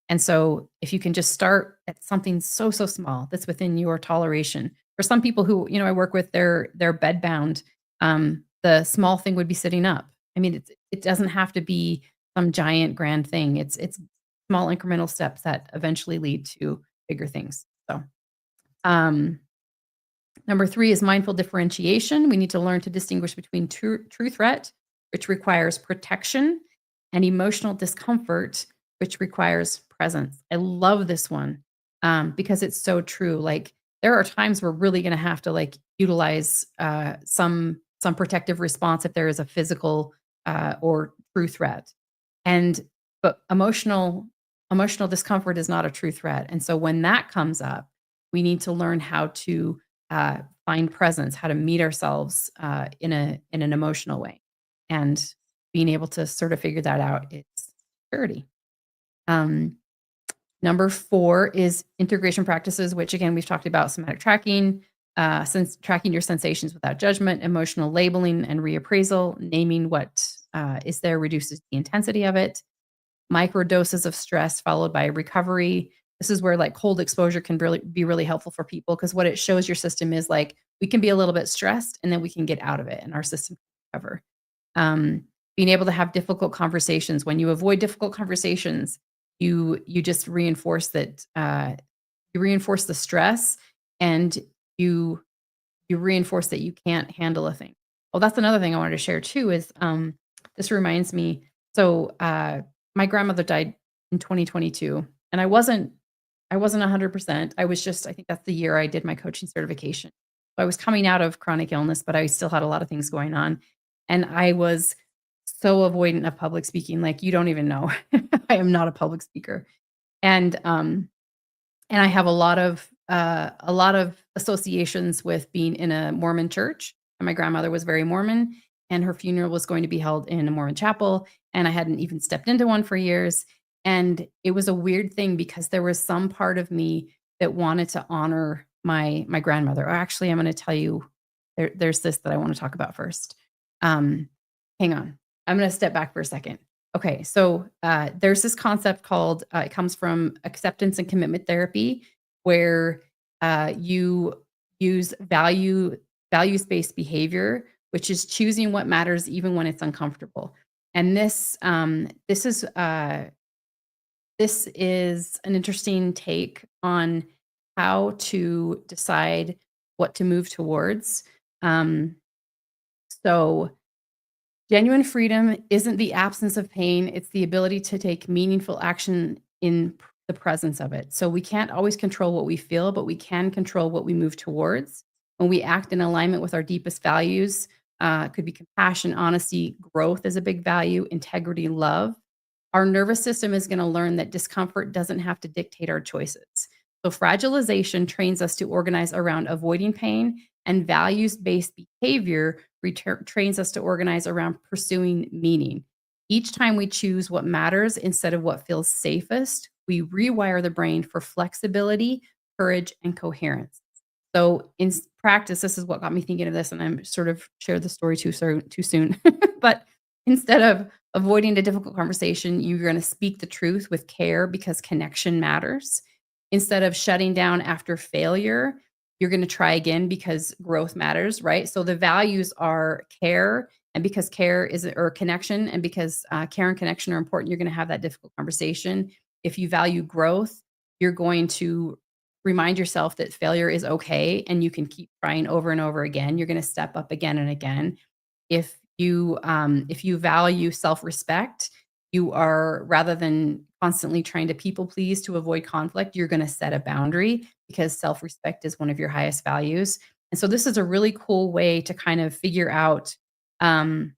Speaker 1: And so if you can just start at something so small that's within your toleration. For some people who, I work with, they're bedbound. The small thing would be sitting up. I mean, it doesn't have to be some giant grand thing. It's small incremental steps that eventually lead to bigger things. So, um, number 3 is mindful differentiation. We need to learn to distinguish between true threat, which requires protection, and emotional discomfort, which requires presence. I love this one because it's so true. Like there are times we're really going to have to like utilize some protective response if there is a physical or true threat, and but emotional discomfort is not a true threat. And so when that comes up, we need to learn how to find presence, how to meet ourselves in an emotional way, and being able to sort of figure that out is security. Um, Number 4 is integration practices, which again we've talked about: somatic tracking, since tracking your sensations without judgment, emotional labeling and reappraisal, naming what is there reduces the intensity of it, micro doses of stress followed by recovery. This is where like cold exposure can really be really helpful for people, because what it shows your system is like we can be a little bit stressed and then we can get out of it and our system can recover. Being able to have difficult conversations. When you avoid difficult conversations, you just reinforce that you reinforce the stress, and you reinforce that you can't handle a thing. Well, that's another thing I wanted to share too is this reminds me. So my grandmother died in 2022, and I wasn't 100%. I was just I think that's the year I did my coaching certification. So I was coming out of chronic illness, but I still had a lot of things going on, and I was so avoidant of public speaking, like, you don't even know. I am not a public speaker, and, um and I have a lot of associations with being in a Mormon church, and my grandmother was very Mormon, and her funeral was going to be held in a Mormon chapel, and I hadn't even stepped into one for years, and it was a weird thing because there was some part of me that wanted to honor my grandmother. Or actually, I'm gonna tell you there's this that I wanna talk about first. Um, Hang on. I'm gonna step back for a second. Okay, so there's this concept called it comes from acceptance and commitment therapy, where you use values-based behavior, which is choosing what matters even when it's uncomfortable. And this is an interesting take on how to decide what to move towards. Um, so Genuine freedom isn't the absence of pain, it's the ability to take meaningful action in the presence of it. So we can't always control what we feel, but we can control what we move towards. When we act in alignment with our deepest values, it could be compassion, honesty, growth is a big value, integrity, love. Our nervous system is going to learn that discomfort doesn't have to dictate our choices. So fragilization trains us to organize around avoiding pain, and values based behavior trains us to organize around pursuing meaning. Each time we choose what matters instead of what feels safest, we rewire the brain for flexibility, courage, and coherence. So, practice, this is what got me thinking of this, and I'm sort of shared the story too soon. But instead of avoiding a difficult conversation, you're going to speak the truth with care because connection matters. Instead of shutting down after failure, you're going to try again because growth matters, right? So the values are care, and because care is or connection, and because care and connection are important, you're going to have that difficult conversation. If you value growth, you're going to remind yourself that failure is okay and you can keep trying over and over again. You're going to step up again and again. If you value self-respect, you are rather than constantly trying to people please to avoid conflict, you're going to set a boundary because self-respect is one of your highest values. And so this is a really cool way to kind of figure out um,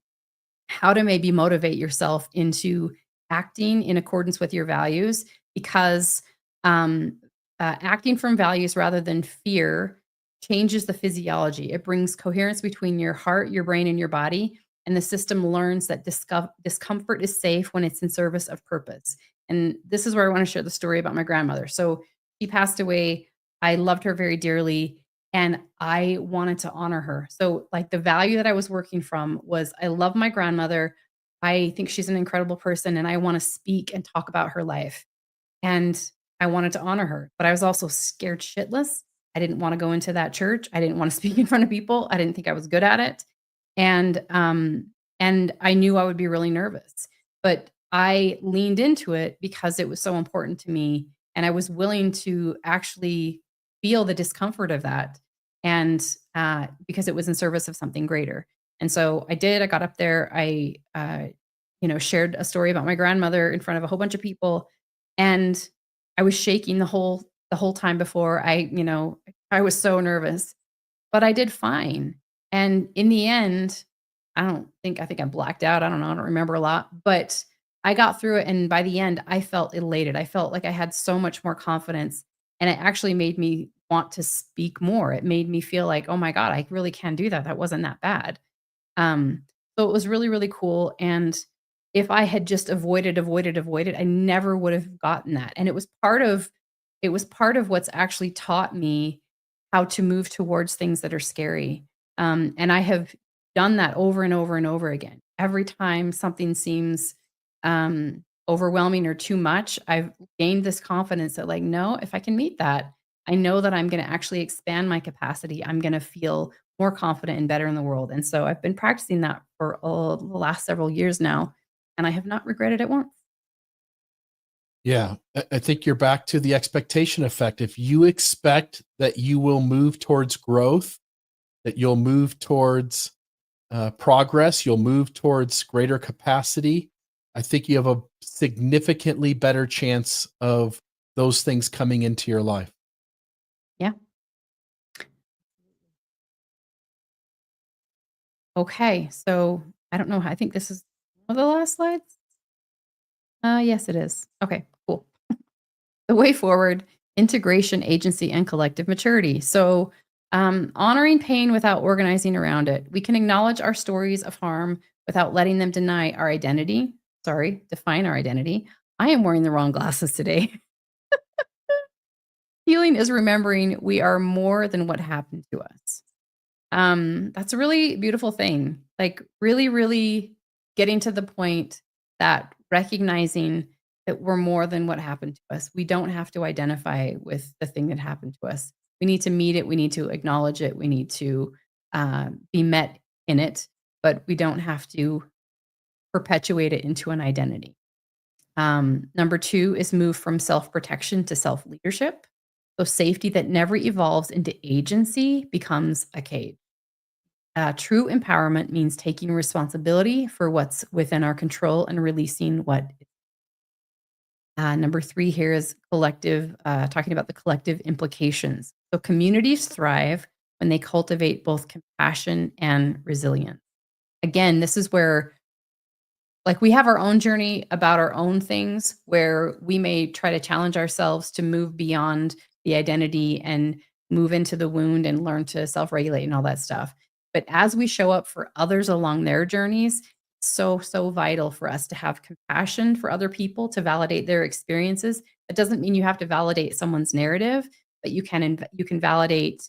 Speaker 1: how to maybe motivate yourself into acting in accordance with your values, because um, acting from values rather than fear changes the physiology. It brings coherence between your heart, your brain, and your body. And the system learns that discomfort is safe when it's in service of purpose. And this is where I want to share the story about my grandmother. So she passed away. I loved her very dearly, and I wanted to honor her. So, like, the value that I was working from was I love my grandmother. I think she's an incredible person, and I want to speak and talk about her life. And I wanted to honor her, but I was also scared shitless. I didn't wanna go into that church. I didn't wanna speak in front of people. I didn't think I was good at it. And, um, and I knew I would be really nervous, but I leaned into it because it was so important to me, and I was willing to actually feel the discomfort of that, and, because it was in service of something greater. And so I did. I got up there. Shared a story about my grandmother in front of a whole bunch of people, and I was shaking the whole time before I was so nervous, but I did fine. And in the end, I think I blacked out. I don't know. I don't remember a lot, but I got through it. And by the end, I felt elated. I felt like I had so much more confidence. And it actually made me want to speak more. It made me feel like, oh my God, I really can do that. That wasn't that bad. So it was really, really cool. And if I had just avoided, I never would have gotten that. And it was part of what's actually taught me how to move towards things that are scary. And I have done that over and over and over again. Every time something seems overwhelming or too much, I've gained this confidence that, like, no, if I can meet that, I know that I'm going to actually expand my capacity. I'm going to feel more confident and better in the world. And so I've been practicing that for the last several years now, and I have not regretted it once.
Speaker 2: Yeah, I think you're back to the expectation effect. If you expect that you will move towards growth, that you'll move towards progress, you'll move towards greater capacity. I think you have a significantly better chance of those things coming into your life.
Speaker 1: Yeah. Okay. So I don't know. I think this is one of the last slides. Yes, it is. Okay, cool. The way forward, integration, agency, and collective maturity. So, honoring pain without organizing around it. We can acknowledge our stories of harm without letting them deny our identity. Sorry, define our identity. I am wearing the wrong glasses today. Healing is remembering we are more than what happened to us. That's a really beautiful thing. Like really, really getting to the point that recognizing that we're more than what happened to us. We don't have to identify with the thing that happened to us. We need to meet it. We need to acknowledge it. We need to be met in it, but we don't have to perpetuate it into an identity. Number two is move from self protection to self leadership. So safety that never evolves into agency becomes a cage. True empowerment means taking responsibility for what's within our control and releasing what. Number three here is collective, talking about the collective implications. So communities thrive when they cultivate both compassion and resilience. Again, this is where like we have our own journey about our own things where we may try to challenge ourselves to move beyond the identity and move into the wound and learn to self-regulate and all that stuff. But as we show up for others along their journeys, so vital for us to have compassion for other people to validate their experiences. It doesn't mean you have to validate someone's narrative, but you can validate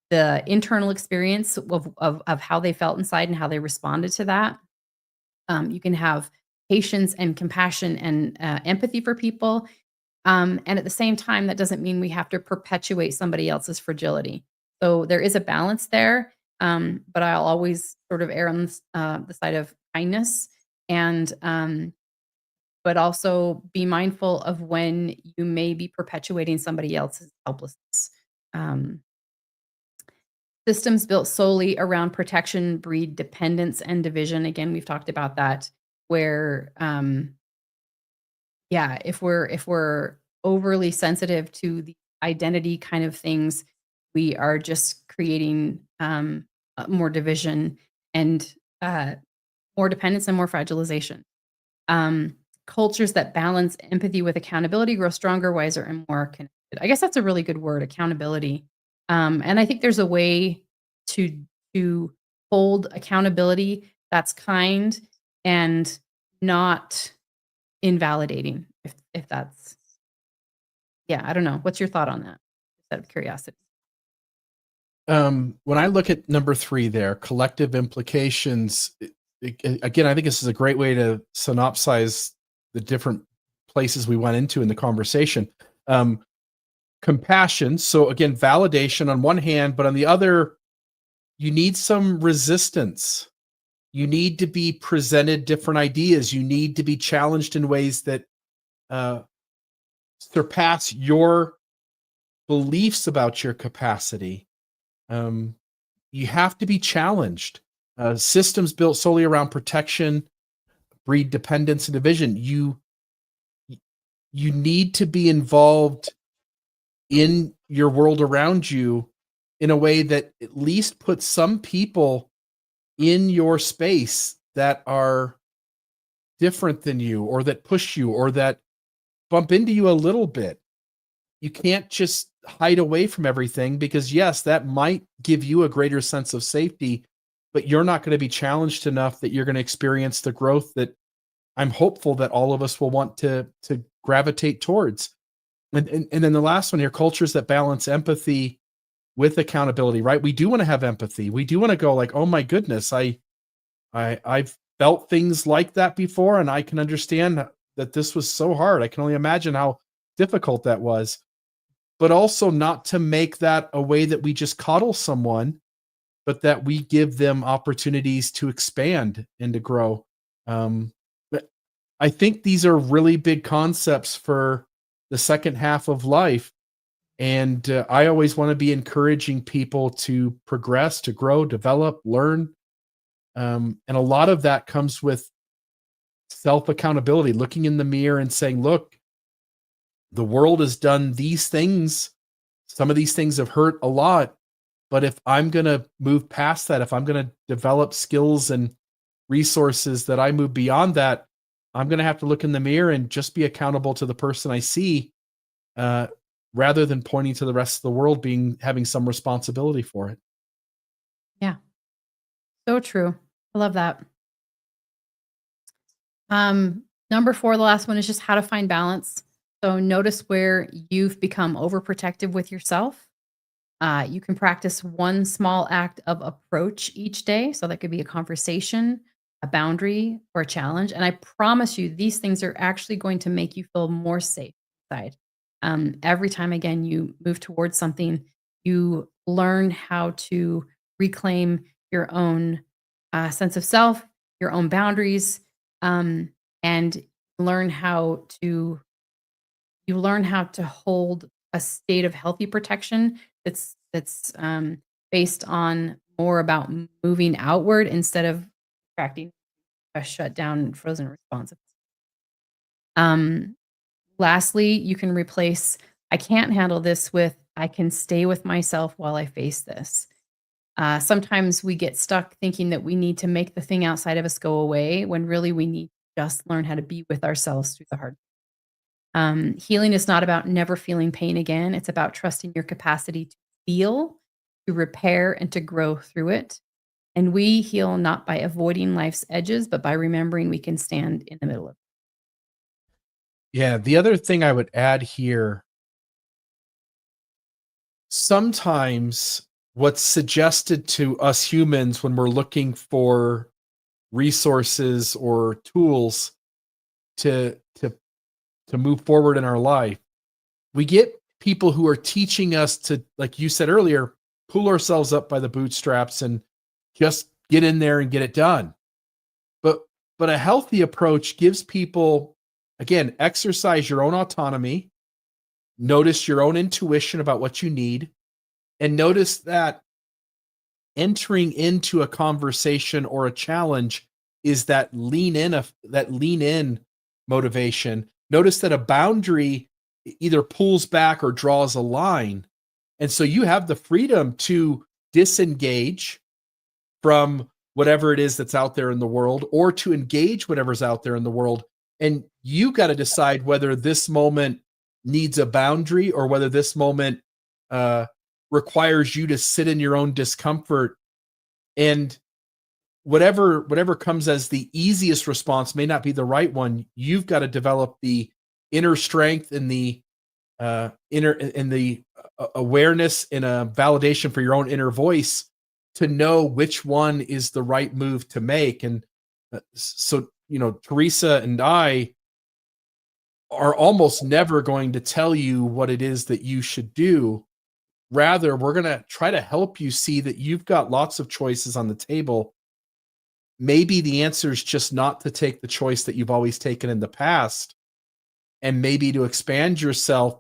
Speaker 1: the internal experience of how they felt inside and how they responded to that. You can have patience and compassion and empathy for people. And at the same time, that doesn't mean we have to perpetuate somebody else's fragility. So there is a balance there. But I'll always sort of err on the side of kindness and but also be mindful of when you may be perpetuating somebody else's helplessness. Um, Systems built solely around protection breed dependence and division. Again, we've talked about that where yeah, if we're overly sensitive to the identity kind of things, we are just creating more division and more dependence and more fragilization. Um, Cultures that balance empathy with accountability grow stronger, wiser, and more connected. I guess that's a really good word, accountability. And I think there's a way to to hold accountability that's kind and not invalidating. If that's yeah, I don't know. What's your thought on that? Just out of curiosity.
Speaker 2: When I look at number three there, collective implications, again, I think this is a great way to synopsize the different places we went into in the conversation. Um, Compassion. So again, validation on one hand, but on the other, you need some resistance. You need to be presented different ideas. You need to be challenged in ways that uh, surpass your beliefs about your capacity. Um, you have to be challenged. Systems built solely around protection breed dependence and division. You need to be involved in your world around you in a way that at least puts some people in your space that are different than you or that push you or that bump into you a little bit. You can't just hide away from everything because yes, that might give you a greater sense of safety, but you're not going to be challenged enough that you're going to experience the growth that I'm hopeful that all of us will want to gravitate towards. And then the last one here, cultures that balance empathy with accountability, right? We do want to have empathy. We do want to go like, oh my goodness, I've felt things like that before, and I can understand that this was so hard. I can only imagine how difficult that was. But also not to make that a way that we just coddle someone, but that we give them opportunities to expand and to grow. But I think these are really big concepts for the second half of life. And I always want to be encouraging people to progress, to grow, develop, learn. And a lot of that comes with self accountability, looking in the mirror and saying, look, the world has done these things. Some of these things have hurt a lot. But if I'm going to move past that, if I'm going to develop skills and resources that I move beyond that, I'm going to have to look in the mirror and just be accountable to the person I see, uh, rather than pointing to the rest of the world having some responsibility for it.
Speaker 1: Yeah. So true. I love that. Number 4, the last one is just how to find balance. So notice where you've become overprotective with yourself. You can practice one small act of approach each day. So that could be a conversation, a boundary, or a challenge. And I promise you, these things are actually going to make you feel more safe inside. Every time, again, you move towards something, you learn how to reclaim your own sense of self, your own boundaries, and learn how to hold a state of healthy protection that's based on more about moving outward instead of attracting a shut down, frozen response. Um, Lastly, you can replace "I can't handle this" with "I can stay with myself while I face this." Sometimes we get stuck thinking that we need to make the thing outside of us go away when really we need to just learn how to be with ourselves through the hard. Healing is not about never feeling pain again. It's about trusting your capacity to feel, to repair, and to grow through it. And we heal not by avoiding life's edges, but by remembering we can stand in the middle of it.
Speaker 2: Yeah. The other thing I would add here, sometimes what's suggested to us humans when we're looking for resources or tools to move forward in our life, we get people who are teaching us to, like you said earlier, pull ourselves up by the bootstraps and just get in there and get it done. But a healthy approach gives people, again, exercise your own autonomy, notice your own intuition about what you need, and notice that entering into a conversation or a challenge is that lean in motivation. Notice that a boundary either pulls back or draws a line. And so you have the freedom to disengage from whatever it is that's out there in the world, or to engage whatever's out there in the world. And you got to decide whether this moment needs a boundary or whether this moment uh, requires you to sit in your own discomfort. And whatever comes as the easiest response may not be the right one. You've got to develop the inner strength and the awareness and a validation for your own inner voice to know which one is the right move to make. And so, Teresa and I are almost never going to tell you what it is that you should do. Rather, we're going to try to help you see that you've got lots of choices on the table. Maybe the answer is just not to take the choice that you've always taken in the past, and maybe to expand yourself.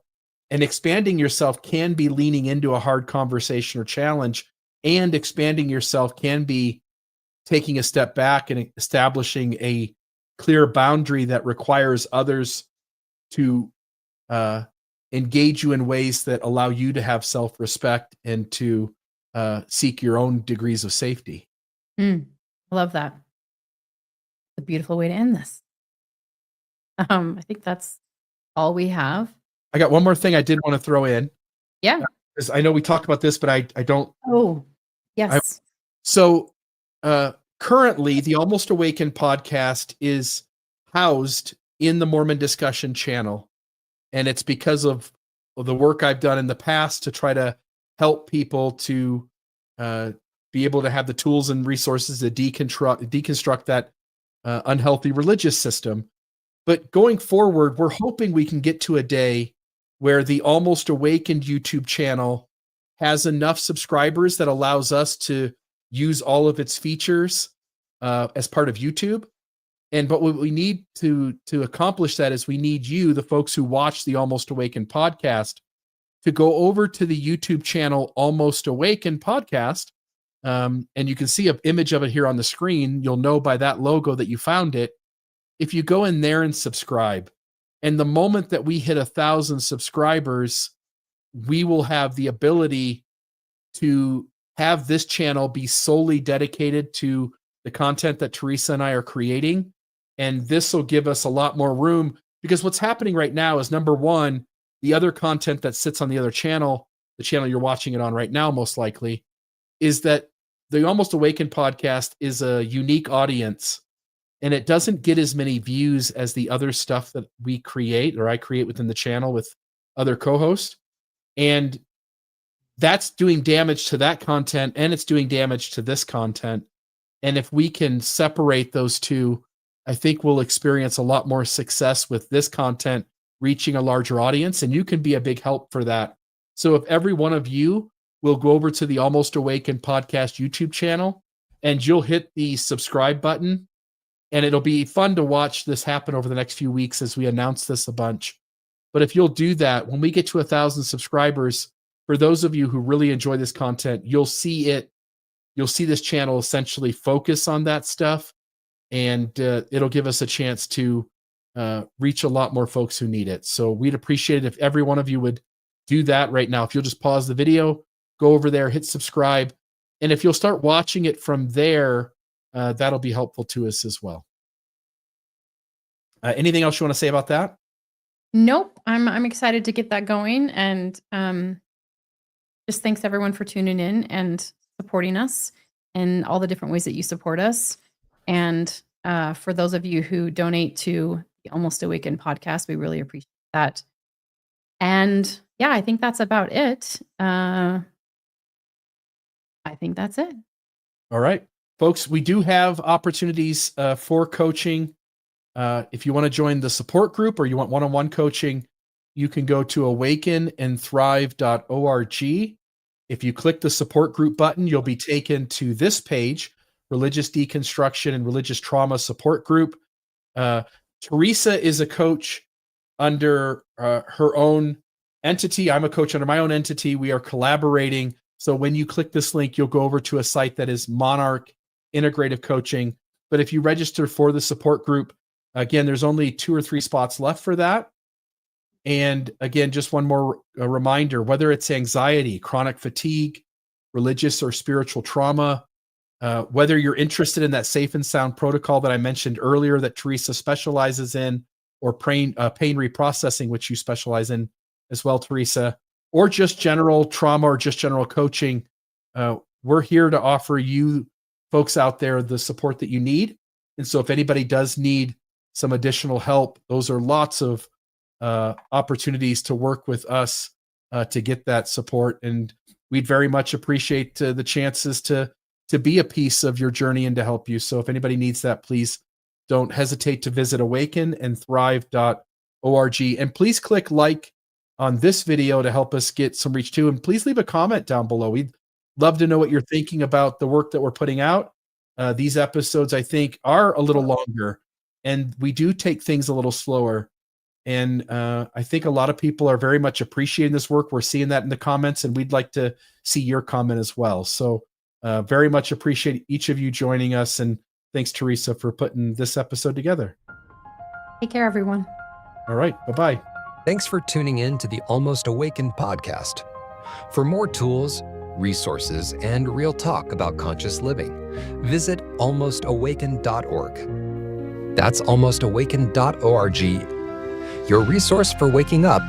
Speaker 2: And expanding yourself can be leaning into a hard conversation or challenge, and expanding yourself can be taking a step back and establishing a clear boundary that requires others to engage you in ways that allow you to have self-respect and to seek your own degrees of safety.
Speaker 1: I love that. A beautiful way to end this. I think that's all we have.
Speaker 2: I got one more thing I did want to throw in,
Speaker 1: Yeah.
Speaker 2: because I know we talked about this, but I don't.
Speaker 1: Oh, yes.
Speaker 2: So currently, the Almost Awakened podcast is housed in the Mormon Discussion channel. And it's because of the work I've done in the past to try to help people to be able to have the tools and resources to deconstruct that unhealthy religious system. But going forward, we're hoping we can get to a day where the Almost Awakened YouTube channel has enough subscribers that allows us to use all of its features as part of YouTube. But what we need to accomplish that is we need you, the folks who watch the Almost Awakened podcast, to go over to the YouTube channel Almost Awakened podcast. And you can see an image of it here on the screen. You'll know by that logo that you found it. if you go in there and subscribe, and the moment that we hit 1,000 subscribers, we will have the ability to have this channel be solely dedicated to the content that Teresa and I are creating. And this will give us a lot more room, because what's happening right now is, number one, the other content that sits on the other channel, the channel you're watching it on right now, most likely, is that the Almost Awakened podcast is a unique audience, and it doesn't get as many views as the other stuff that we create, or I create within the channel with other co-hosts. And that's doing damage to that content, and it's doing damage to this content. And if we can separate those two, I think we'll experience a lot more success with this content reaching a larger audience, and you can be a big help for that. So if every one of you will go over to the Almost Awakened podcast YouTube channel, and you'll hit the subscribe button, and it'll be fun to watch this happen over the next few weeks as we announce this a bunch. But if you'll do that, when we get to 1,000 subscribers, for those of you who really enjoy this content, you'll see this channel essentially focus on that stuff, and it'll give us a chance to reach a lot more folks who need it. So we'd appreciate it if every one of you would do that right now. If you'll just pause the video, go over there, hit subscribe, and if you'll start watching it from there, that'll be helpful to us as well. Anything else you want to say about that?
Speaker 1: Nope. I'm excited to get that going, and just thanks everyone for tuning in and supporting us in all the different ways that you support us. And for those of you who donate to the Almost Awakened podcast, we really appreciate that. And yeah, I think that's about it. I think that's it.
Speaker 2: All right, folks, we do have opportunities for coaching. If you want to join the support group, or you want one-on-one coaching, you can go to awakenandthrive.org. If you click the support group button, you'll be taken to this page, Religious Deconstruction and Religious Trauma Support Group. Teresa is a coach under her own entity. I'm a coach under my own entity. We are collaborating. So when you click this link, you'll go over to a site that is Monarch Integrative Coaching. But if you register for the support group, again, there's only 2 or 3 spots left for that. And again, just one more reminder, whether it's anxiety, chronic fatigue, religious or spiritual trauma, whether you're interested in that safe and sound protocol that I mentioned earlier that Teresa specializes in, or pain reprocessing, which you specialize in as well, Teresa, or just general trauma or just general coaching, we're here to offer you folks out there the support that you need. And so if anybody does need some additional help, those are lots of opportunities to work with us to get that support. And we'd very much appreciate the chances to be a piece of your journey and to help you. So if anybody needs that, please don't hesitate to visit awakenandthrive.org. And please click like on this video to help us get some reach too. And please leave a comment down below. We'd love to know what you're thinking about the work that we're putting out. These episodes, I think, are a little longer, and we do take things a little slower. And I think a lot of people are very much appreciating this work. We're seeing that in the comments, and we'd like to see your comment as well. So very much appreciate each of you joining us. And thanks, Teresa, for putting this episode together.
Speaker 1: Take care, everyone.
Speaker 2: All right. Bye-bye.
Speaker 3: Thanks for tuning in to the Almost Awakened podcast. For more tools, resources, and real talk about conscious living, visit almostawakened.org. That's almostawakened.org, your resource for waking up